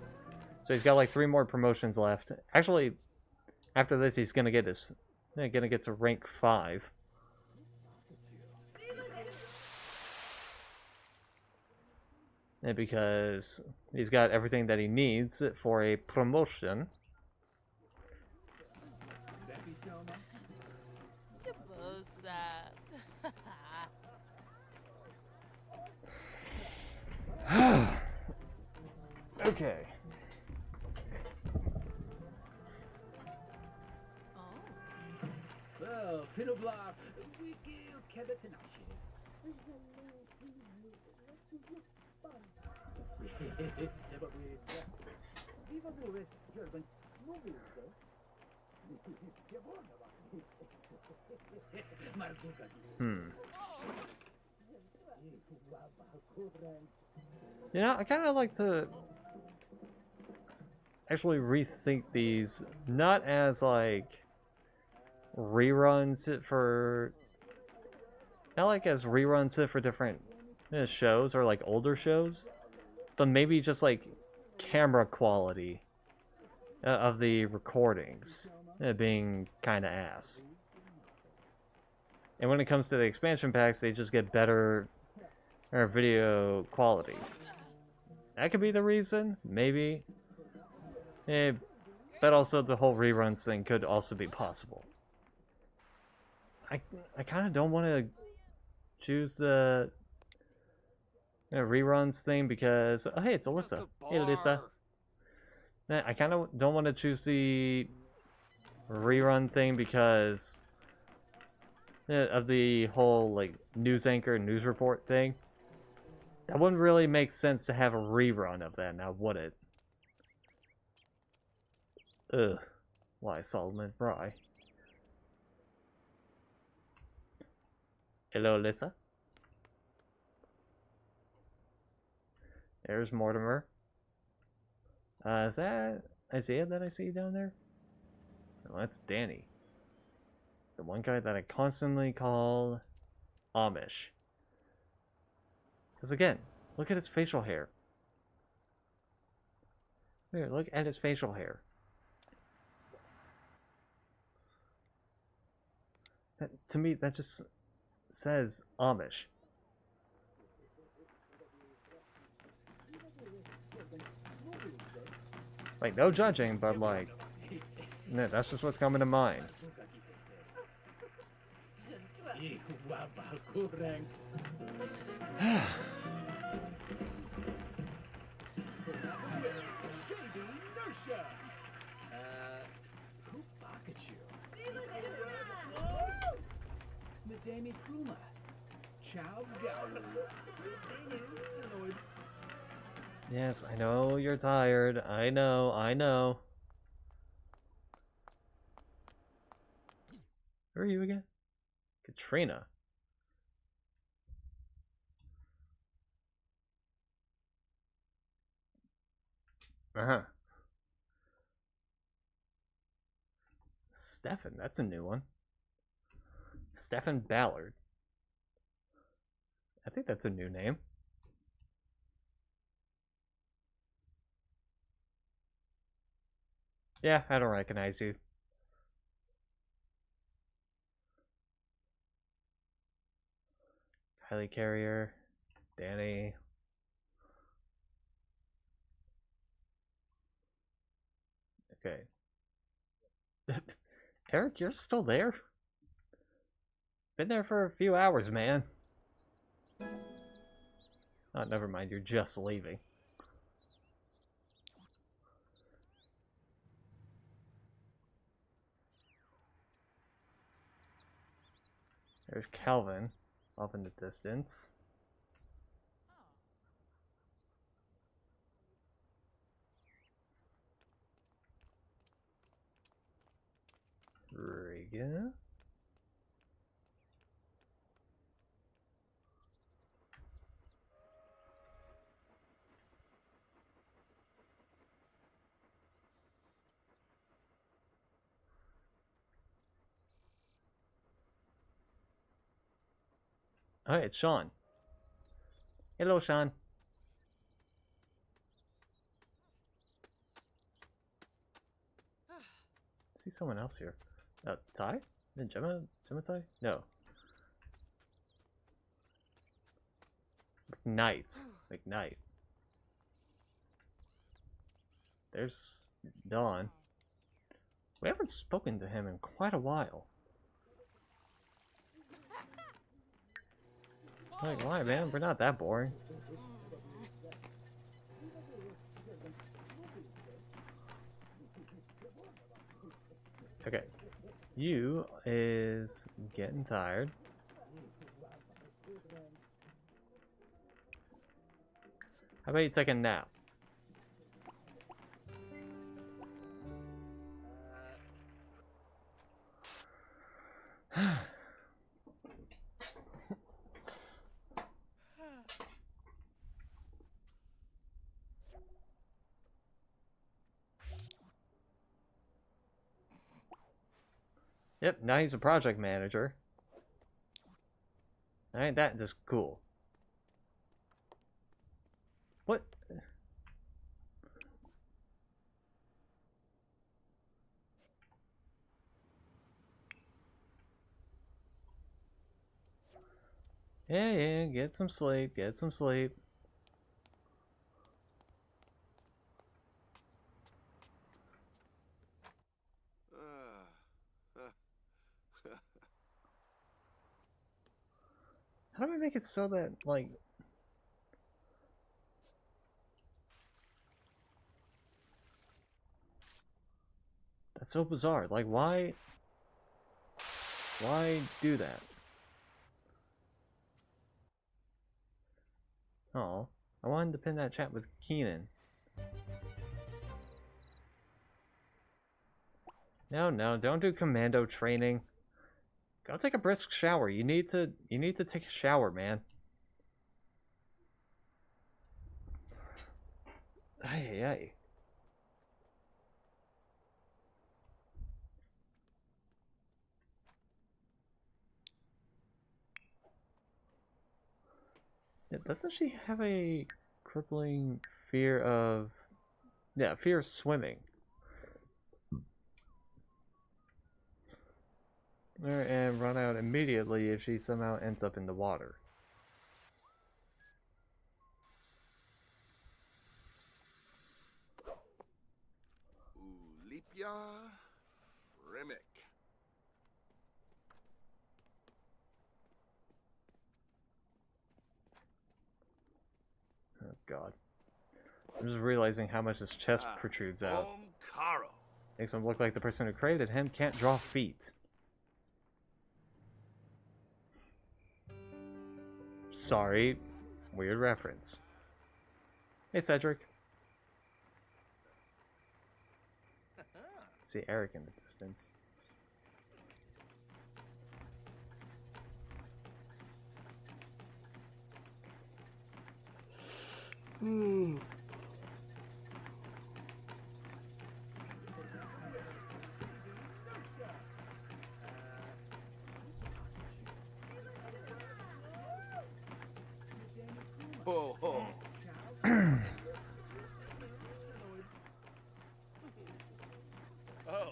So he's got like 3 more promotions left. Actually, after this, he's going to get to rank 5. And because he's got everything that he needs for a promotion. Okay. You know, I kind of like to actually rethink these, not as like reruns for, not like as reruns for different shows or like older shows, but maybe just like camera quality of the recordings being kind of ass. And when it comes to the expansion packs, they just get better video quality. That could be the reason, maybe. But also the whole reruns thing could also be possible. I kind of don't want to choose the reruns thing because... Oh, hey, it's Alyssa. Hey, Alyssa. I kind of don't want to choose the rerun thing because of the whole, like, news anchor, news report thing. That wouldn't really make sense to have a rerun of that, now would it? Ugh. Why, Solomon Fry? Hello, Alyssa. There's Mortimer. Is that Isaiah that I see down there? No, that's Danny. The one guy that I constantly call Amish. Because again, look at his facial hair. Here, look at his facial hair. To me, that just says Amish. Like, no judging, but like, no, that's just what's coming to mind. Yes, I know you're tired. I know. Who are you again? Katrina. Uh-huh. Stefan, that's a new one. Stefan Ballard. I think that's a new name. Yeah, I don't recognize you. Kylie Carrier, Danny. Okay. Eric, you're still there? Been there for a few hours, man. Oh, never mind, you're just leaving. There's Calvin, off in the distance. Regan. Oh, it's Sean. Hello, Sean. I see someone else here. Ty? Gemma? No. McKnight. There's Dawn. We haven't spoken to him in quite a while. Like, why, man? We're not that boring. Okay. You is getting tired. How about you take a nap? Yep, now he's a project manager. Ain't that just cool? What? Yeah, yeah, get some sleep, get some sleep. How do we make it so that, like... That's so bizarre. Like, why... Why do that? Oh, I wanted to pin that chat with Keenan. No, no, don't do commando training. Go take a brisk shower. You need to take a shower, man. Ay, ay. Yeah, doesn't she have a crippling fear of... Yeah, fear of swimming. And run out immediately if she somehow ends up in the water. Ulipia Fremic. Oh, God. I'm just realizing how much his chest protrudes out. Caro. Makes him look like the person who created him can't draw feet. Sorry. Weird reference. Hey, Cedric. See Eric in the distance. Ho ho. Oh.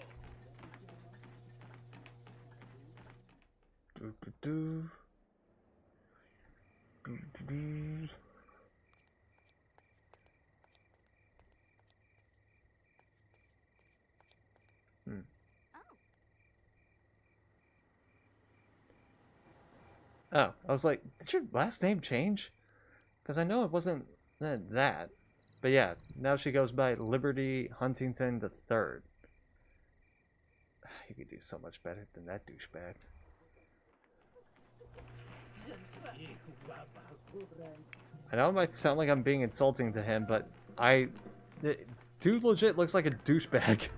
Do, do, do. Do, do, do. Oh, I was like, did your last name change? Because I know it wasn't that. But yeah, now she goes by Liberty Huntington the Third. You could do so much better than that douchebag. I know it might sound like I'm being insulting to him, but dude legit looks like a douchebag.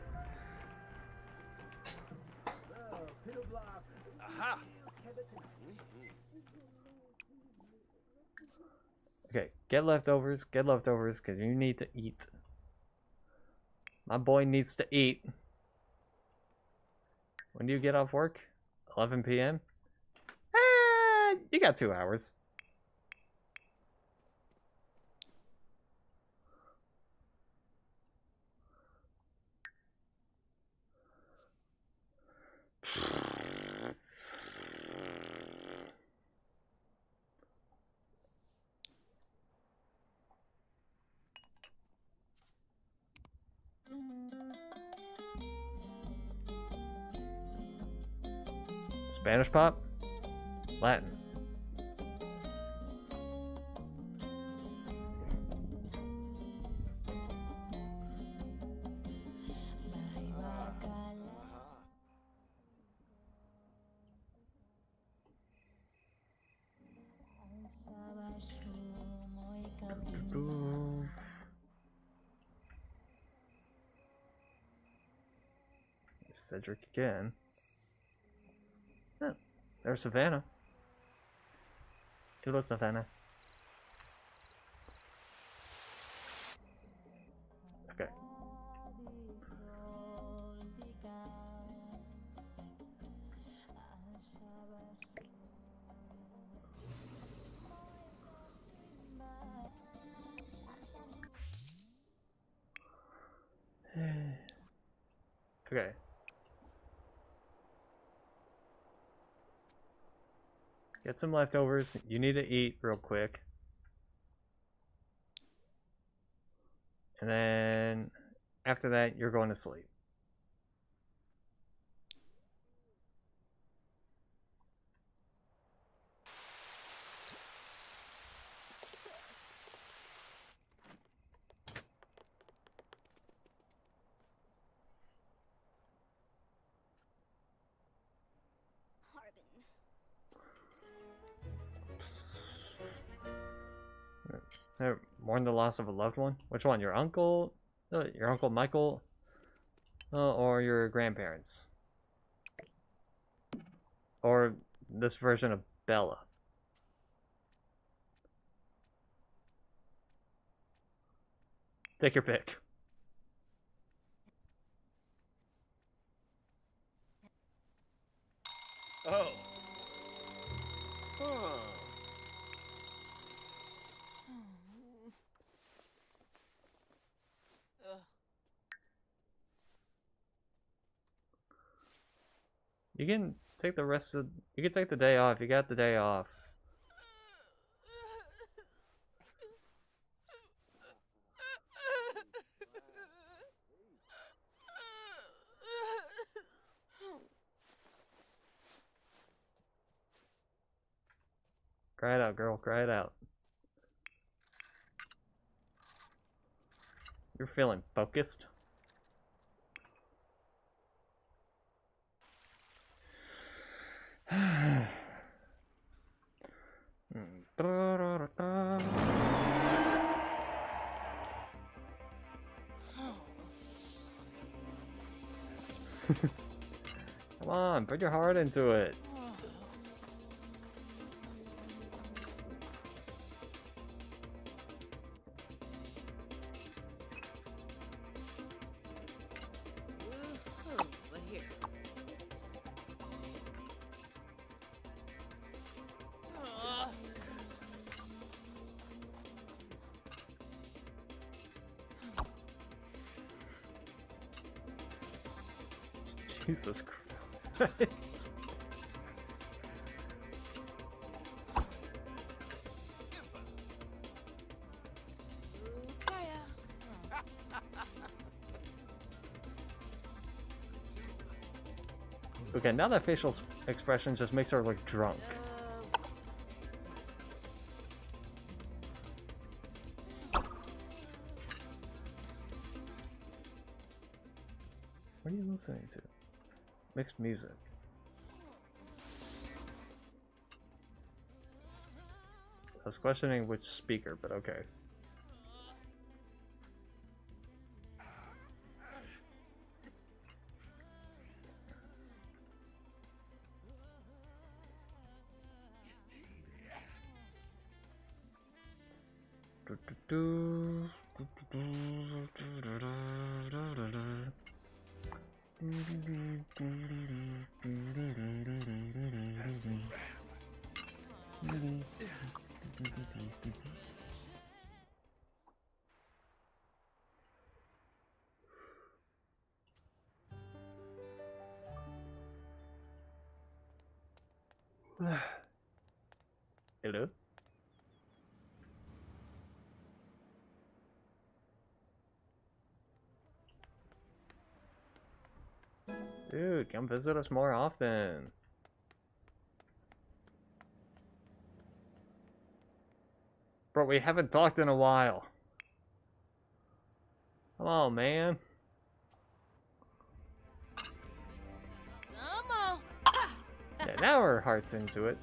Aha. Okay, get leftovers, because you need to eat. My boy needs to eat. When do you get off work? 11 p.m.? You got 2 hours. Spanish pop? Latin. Cedric again. Oh, there's Savannah. Hello, Savannah. Okay. Okay. Get some leftovers. You need to eat real quick. And then after that, you're going to sleep. Mourn the loss of a loved one? Which one? Your uncle? Your uncle Michael? Or your grandparents? Or this version of Bella? Take your pick. Oh. Huh. You can take the rest of... You can take the day off. You got the day off. Cry it out, girl. Cry it out. You're feeling focused? Come on, put your heart into it. Here. Jesus Christ. Okay, now that facial expression just makes her look drunk. What are you listening to? Mixed music. I was questioning which speaker, but okay. Hello? Dude, come visit us more often. Bro, we haven't talked in a while. Come on, man. Yeah, now our heart's into it.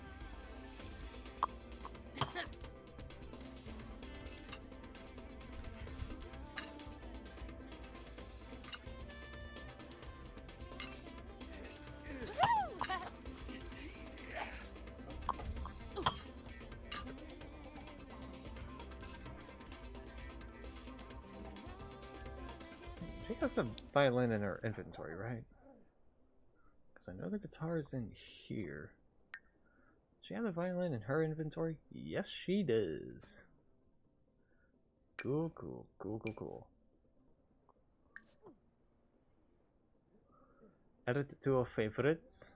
She has the violin in her inventory, right? Because I know the guitar is in here. Does she have the violin in her inventory? Yes, she does. Cool, cool, cool, cool, cool. Add it to our favorites.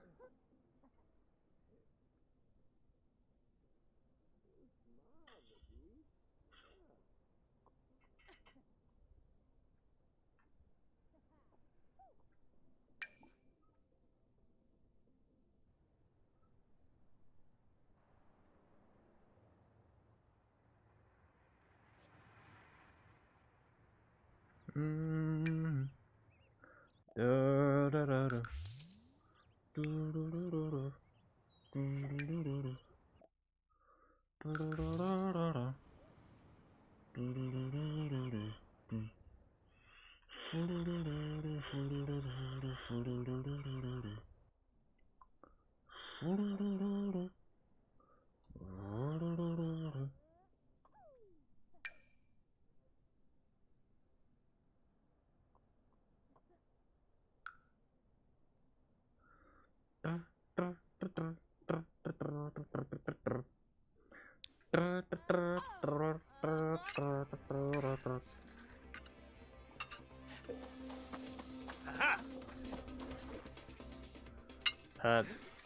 Aha!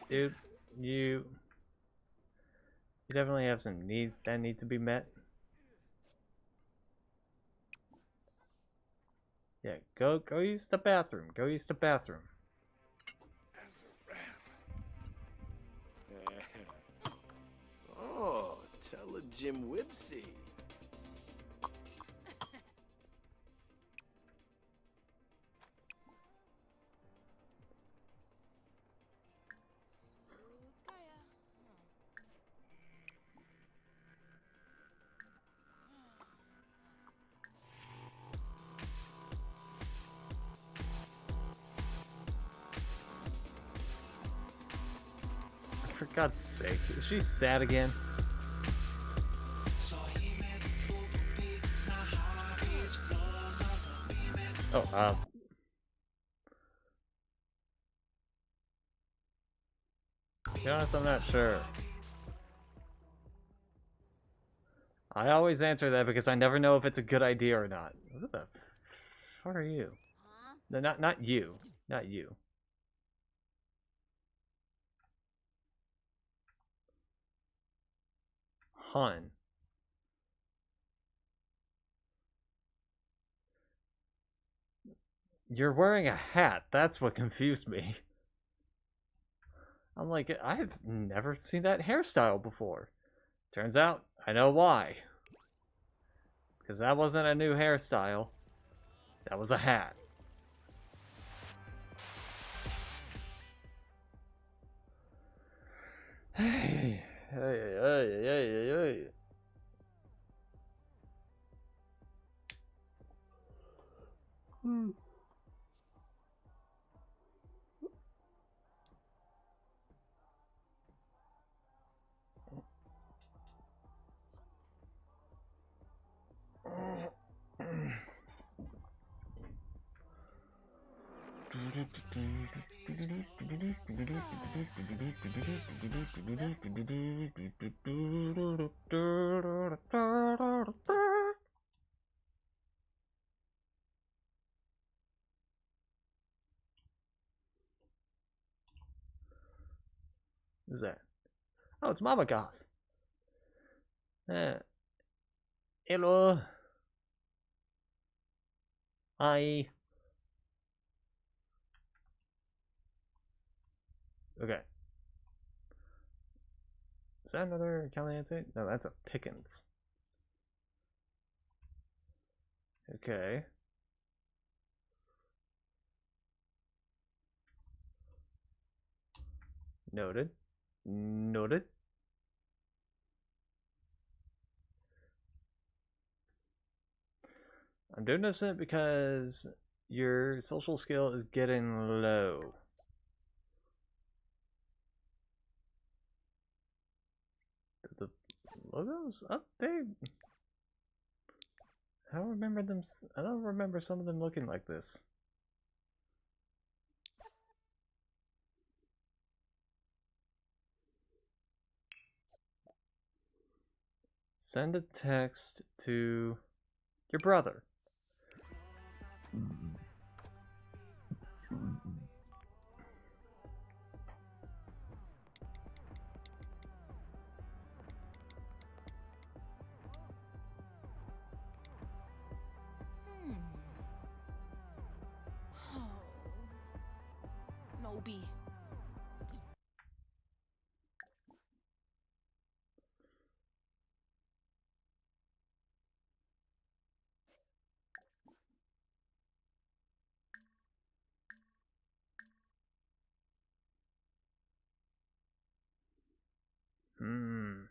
Dude, you definitely have some needs that need to be met. Yeah, go use the bathroom. Go use the bathroom. As a ram. Oh, tell a Jim Whipsy. For God's sake, is she sad again? Oh, to be honest, I'm not sure. I always answer that because I never know if it's a good idea or not. What the fuck are you? No, not you. Not you. Hun. You're wearing a hat. That's what confused me. I'm like, I've never seen that hairstyle before. Turns out, I know why. Because that wasn't a new hairstyle. That was a hat. Hey, hey, hey, hey, hey. Who's that? Oh, it's Mama Goth. Hello. Hi. Okay. Is that another Caliente? No, that's a Pickens. Okay. Noted. Noted. I'm doing this because your social skill is getting low. The logos update? I don't remember them. I don't remember some of them looking like this. Send a text to your brother. Oh. Moby. Hmm.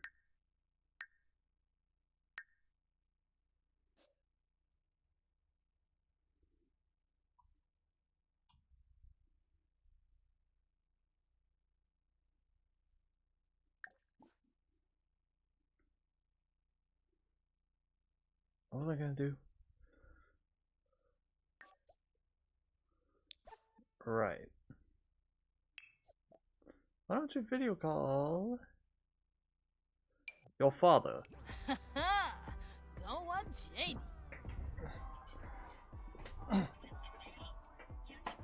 What was I gonna do? Right. Why don't you video call your father? Go on, Janie.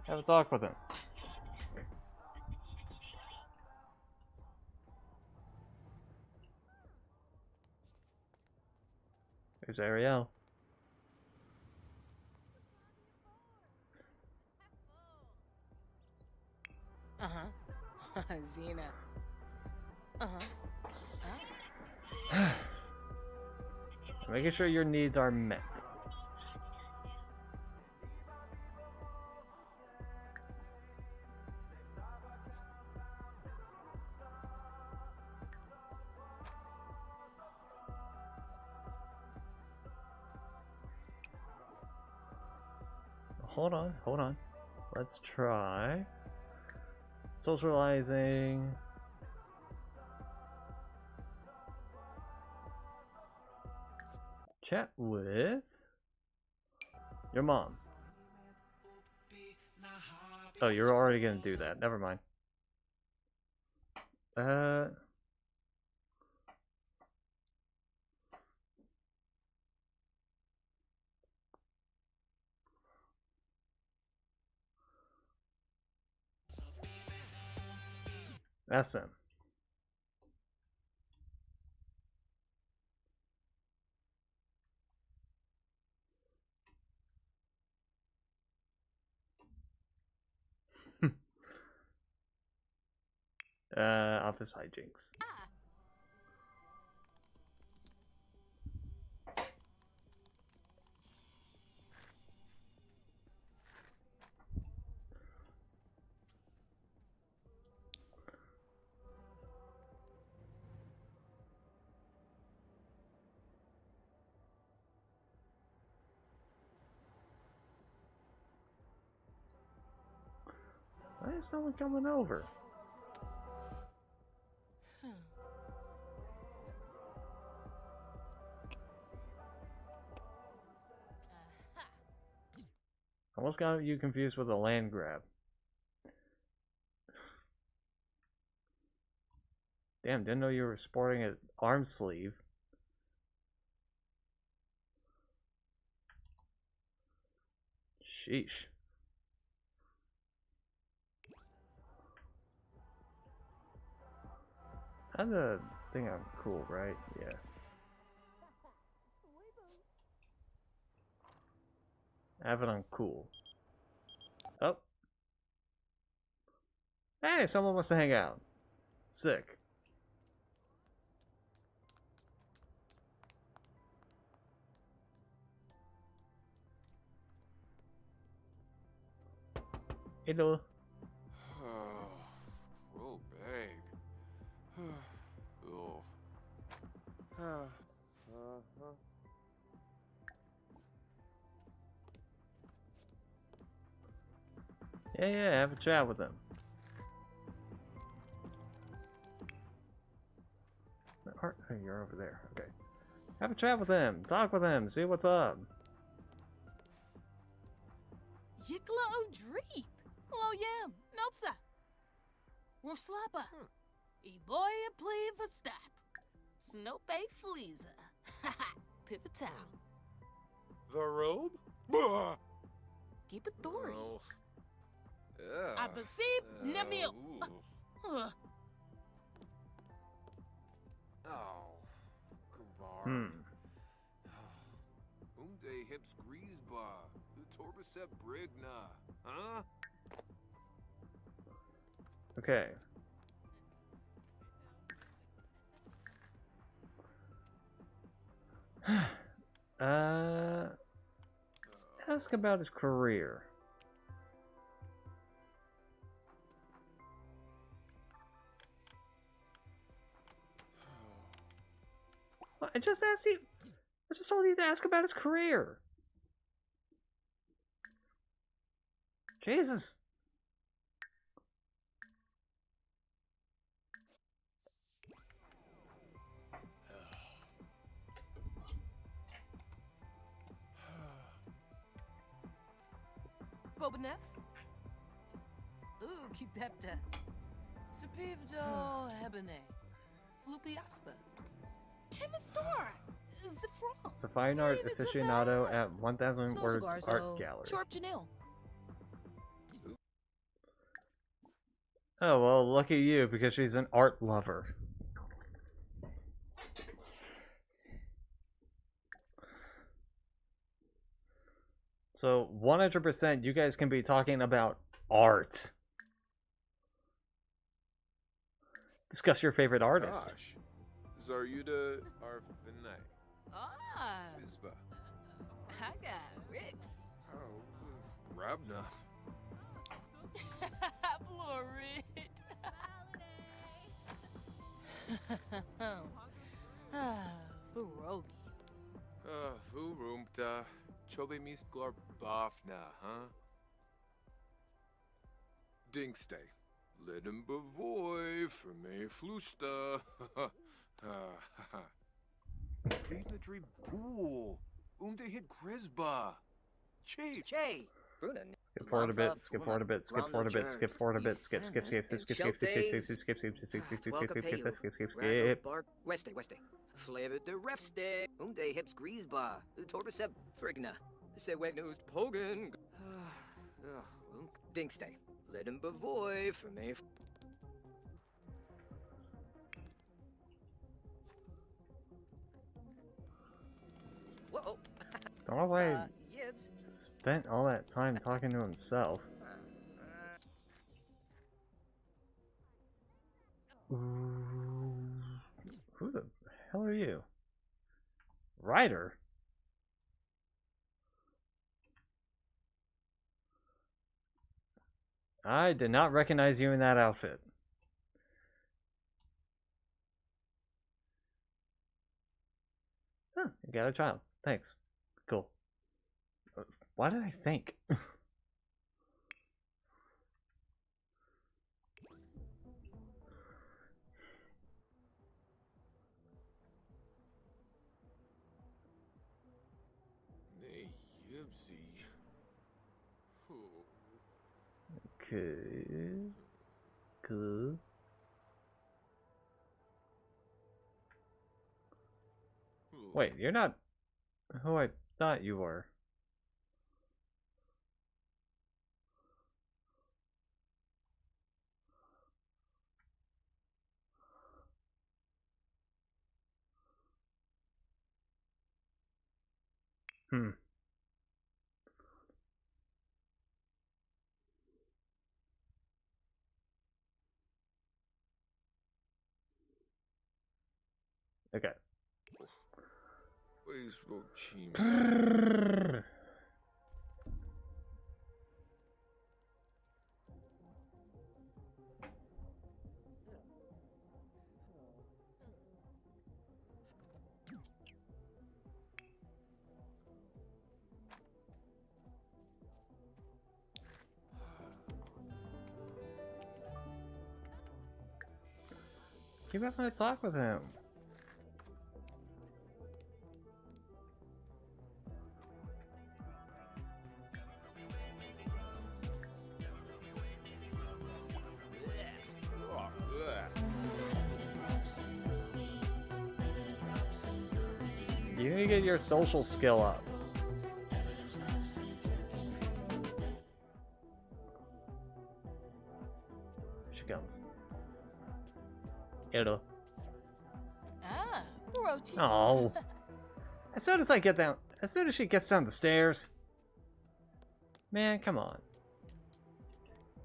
Have a talk with him. There's Ariel. Uh-huh. Zena. Uh-huh. Making sure your needs are met. Hold on, hold on. Let's try socializing. Chat with your mom. Oh, you're already gonna do that. Never mind. SM. Office hijinks. Why is no one coming over? I almost got you confused with a land grab. Damn, didn't know you were sporting an arm sleeve. Sheesh. I had the thing on cool, right? Yeah. I have it on cool. Oh. Hey, someone wants to hang out. Sick. Hello. Real big. Oh. Yeah, have a chat with them. Oh, you're over there. Okay. Have a chat with them. Talk with them. See what's up. Yikla o dreep. Lo yam. Nopsa. Roslappa. E boy a play for stap. Snope a fleeza. Haha. Pivotal. The robe? Bah! Keep it dory. Oh. Yeah. I perceive Nemil. Oh. Kubar. Umde hips greaseba. Utorbicep brigna. Huh? Okay. Ask about his career. I just asked you. I just told you to ask about his career. Jesus. Bobanef? Ooh, keep that Sapivdo Hebene. Flupiatspa. Chemistor. Zifron. It's a fine art aficionado at 1,000 words art gallery. Sharp Janelle. Oh, well, lucky you, because she's an art lover. So, 100% you guys can be talking about art. Discuss your favorite artist. Gosh. Zaryuda Arfinai. Ah. Isba. I got Rix. Oh, Grabna. Florid. Furogi. Furumta. Chobe mis glarbafna, huh? Dinkstay. Let him bevoy for me flusta. Pidnadri pool. Hit Grisba. Che. Brunan. Skip forward a bit, skip forward a bit, skip forward a bit, skip forward a bit, skip. Weste. Flavor de refste. Hips greaseba. Torbicep frigna. Sewegnosed pogan. Dinkstay. Let him bevoy for me. Whoa. Don't know why he Yibs. spent all that time talking to himself. Who the hell are you? Ryder? I did not recognize you in that outfit. Huh, you got a child. Thanks. Cool. Why did I think? Nay, Yibsy. Okay. Cool. Wait, you're not who I thought you were. Hmm. Okay. Where's Rochim? Keep having to talk with him. You need to get your social skill up. Here she comes. Hello. Ah, Brochi. Oh. As soon as she gets down the stairs. Man, come on.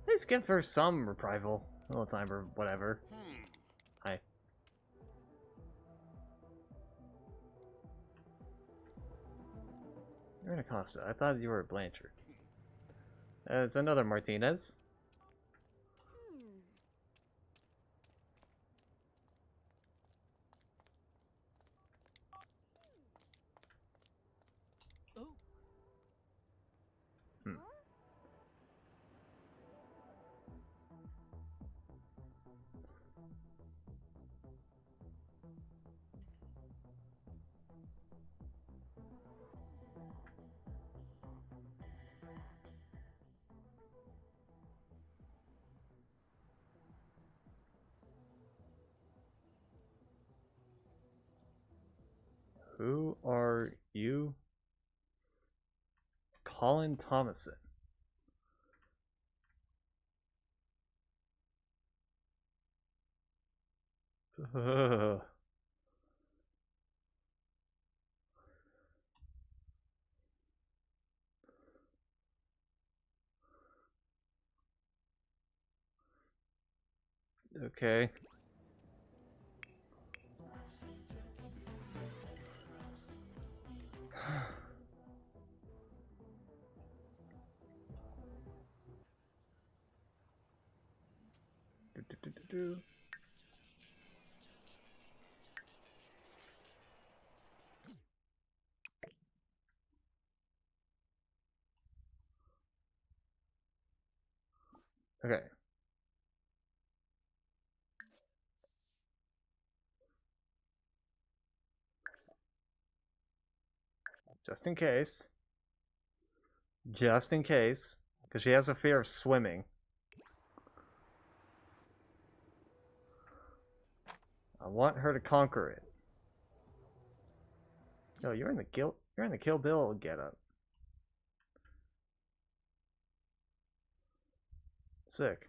Let's give her some reprival. A little time or whatever. Hi. You're in Acosta. I thought you were a Blanchard. It's another Martinez. Who are you? Colin Thomason. Ugh. Okay. Do. Okay. Just in case. Just in case. Because she has a fear of swimming. I want her to conquer it. No, you're in the Kill Bill getup. Sick.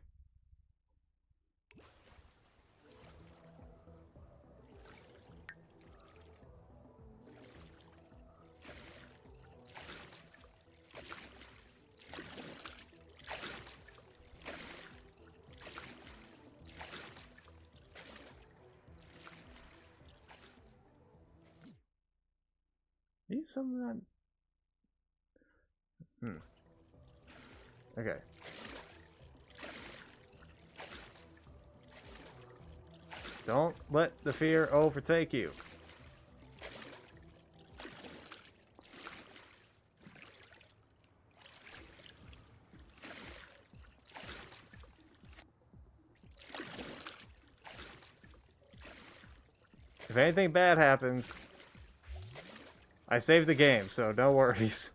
Need some of that. Okay. Don't let the fear overtake you. If anything bad happens, I saved the game, so no worries.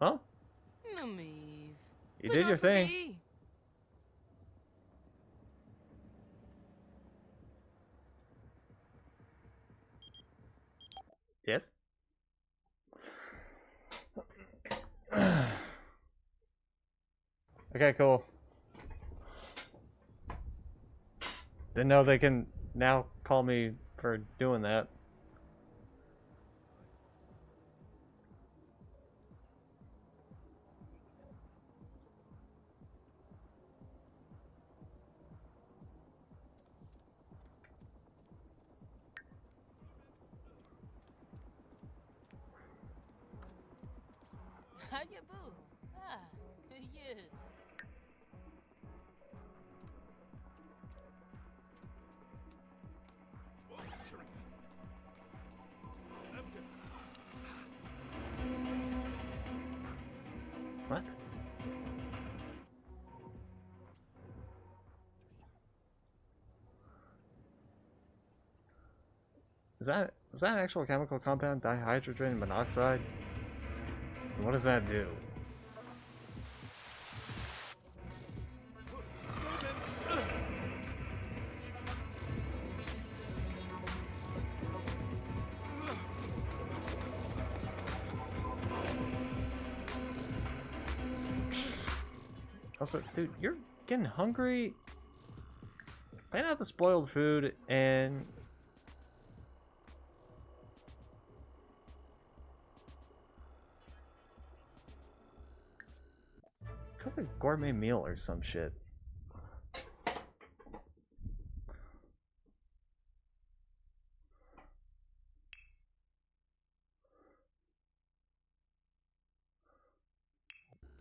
Huh? No, Maeve. You But did not your for thing. me. Yes? Okay, cool. Didn't know they can now call me for doing that. How you boo? Ah, yes. What? Is that an actual chemical compound? Dihydrogen monoxide? What does that do? Also, dude, you're getting hungry. Plan out the spoiled food and Cook a gourmet meal or some shit.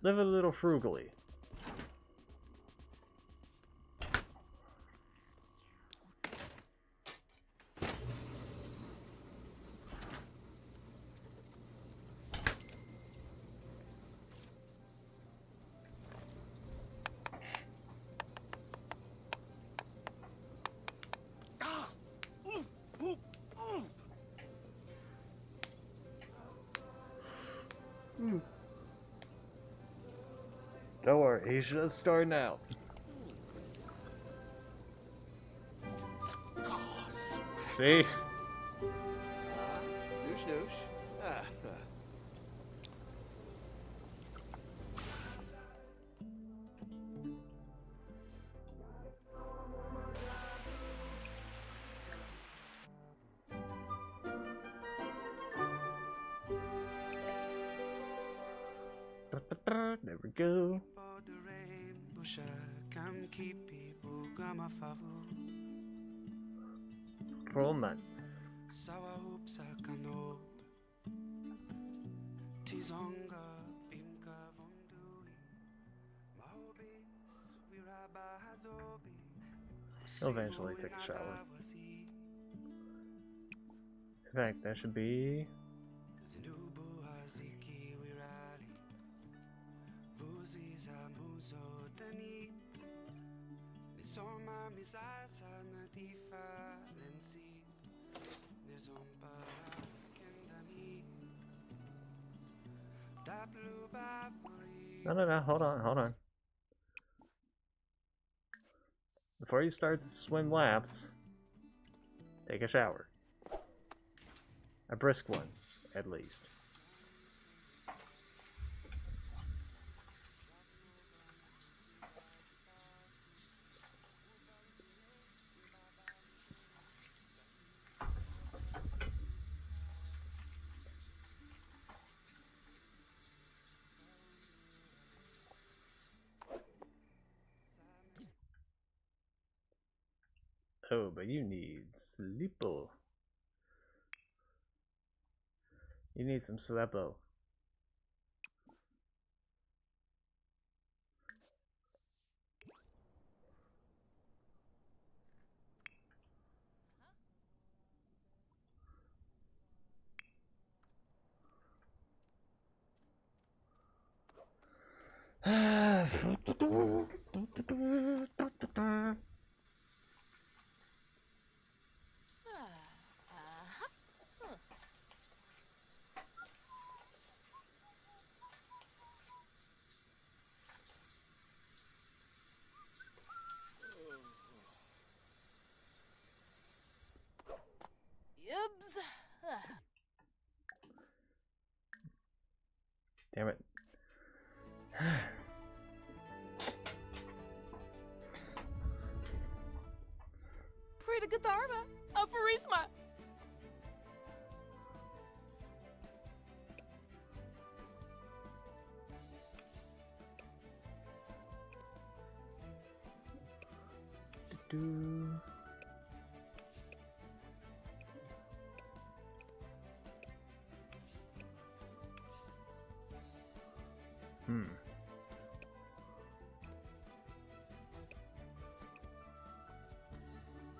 Live a little frugally. Don't worry, he's just starting out. See? Noosh noosh. There we go. Romance. He'll eventually take a shower. In fact, that should be... No, hold on. Before you start the swim laps, take a shower. A brisk one, at least. Oh, but you need sleepo. You need some slepo. Yibs. Damn it. Pretty guitarma. Aphorisma.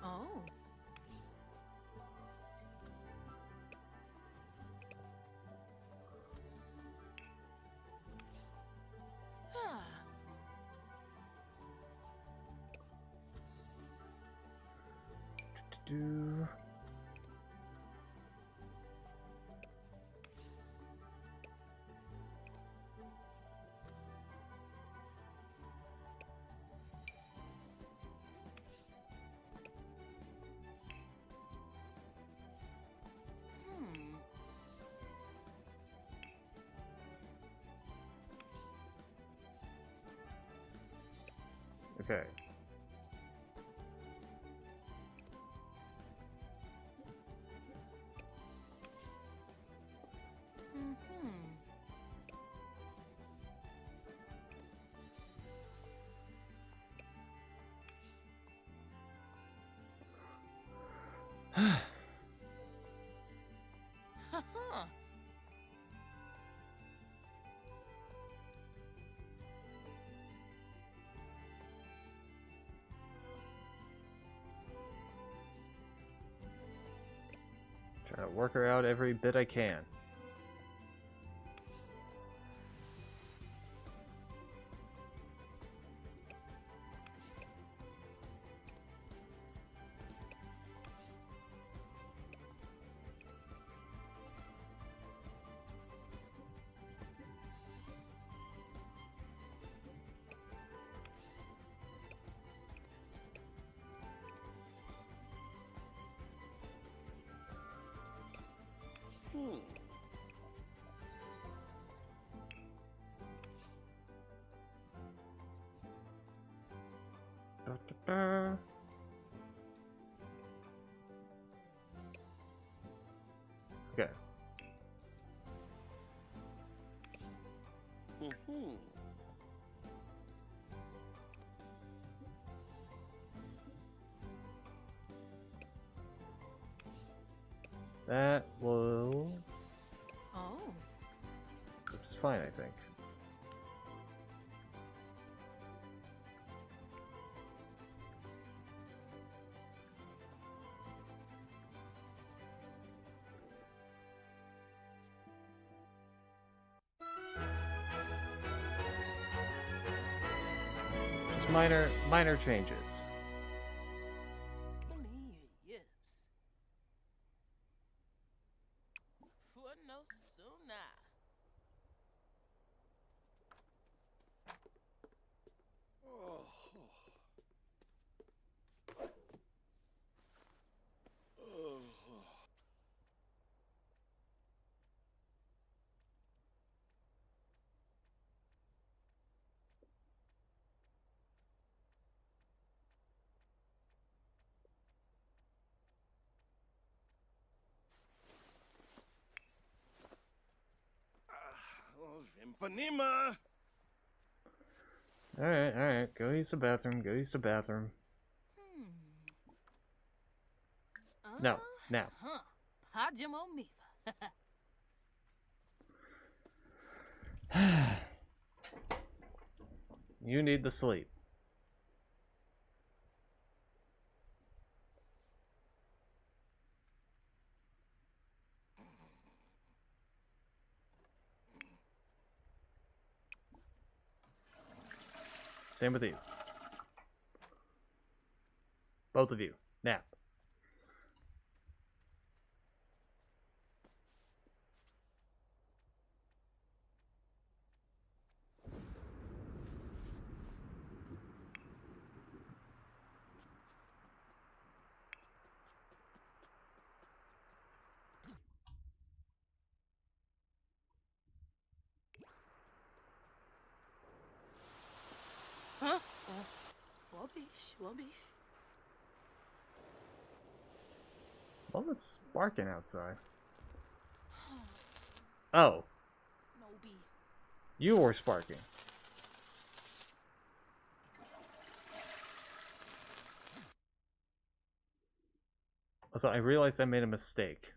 Oh. Ah. Okay. Huh. Trying to work her out every bit I can. Da-da-da. Okay. That will... Oh. which is fine, I think. Just minor changes. Yips. For no sooner. Vimpanima! Alright. Go use the bathroom. Go use the bathroom. No, now. Huh. Pajamo Miva. You need the sleep. Same with you. Both of you. Nap. Huh? Wabish. What was sparking outside? Oh, Nobi. you were sparking. Also, I realized I made a mistake.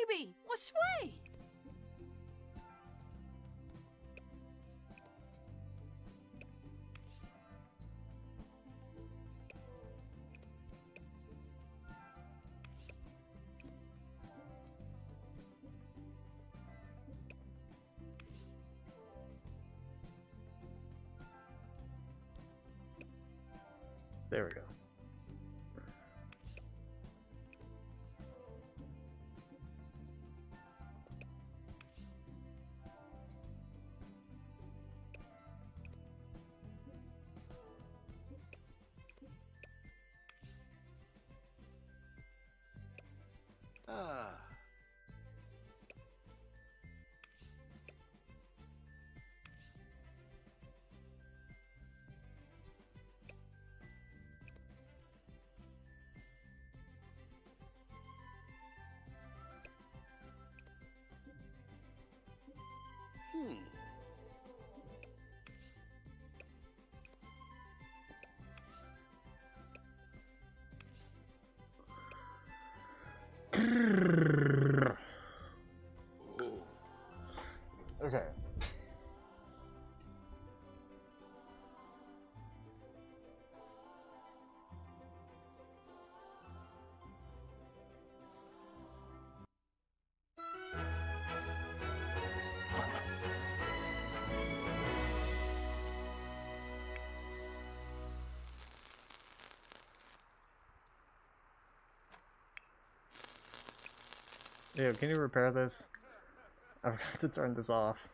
Maybe. What's way? There we go. Ah. Okay. Yeah, can you repair this? I forgot to turn this off.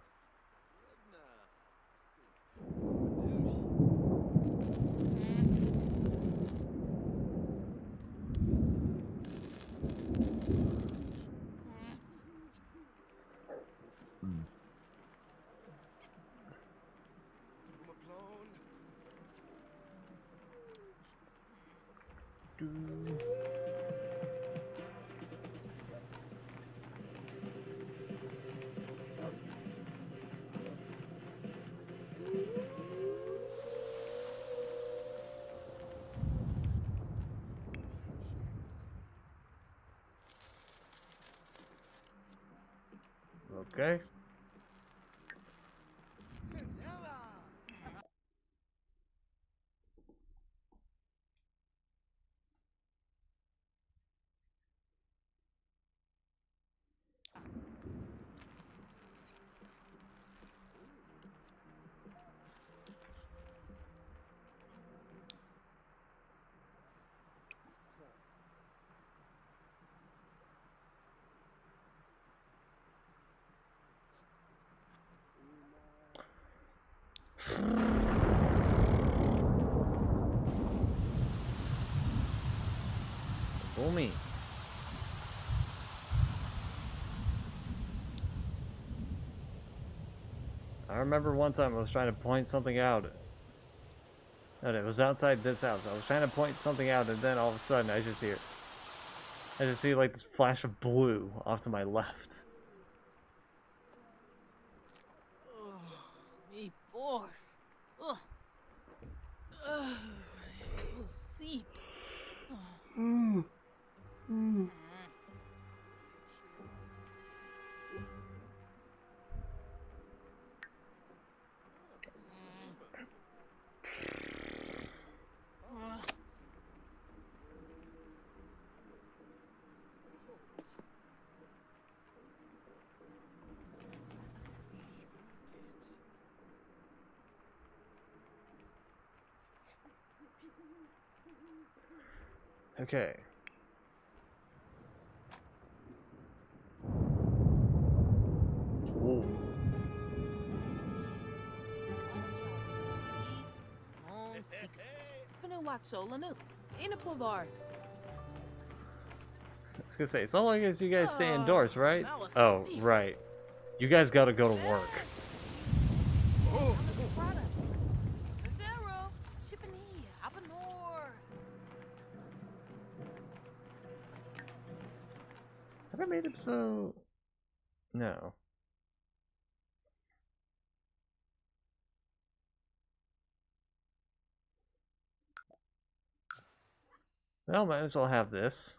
Okay. Fool me. I remember one time I was trying to point something out. And it was outside this house. I was trying to point something out, and then all of a sudden I just see like this flash of blue off to my left. Me bored. Ugh. Ugh. You see. Okay. Ooh. I was gonna say, so long as you guys stay indoors, right? Oh, right. You guys gotta go to work. Have I made him so... No. Well, might as well have this.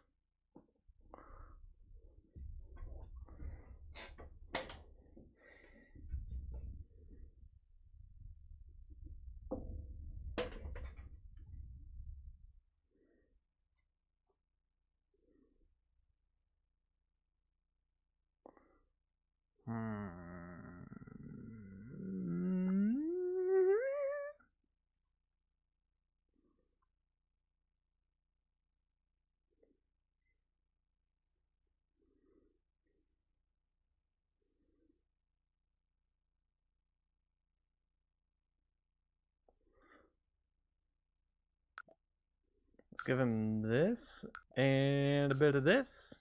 Let's give him this and a bit of this.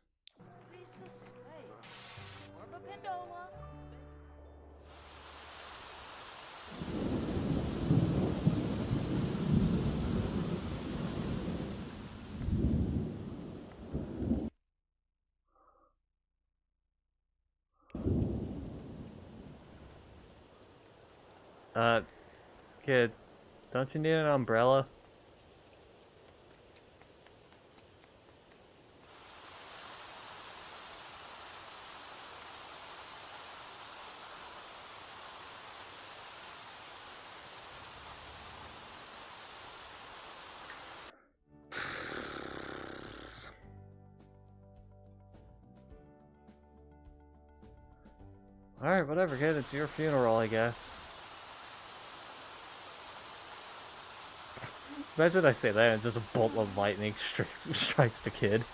Kid, don't you need an umbrella? Alright, whatever, kid. It's your funeral, I guess. Imagine I say that and just a bolt of lightning strikes the kid.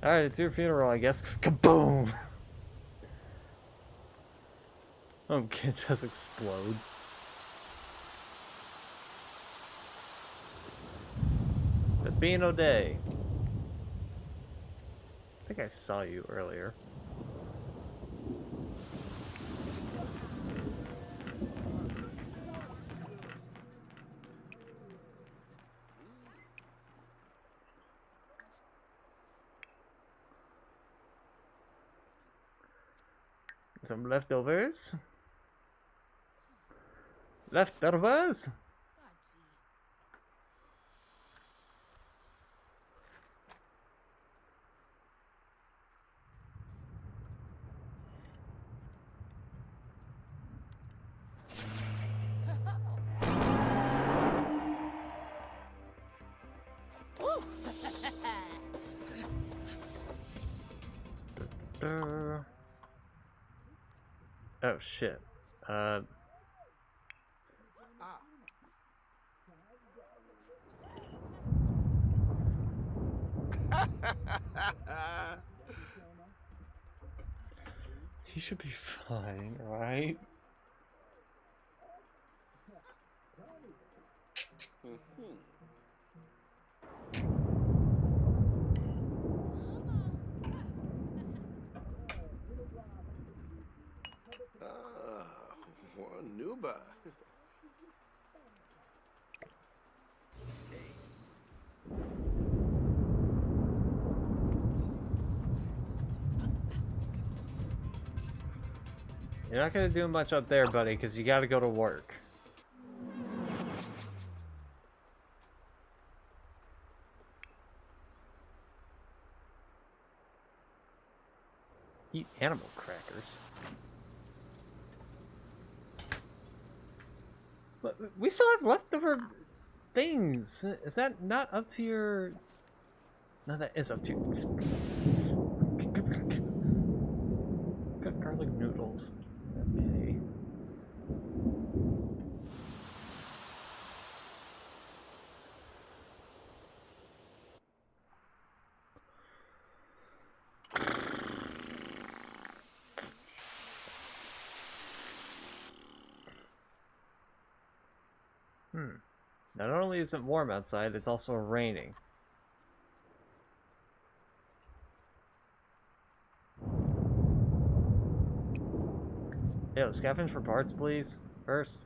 Alright, it's your funeral, I guess. Kaboom! Oh, kid just explodes. Pepino Day. I think I saw you earlier. Some leftovers. Leftovers? Oh shit. He should be fine, right? Nuba. You're not gonna do much up there, buddy, because you gotta go to work. Eat animal crackers. But we still have leftover things. Is that not up to your... No, that is up to you. Got garlic noodles. Okay. Not only is it warm outside, it's also raining. Yo, scavenge for parts, please. First.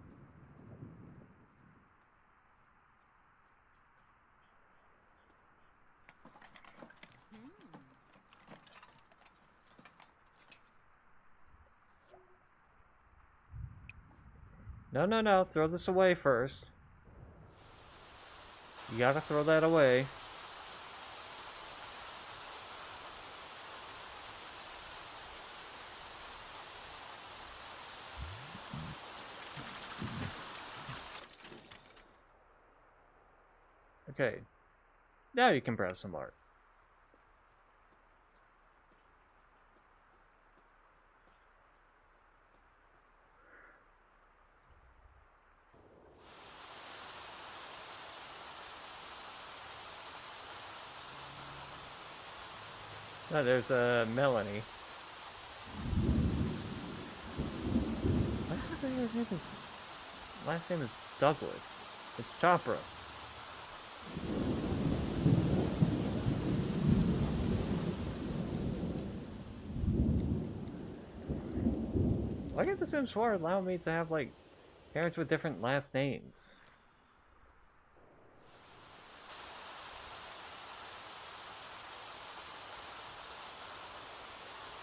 No, no, no. Throw this away first. You gotta throw that away. Okay. Now you can press some art. Oh, there's Melanie. Why does it say her name is... Last name is Douglas. It's Chopra. Why can't the Sims 4 allow me to have, like, parents with different last names?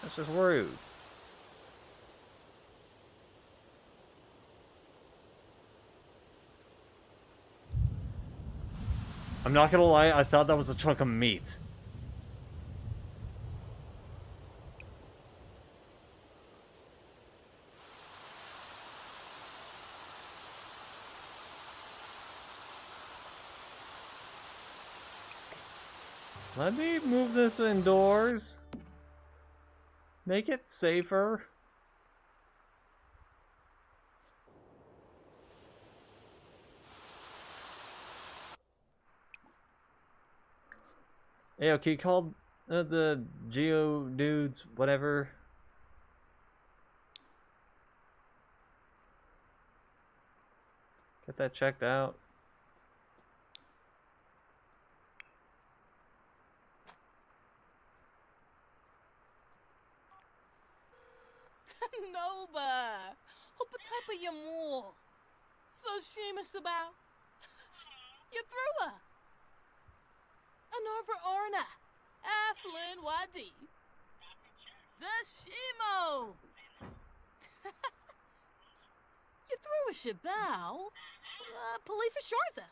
That's just rude. I'm not gonna lie, I thought that was a chunk of meat. Let me move this indoors. Make it safer. Hey, okay, call the Geo dudes, whatever. Get that checked out. Nova, hope a type of your more. So shameless about. You threw her. Another Orna. Afflin Wadi. Dashimo. You threw a shabao. Police for Sharza.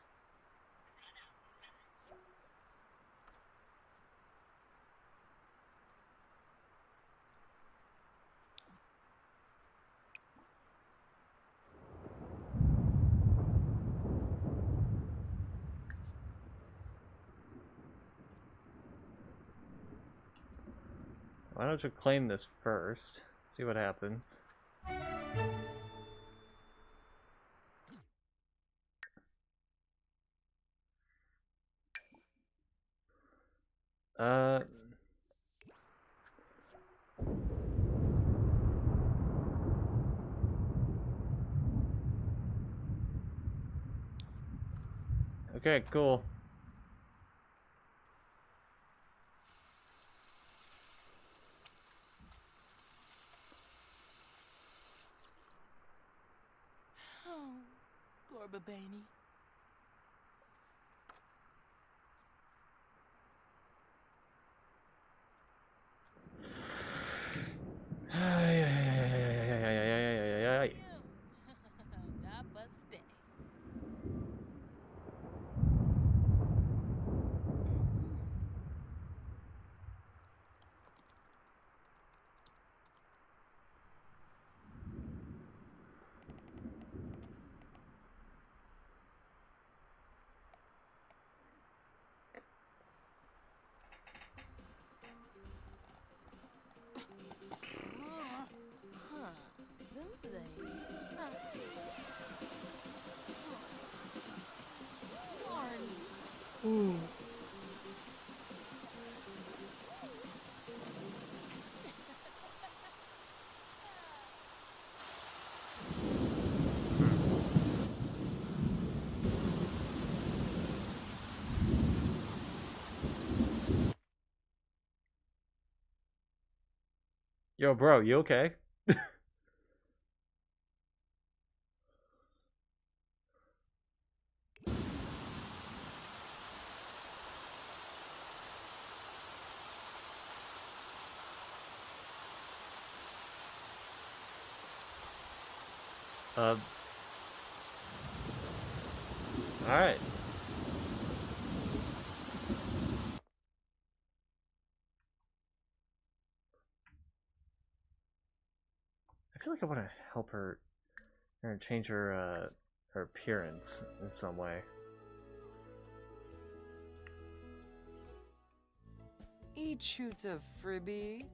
Why don't you claim this first? See what happens. Okay, cool. Oh, Gorbabani. Dapaste. Yo, bro, you okay? Alright. I feel like I want to help her or change her her appearance in some way. Eat shoot a freebie.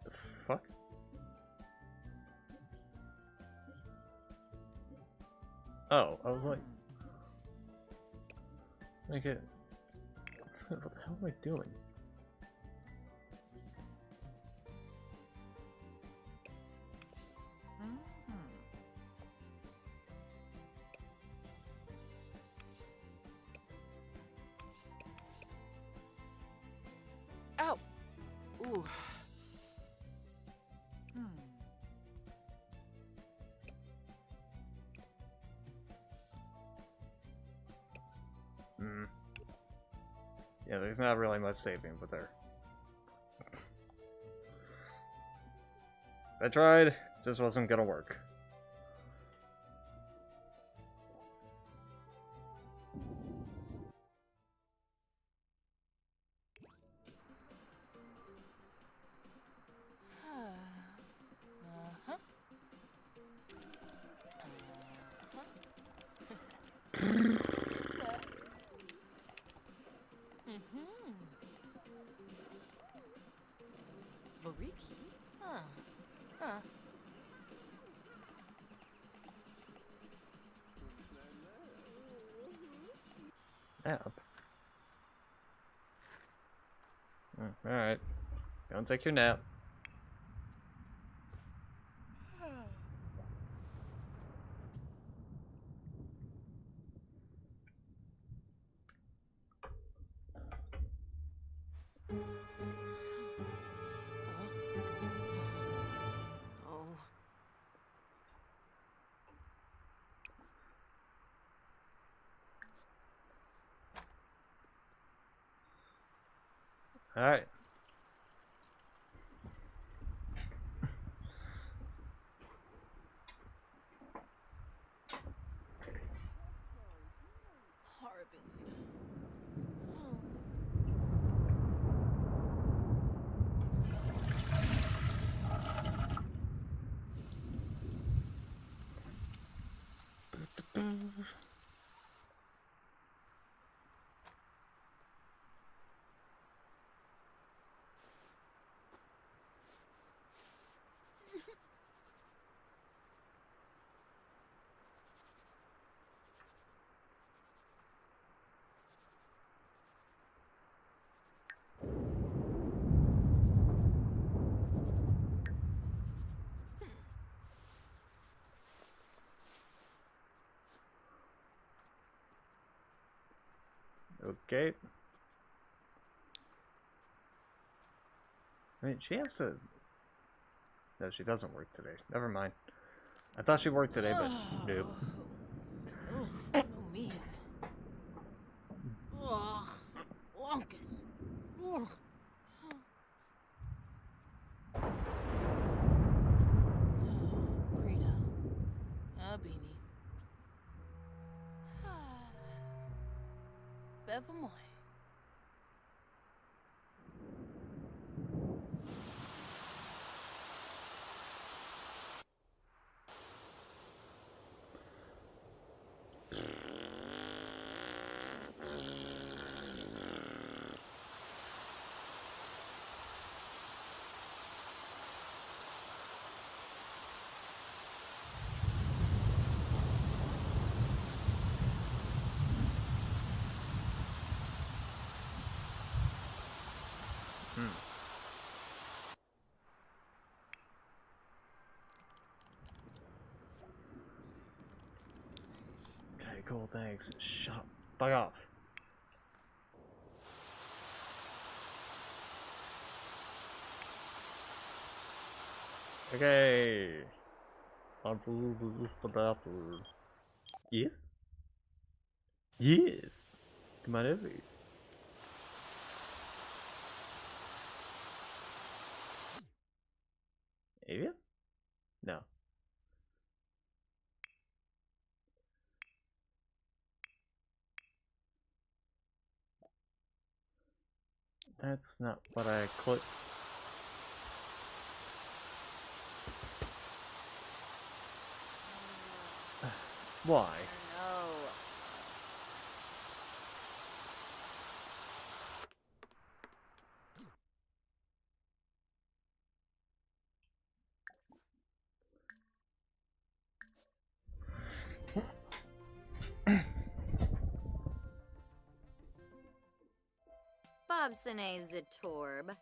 The fuck? Oh, I was like, what the hell am I doing? Ow! Ooh. Yeah, there's not really much saving with her. I tried, just wasn't gonna work. Variki? Huh. Huh. Nap. Alright. Go and take your nap. Oh. Alright. Harbin. Okay. I mean, she has to... No, she doesn't work today. Never mind. I thought she worked today, but nope. No me. Ugh. Lonkus. Ugh. Brita. Abini. Bevamoy. Okay, cool, thanks. Shut up. Fuck off. Okay. I'm the bathroom. Yes? Yes. Come on over. Avia? No. That's not what I clicked. Why? No. Bobsone Zatorb.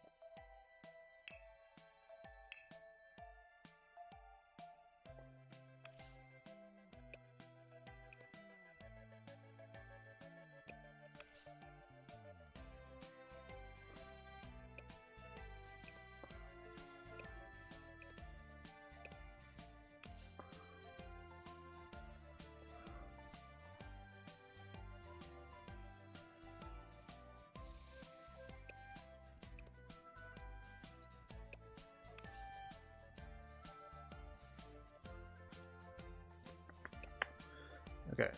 Okay.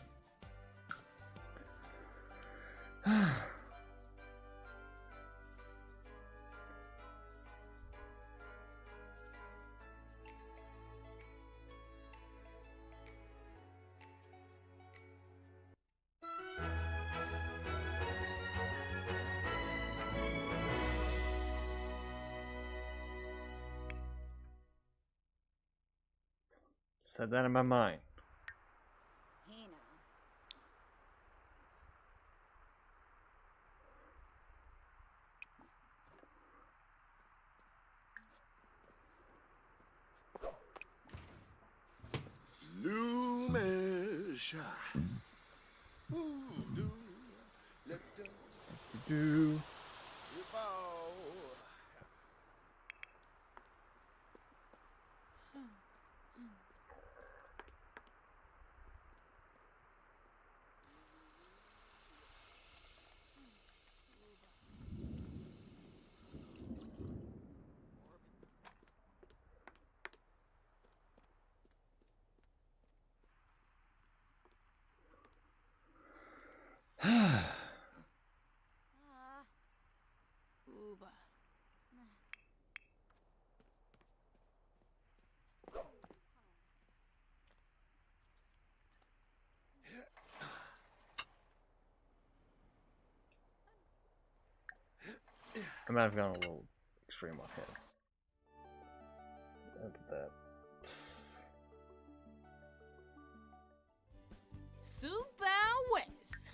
Said that in my mind. Hey now. Loomish. Ooh, do. Let the Do. bow. Ooba. I might have gone a little extreme on him. Look at that. Super West.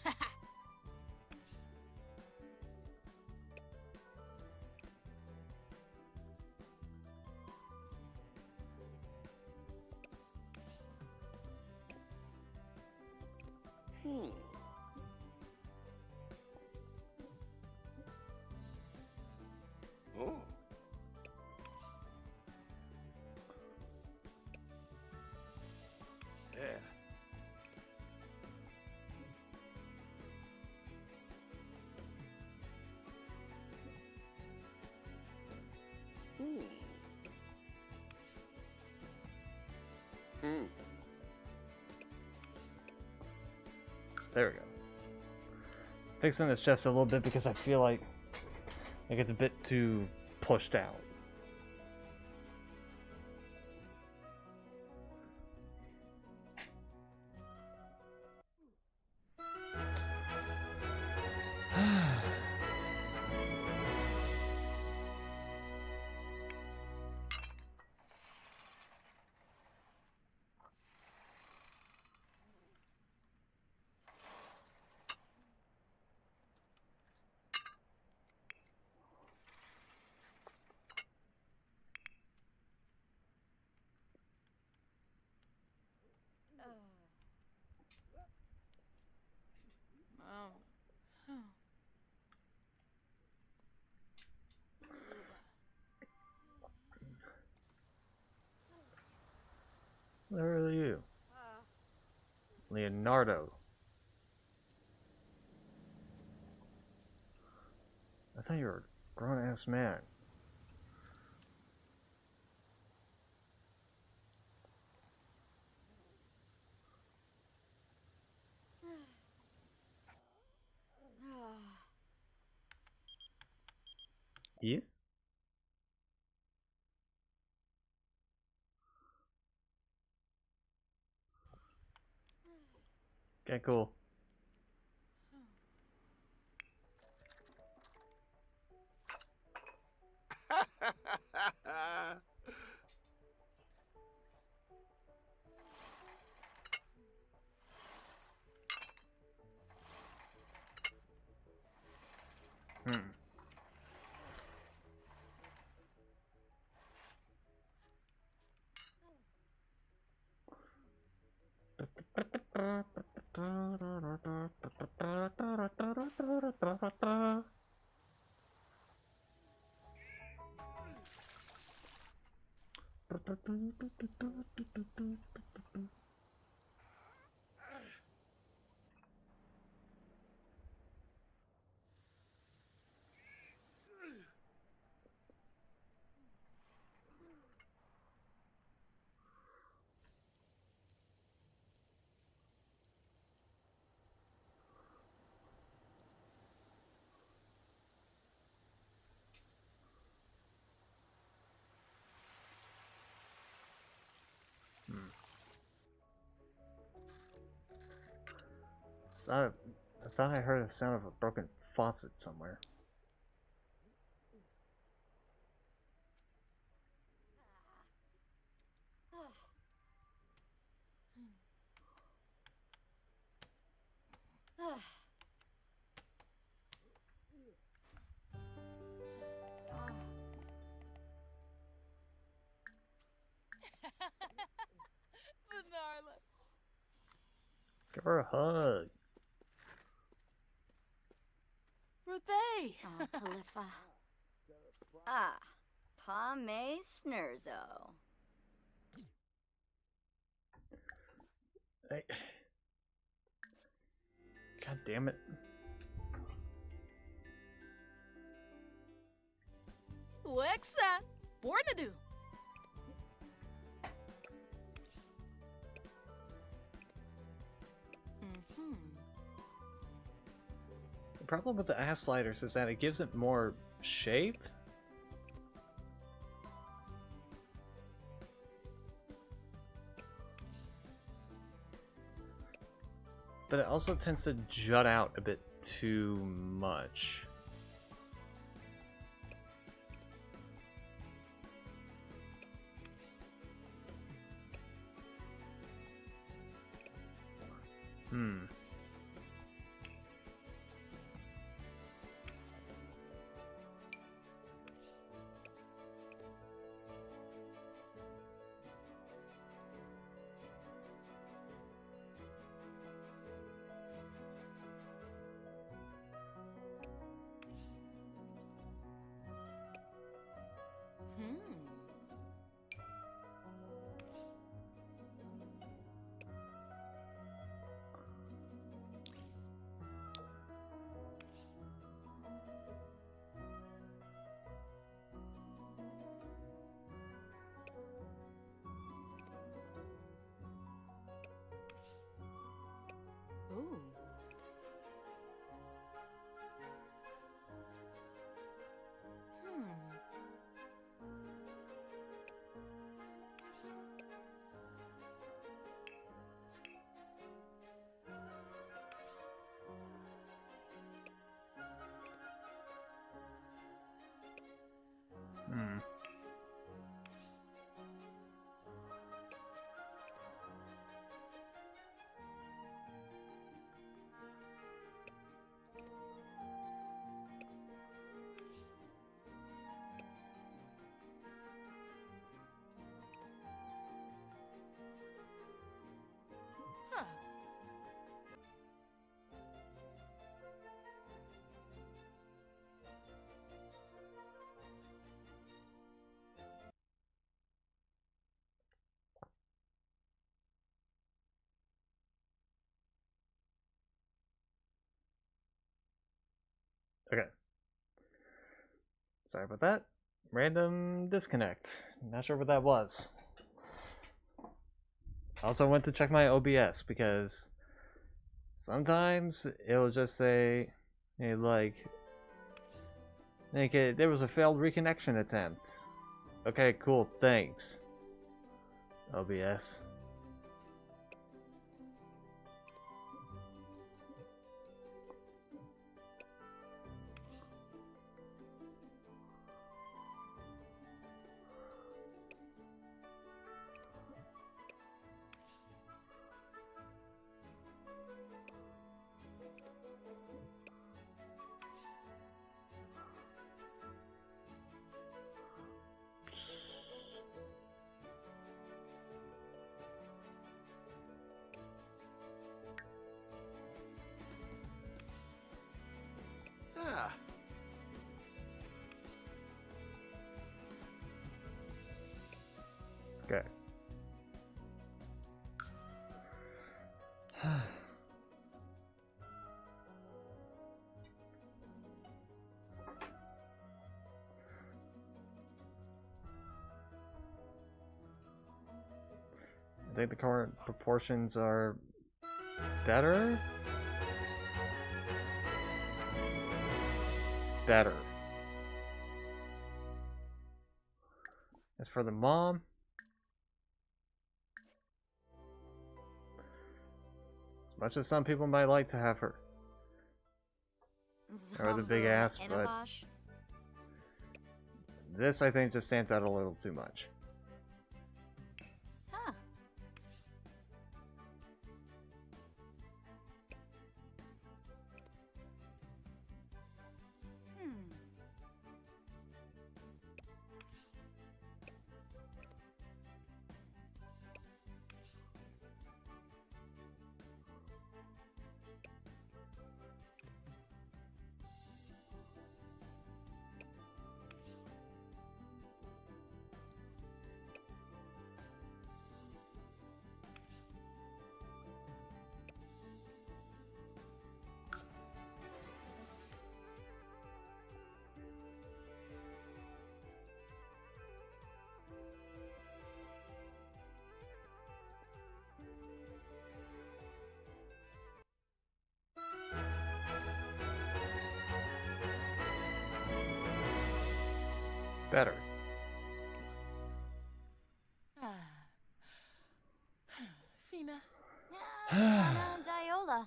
Hmm. Oh. Yeah. Hmm. Hmm. There we go. Fixing this chest a little bit because I feel like it gets a bit too pushed out. Oh. Where are you? Leonardo. I thought you were a grown-ass man. Yes? Okay, cool. Hmm. I thought I heard the sound of a broken faucet somewhere. Give her a hug. Ruthay! Oh, Polypha. Ah, Pame Snurzo. Hey. God damn it. Wexa! Bornadu! The problem with the ass sliders is that it gives it more shape. But it also tends to jut out a bit too much. Ooh. Huh. Okay. Sorry about that. Random disconnect. Not sure what that was. Also went to check my OBS because sometimes it'll just say, hey, there was a failed reconnection attempt. Okay, cool, thanks. OBS. Ah, Okay. I think the current proportions are better? Better. As for the mom, as much as some people might like to have her, or the big ass, but this I think just stands out a little too much. Huh. Better. Fina. Anna Diola.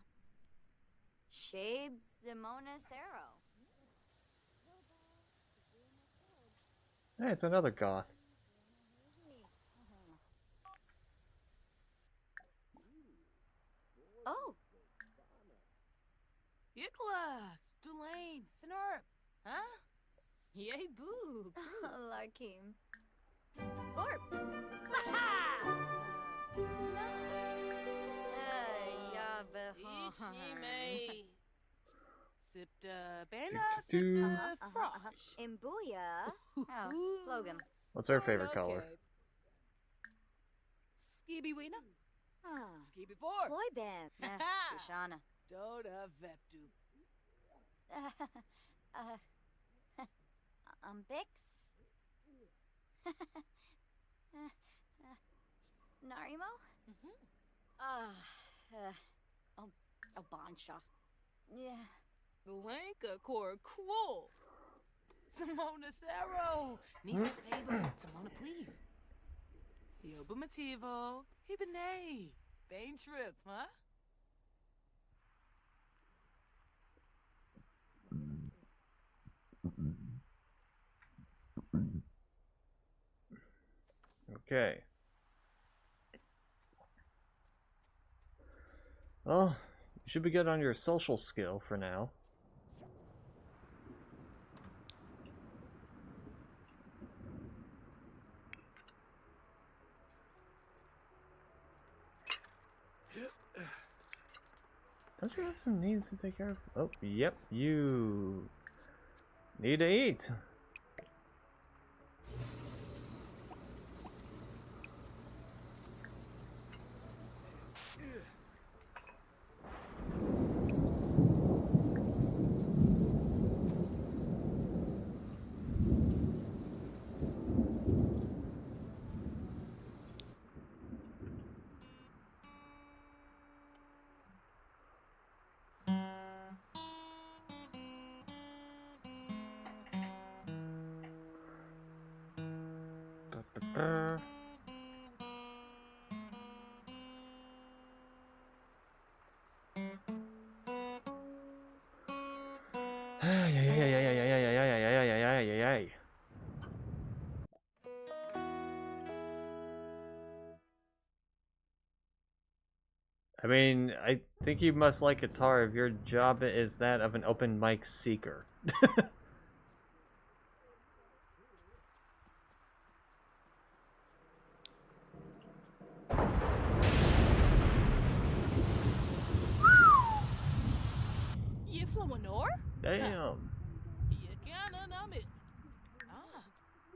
Shabe Simona Sero. Hey, it's another goth. Oh, Yiklas, Dulaine, Finarp. Huh? Yay, boo. Larkim. Gorp. Ichime. Sipta Bena, Sipta Frosh. Imbuya. Oh, Logan. What's her favorite color? Skibby Weena. Ah, Skibby Four. Ploybam. Ishana. Doda Veptu. Bix. Narimo? Albansha. Yeah. Blanca Cor Cool. Simona Sero. Nisa Faber. Simona Pleave. Yoba Mativo. Hibane. Bane Trip, huh? Okay. Well, you should be good on your social skill for now. Don't you have some needs to take care of? Oh, yep, you need to eat. I mean, I think you must like guitar if your job is that of an open mic seeker. You Flamanor? Damn. You can't numb it. Ah,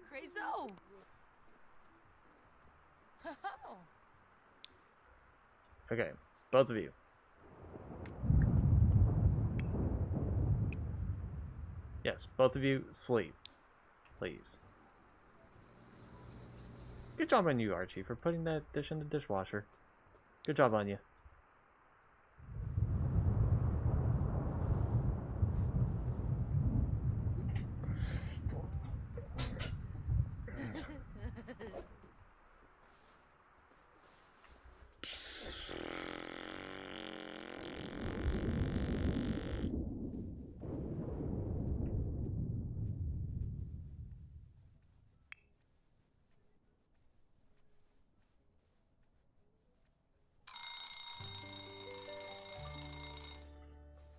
crazy. Okay, both of you. Yes, both of you sleep, please. Good job on you, Archie, for putting that dish in the dishwasher. Good job on you.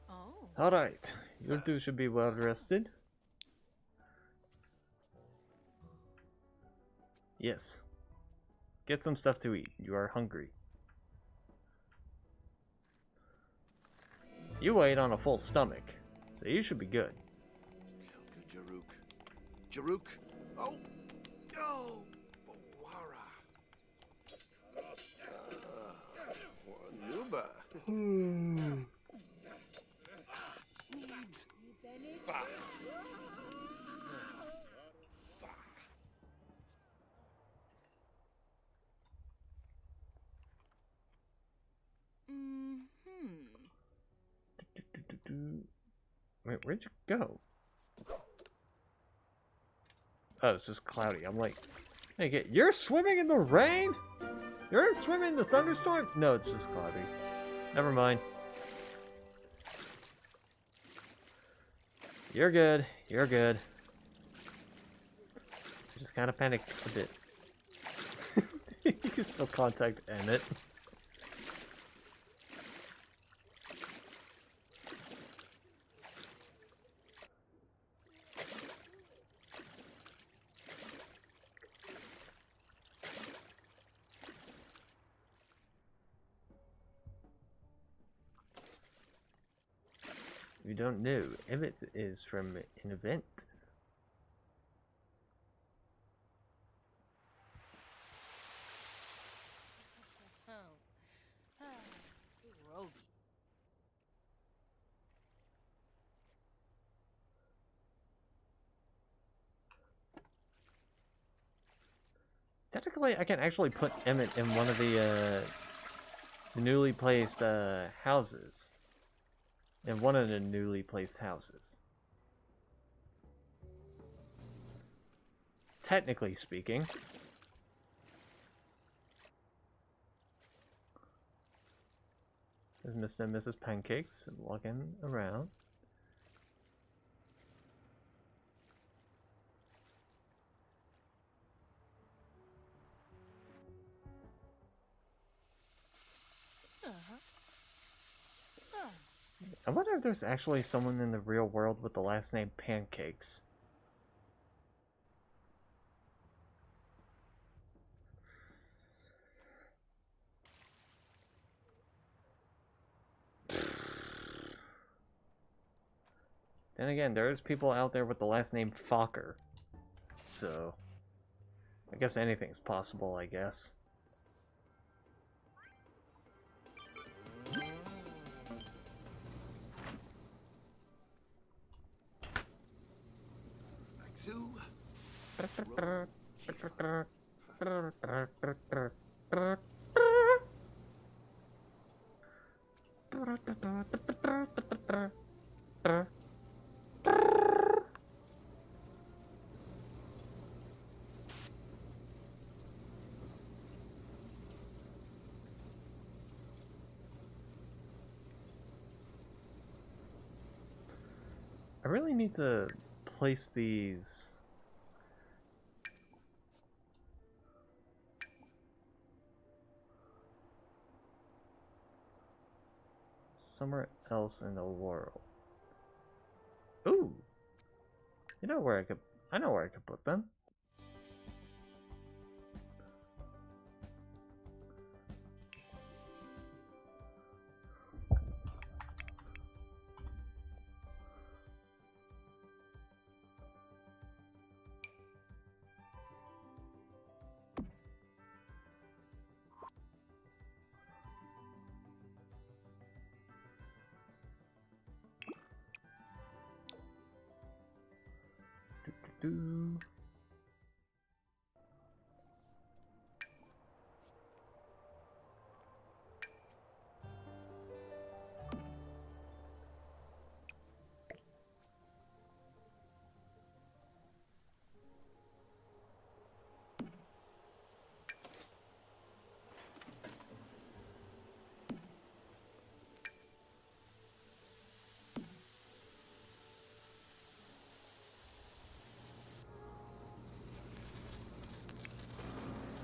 Oh. Alright, you two should be well rested. Yes. Get some stuff to eat. You are hungry. You ate on a full stomach, so you should be good. Good, Jaruk. Oh! Oh! Bawara. Wanuba. Neebs. Bah. Wait, where'd you go? Oh, it's just cloudy. I'm like, hey, you're swimming in the rain? You're swimming in the thunderstorm? No, it's just cloudy. Never mind. You're good. You're good. I just kind of panicked a bit. You can still contact Emmett. You don't know, Emmett is from an event. Roby. Technically, I can actually put Emmett in one of the newly placed houses. In one of the newly placed houses. Technically speaking. There's Mr. and Mrs. Pancakes walking around. I wonder if there's actually someone in the real world with the last name Pancakes. Then again, there's people out there with the last name Fokker. So, I guess anything's possible, I guess. Like zoo. I really need to place these somewhere else in the world. Ooh. You know where I know where I could put them. Do.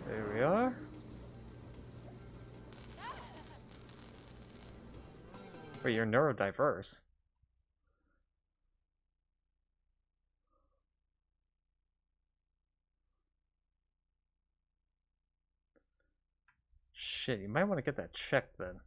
There we are. Wait, you're neurodiverse. Shit, you might want to get that checked then.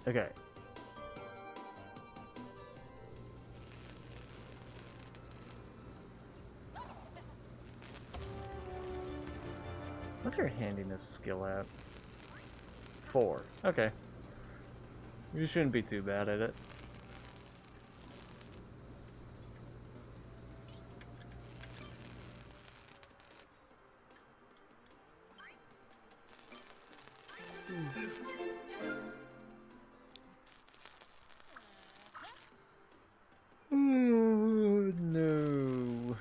Okay. What's your handiness skill at? 4. Okay. You shouldn't be too bad at it. Oh, no.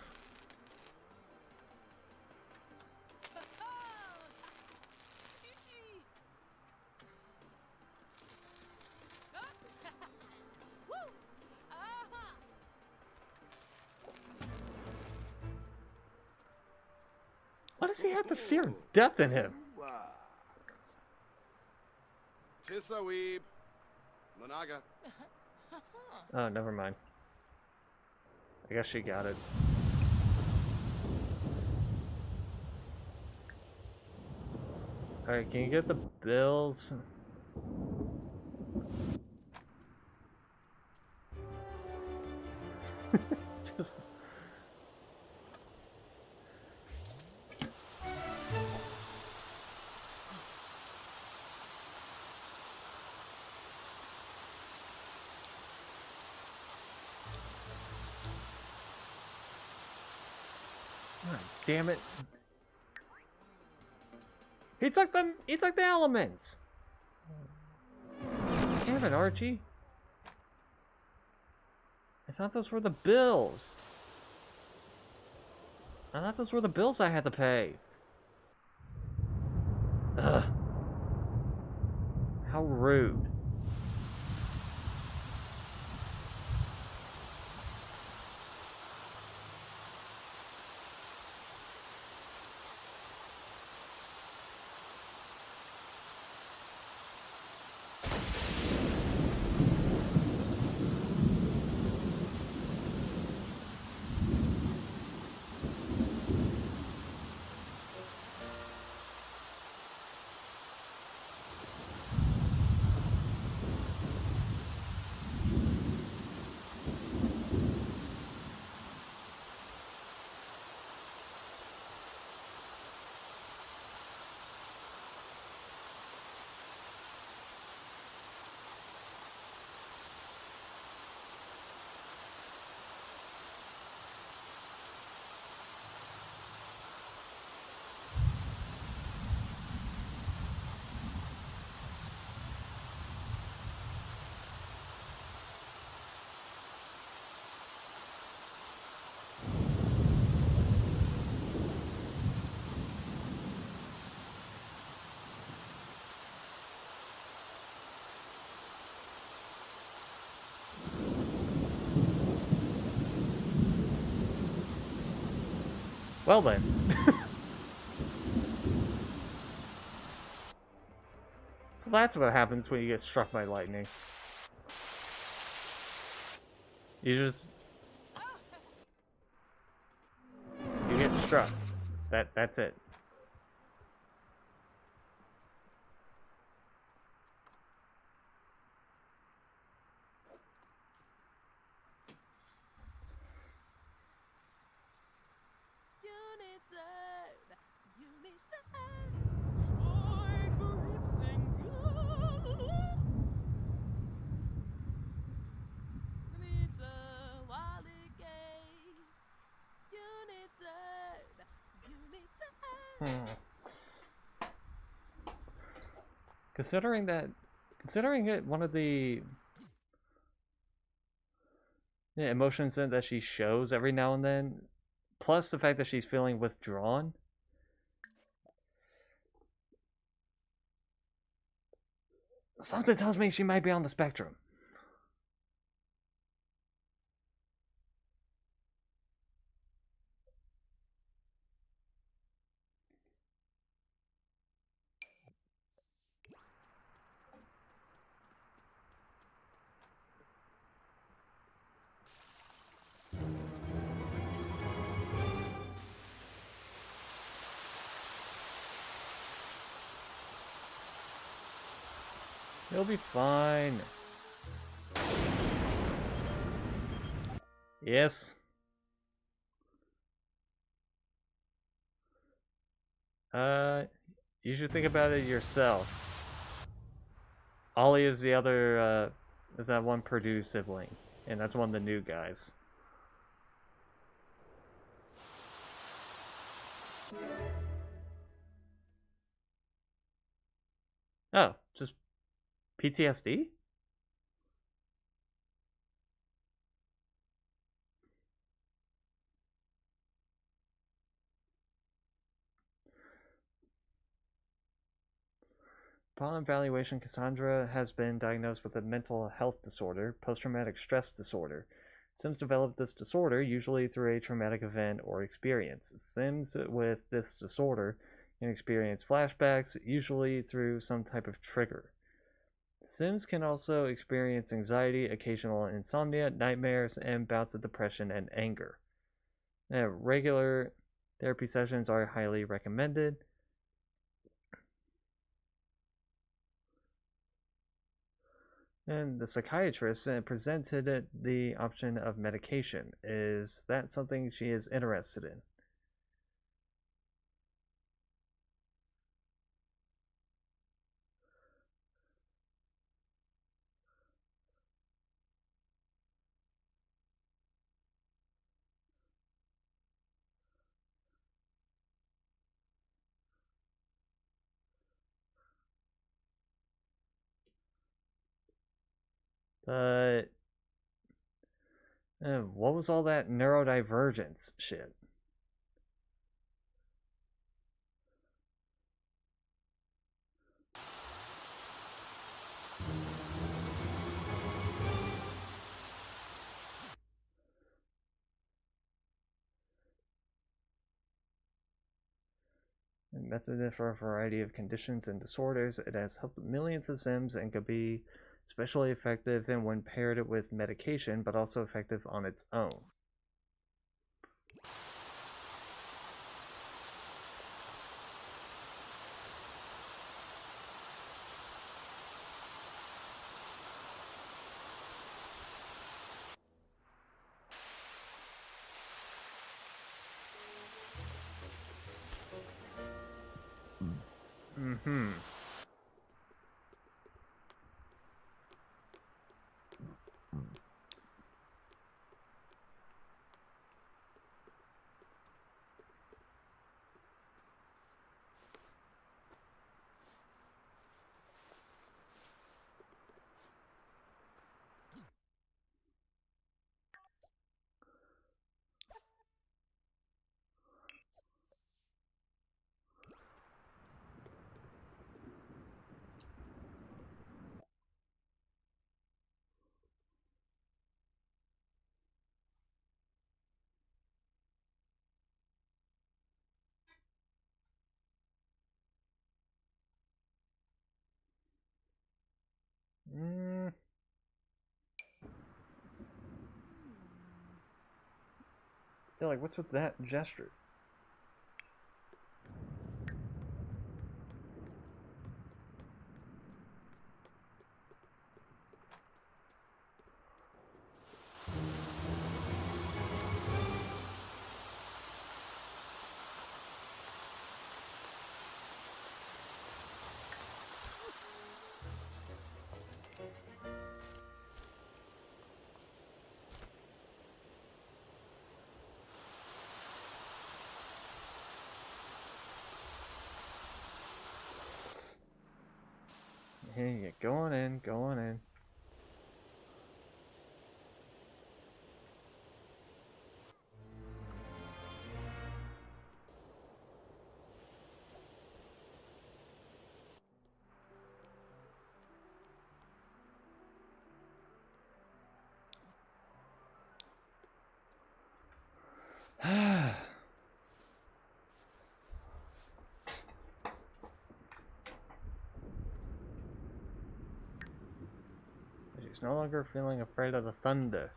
Why does he have to fear death in him? Tisawib. Managa. Oh, never mind. I guess she got it. Alright, can you get the bills? Just... God damn it. He took the elements. Damn it, Archie. I thought those were the bills. I thought those were the bills I had to pay. Ugh. How rude. Well then. So that's what happens when you get struck by lightning. You get struck. That's it. Considering it one of the emotions that she shows every now and then, plus the fact that she's feeling withdrawn, something tells me she might be on the spectrum. He'll be fine. Yes. You should think about it yourself. Ollie is the other, is that one Purdue sibling, and that's one of the new guys. Oh, just PTSD? Upon evaluation, Cassandra has been diagnosed with a mental health disorder, post-traumatic stress disorder. Sims develop this disorder usually through a traumatic event or experience. Sims with this disorder can experience flashbacks, usually through some type of trigger. Sims can also experience anxiety, occasional insomnia, nightmares, and bouts of depression and anger. Regular therapy sessions are highly recommended. And the psychiatrist presented the option of medication. Is that something she is interested in? But what was all that neurodivergence shit? Method for a variety of conditions and disorders. It has helped millions of Sims and could be especially effective when paired with medication, but also effective on its own. Mm-hmm. Yeah, like, what's with that gesture? Hey, go on in, go on in. She's no longer feeling afraid of the thunder.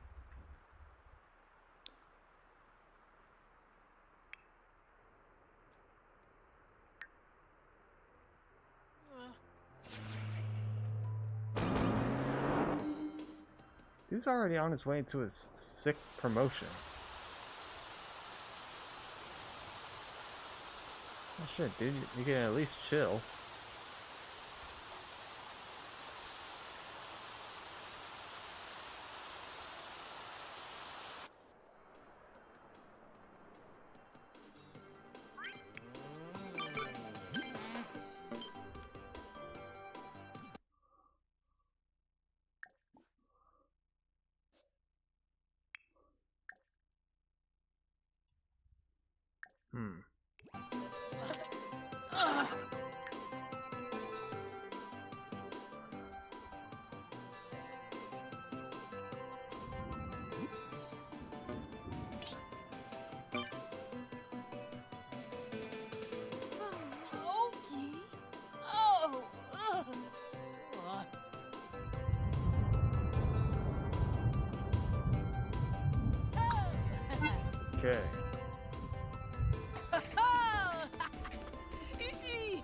He's already on his way to his 6th promotion. Oh shit, dude, you can at least chill. Okey. Oh. Ugh. Okay. Ishi.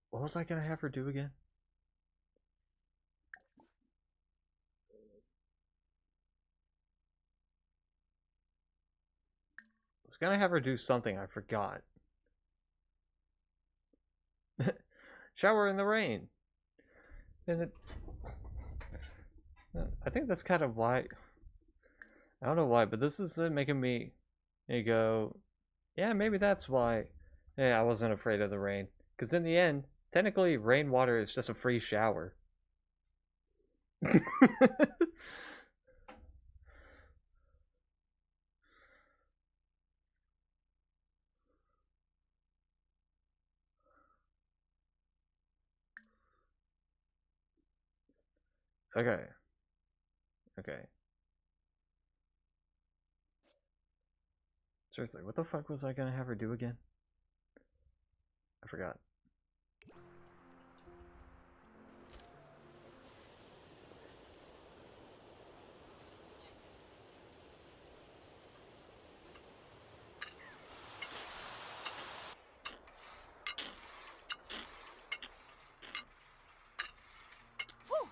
What was I gonna have her do again? I was gonna have her do something I forgot. Shower in the rain. And it, I think that's kind of why. I don't know why, but this is making me go, yeah, maybe that's why. Yeah, I wasn't afraid of the rain. Because in the end, technically, rainwater is just a free shower. Okay. Okay. Seriously, what the fuck was I gonna have her do again? I forgot. Whew.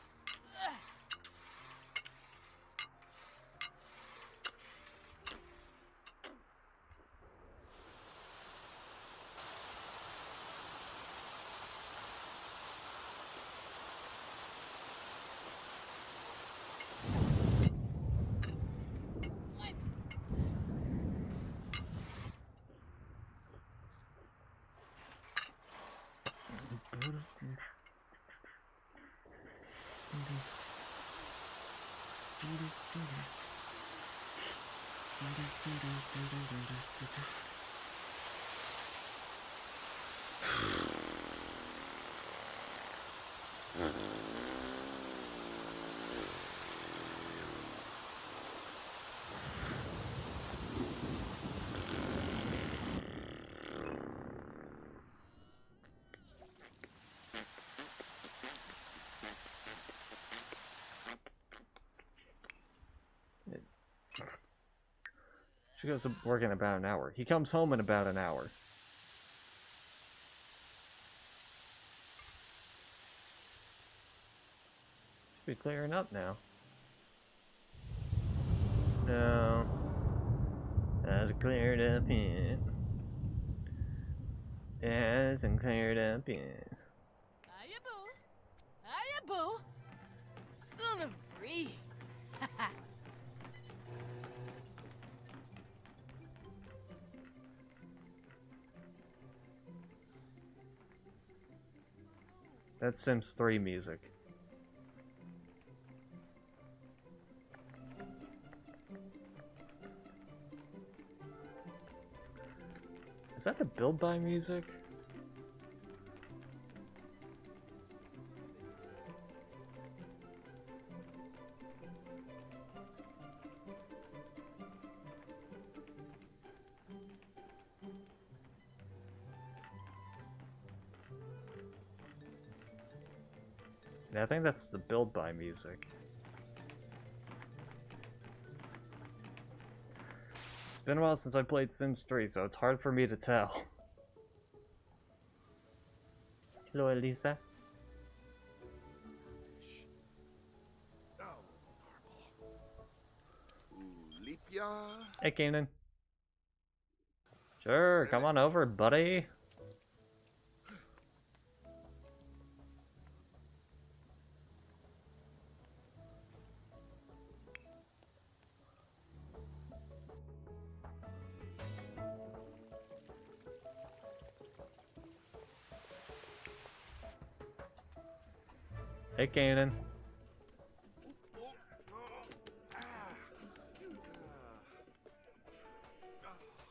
She goes to work in about an hour. He comes home in about an hour. Should be clearing up now. No. Hasn't cleared up yet. Hasn't cleared up yet. Hiya, boo. Hiya, boo. Son of Bree. That's Sims 3 music. Is that the build by music? Yeah, I think that's the build by music. It's been a while since I played Sims 3, so it's hard for me to tell. Hello, Elisa. Oh, marble. Ooh, leap ya. Hey, Kanan. Sure, come on over, buddy. Hey, Kanan.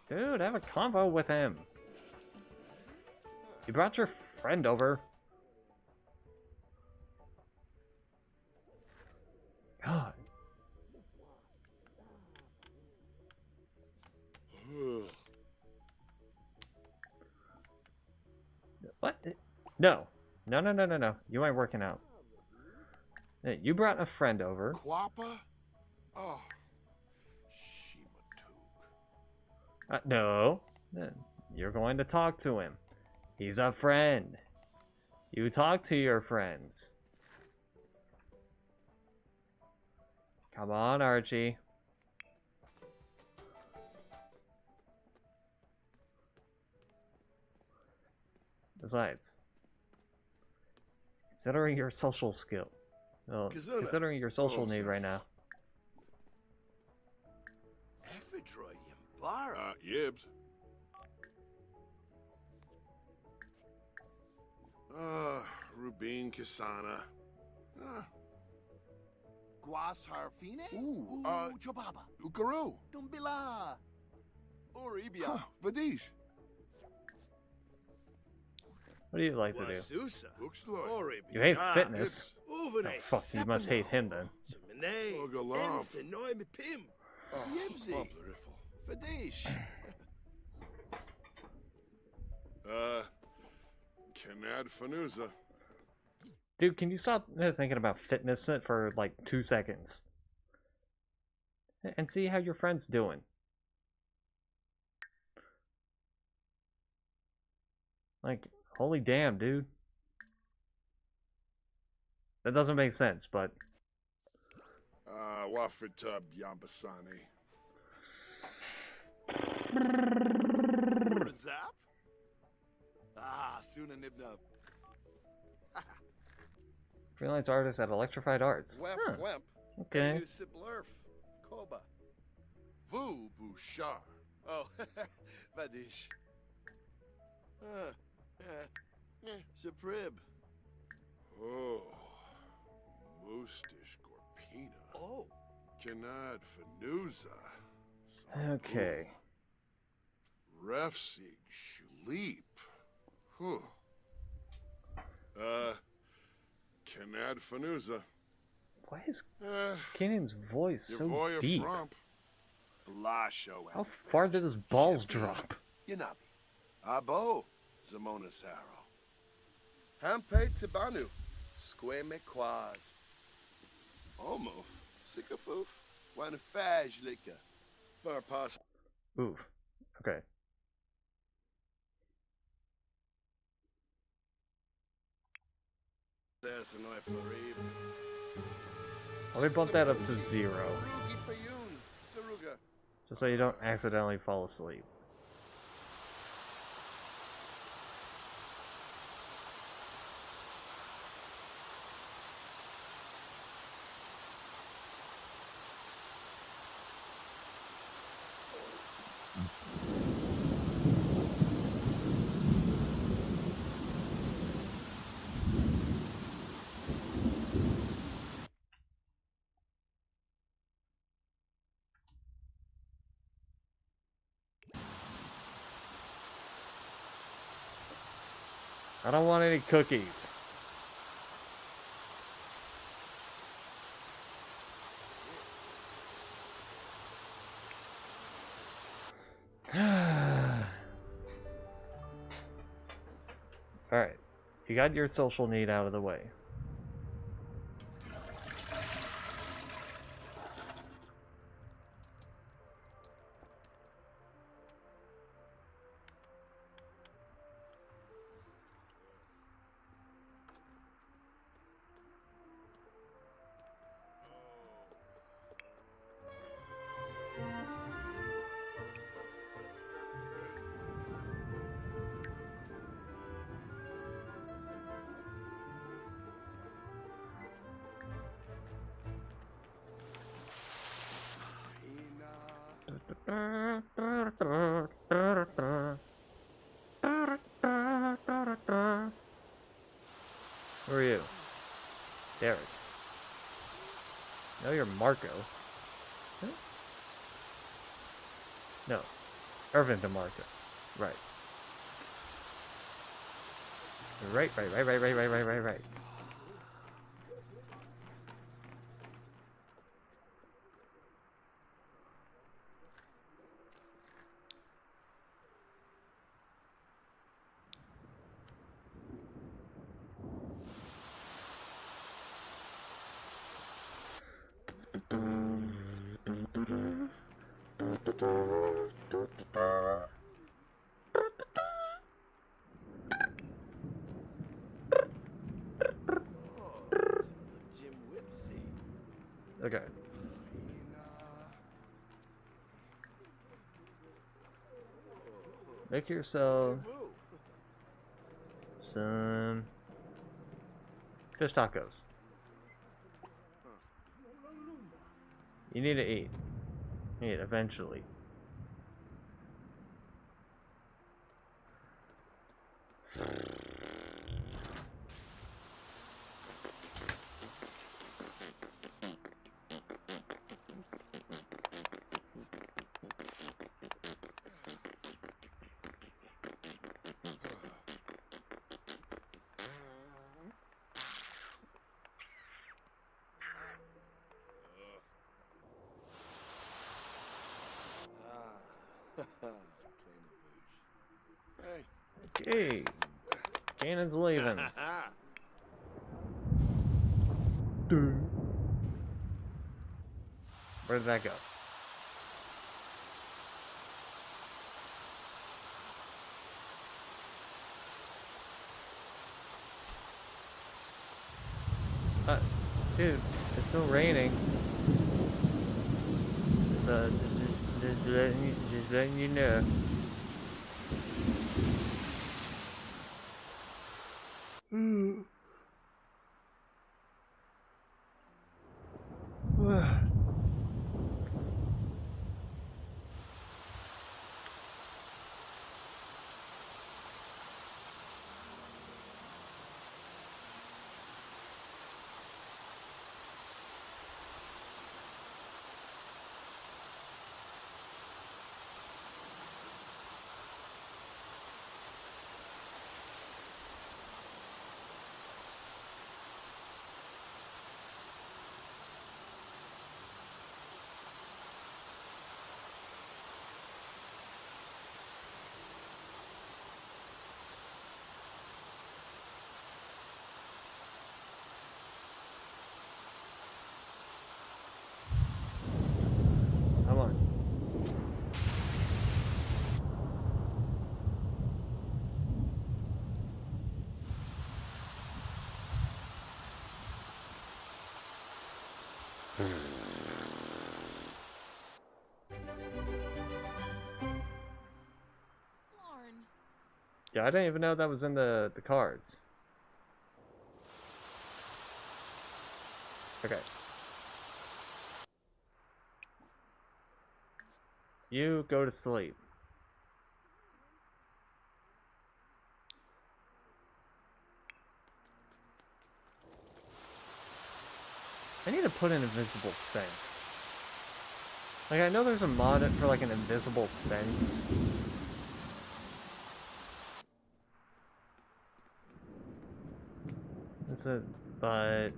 Dude, have a convo with him. You brought your friend over. God. What? No. No, no, no, no, no. You ain't working out. Hey, you brought a friend over. Quappa? Oh, Shima No. You're going to talk to him. He's a friend. You talk to your friends. Come on, Archie. Besides, considering your social skill, well, Kazuna. considering your social Oh, need Zeph. right now, Ephedra Yambara. Yibs. Rubin Kisana. Guas Harfine? Ooh, Chobaba. Ukaru. Dumbila. Oribia. Vadish. what do you like to do? Wasusa. Looks like. Oribia. You hate fitness. Uvene. Oh, fuck, you must hate him then. Zemene. Ogalam. Ensenoi me pim. Yibsi. Wonderful. Fadish. Kenad Fanuza. Dude, can you stop thinking about fitness for like 2 seconds? And see how your friend's doing. Like, holy damn, dude. That doesn't make sense, but... Wafitub Yambasani. Zap? Suna Nibnub. Freelance artist at Electrified Arts. Wemp Huh, Wemp. okay. Siblurf. Koba. Vu Bouchard. Oh, Vadish. Suprib. Oh. Mustish Gorpina. Oh. Kenad Fanuza. Okay. Refsig Shleep. Huh. Kenad Fanuza. Why is Uh, Kenan's voice so Yavoya deep? Frump. Blasho. How far did his balls drop? Yanabi. Abo. Zamona Saro. Hampe Tibanu. Squame Quaz. Almof. Sikafoof. Wanafaj Lika. Varpas. Oof. Okay. Sassanoi Florib. Let me bump that up to 0. Rugi Payun. Saruga. Just so you don't accidentally fall asleep. I don't want any cookies. Alright. You got your social need out of the way. Who are you? Peter Marco. Huh? No. Irvin DeMarco. Right. Right. Oh, tell Jim Whipsy. Okay. Make yourself Rendezvous. some fish tacos. You need to eat. Eat eventually. Hey. Okay. Cannon's leaving. Where did that go? Dude, it's still raining. Just letting you know. Come on. Lauren. Yeah, I didn't even know that was in the cards. Okay. You go to sleep. I need to put an invisible fence. Like, I know there's a mod for, like, an invisible fence. But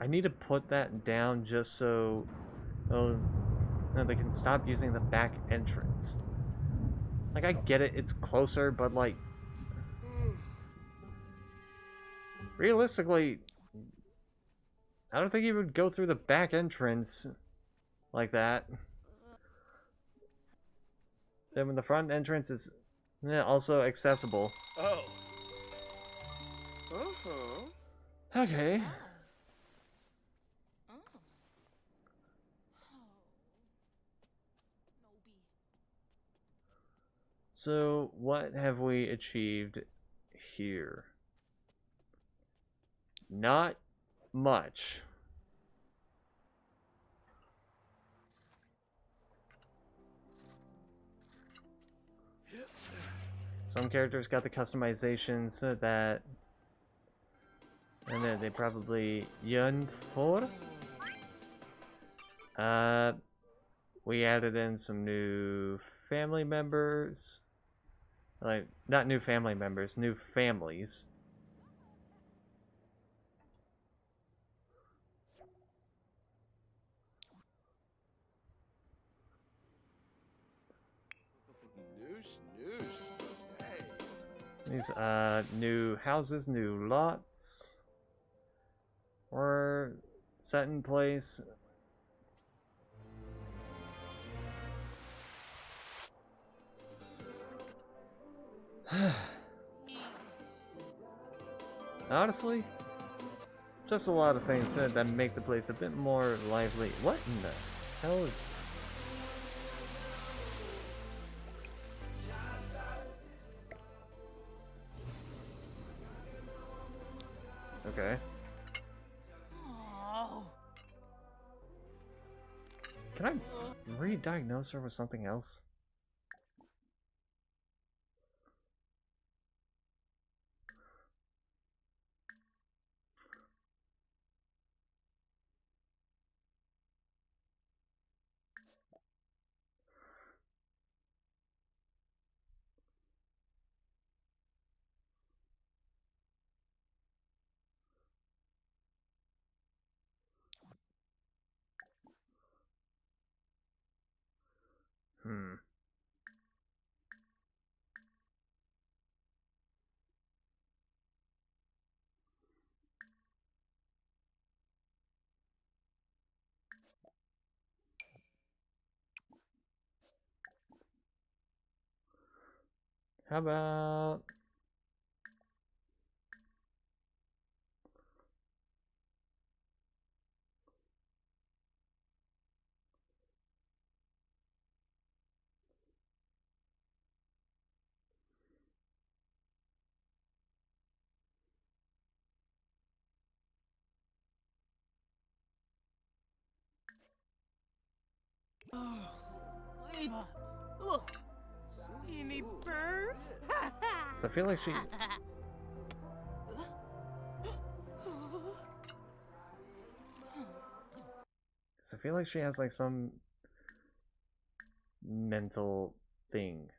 I need to put that down just so no, they can stop using the back entrance. Like, I get it, it's closer, but, like, realistically, I don't think you would go through the back entrance like that. Then when the front entrance is also accessible. Oh. Uh-huh. Okay. Oh. Nobi. So, what have we achieved here? Not much. Some characters got the customizations that and then they probably yearned for. We added in some new family members. Like, not new family members, new families. Noosh. Hey. These new houses, new lots were set in place. Honestly, just a lot of things that make the place a bit more lively. What in the hell is... Okay. Oh. Can I re-diagnose her with something else? Hmm. How about... Eva. Ugh. Any bird? So I feel like she... So I feel like she has like some mental thing.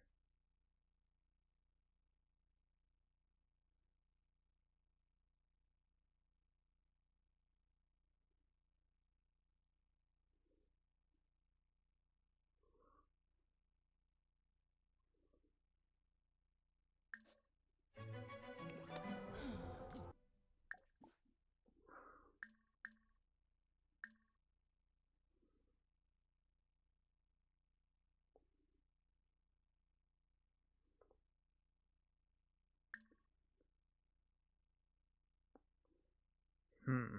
Hmm.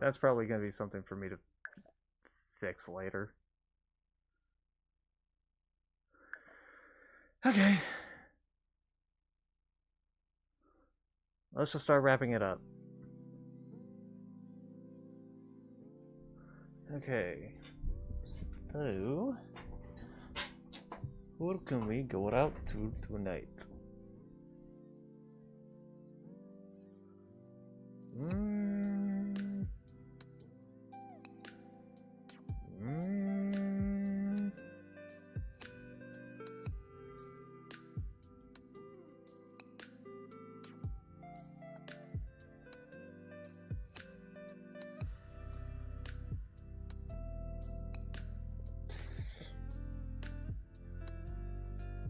That's probably going to be something for me to fix later. Okay. Let's just start wrapping it up. Okay. So, where can we go out to tonight?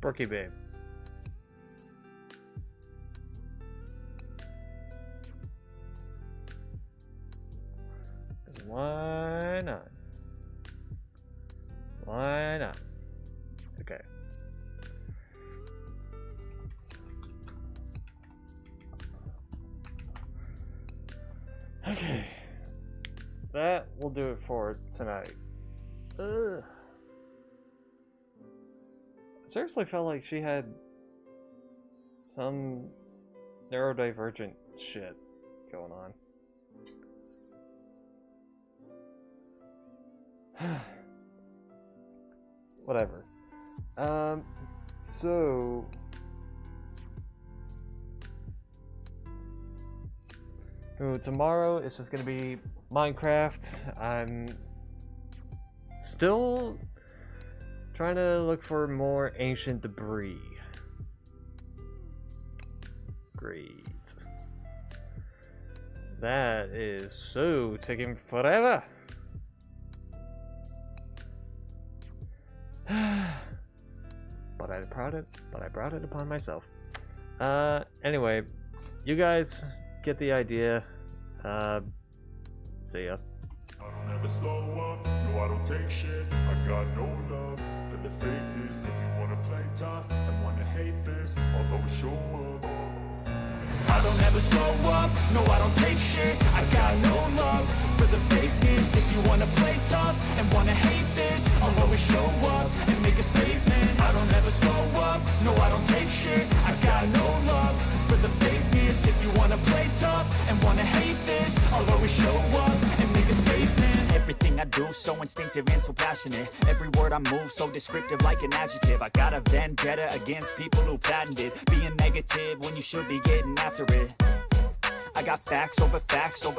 Berkey Babe. Why not? Why not? Okay. Okay. That will do it for tonight. Ugh. I seriously felt like she had some neurodivergent shit going on. Whatever. So tomorrow it's just gonna be Minecraft. I'm still trying to look for more ancient debris. Great. That is so taking forever. But I brought it upon myself. Anyway, you guys get the idea. See ya. I don't ever slow up, no I don't take shit. I got no love for the fakeness. If you wanna play tough and wanna hate this, I'll always show up. I don't ever slow up, no I don't take shit. I got no love for the fakeness. If you wanna play tough and wanna hate this, I'll always show up and make a statement. I don't ever slow up, no I don't take shit. I got no love for the fakeness. If you wanna play tough and wanna hate this, I'll always show up and make a statement. Everything I do so instinctive and so passionate. Every word I move so descriptive like an adjective. I got a vendetta against people who patented being negative when you should be getting after it. I got facts over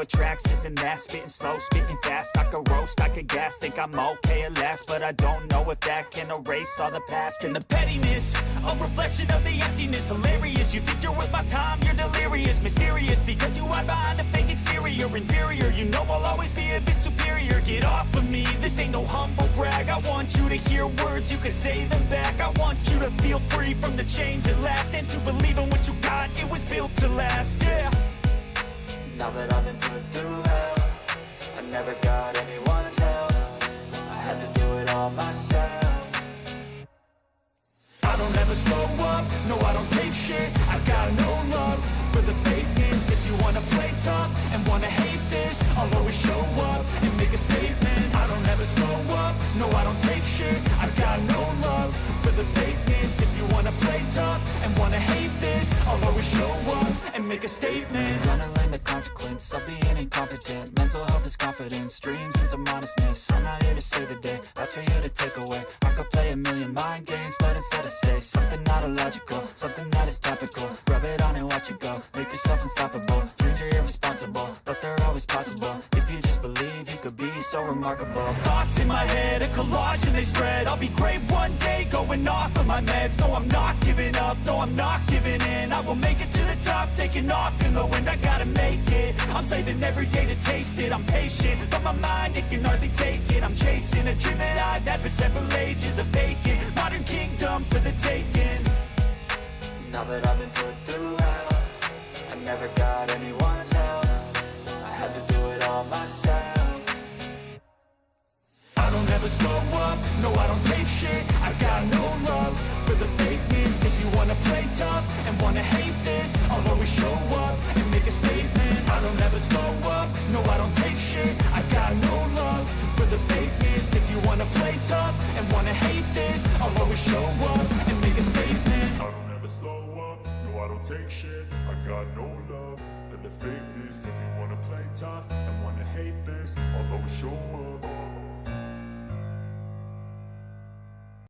tracks, this and that. Spitting slow, spitting fast. I could roast, I could gas. Think I'm okay at last, but I don't know if that can erase all the past. And the pettiness, a reflection of the emptiness. Hilarious, you think you're worth my time, you're delirious. Mysterious, because you hide behind a fake exterior. Inferior, you know I'll always be a bit superior. Get off of me, this ain't no humble brag. I want you to hear words, you can say them back. I want you to feel free from the chains at last, and to believe in what you got, it was built to last, yeah. Now that I've been put through hell, I never got anyone's help. I had to do it all myself. I don't ever slow up, no I don't take shit. I got no love for the fakeness. If you wanna play tough and wanna hate this, I'll always show up and make a statement. I don't ever slow up, no I don't take shit. I got no love for the fakeness. If you wanna play tough and wanna hate this, I'll always show up and make a statement. Gonna learn the consequence of being incompetent. Mental health is confidence, dreams and some honestness. I'm not here to save the day, that's for you to take away. I could play a million mind games, but instead I say something not illogical, something that is topical. Rub it on and watch it go, make yourself unstoppable. Dreams are irresponsible, but they're always possible. If you just believe, you could be so remarkable. Thoughts in my head, a collage and they spread. I'll be great one day, going off of my meds. No, I'm not giving up, no, I'm not giving in. I will make it to the top, taking off in the wind. I gotta make it, I'm saving every day to taste it. I'm patient, but my mind, it can hardly take it. I'm chasing a dream that I've had for several ages. A vacant, modern kingdom for the taking. Now that I've been put through hell, I never got anyone's help. I had to do it all myself. I don't ever slow up, no I don't take shit. I got no love for the fakeness. If you wanna play tough and wanna hate this, I'll always show up and make a statement. I don't ever slow up, no I don't take shit. I got no love for the fakeness. If you wanna play tough and wanna hate this, I'll always show up and make a statement. I don't ever slow up, no I don't take shit. I got no love for the fakeness. If you wanna play tough and wanna hate this, I'll always show up.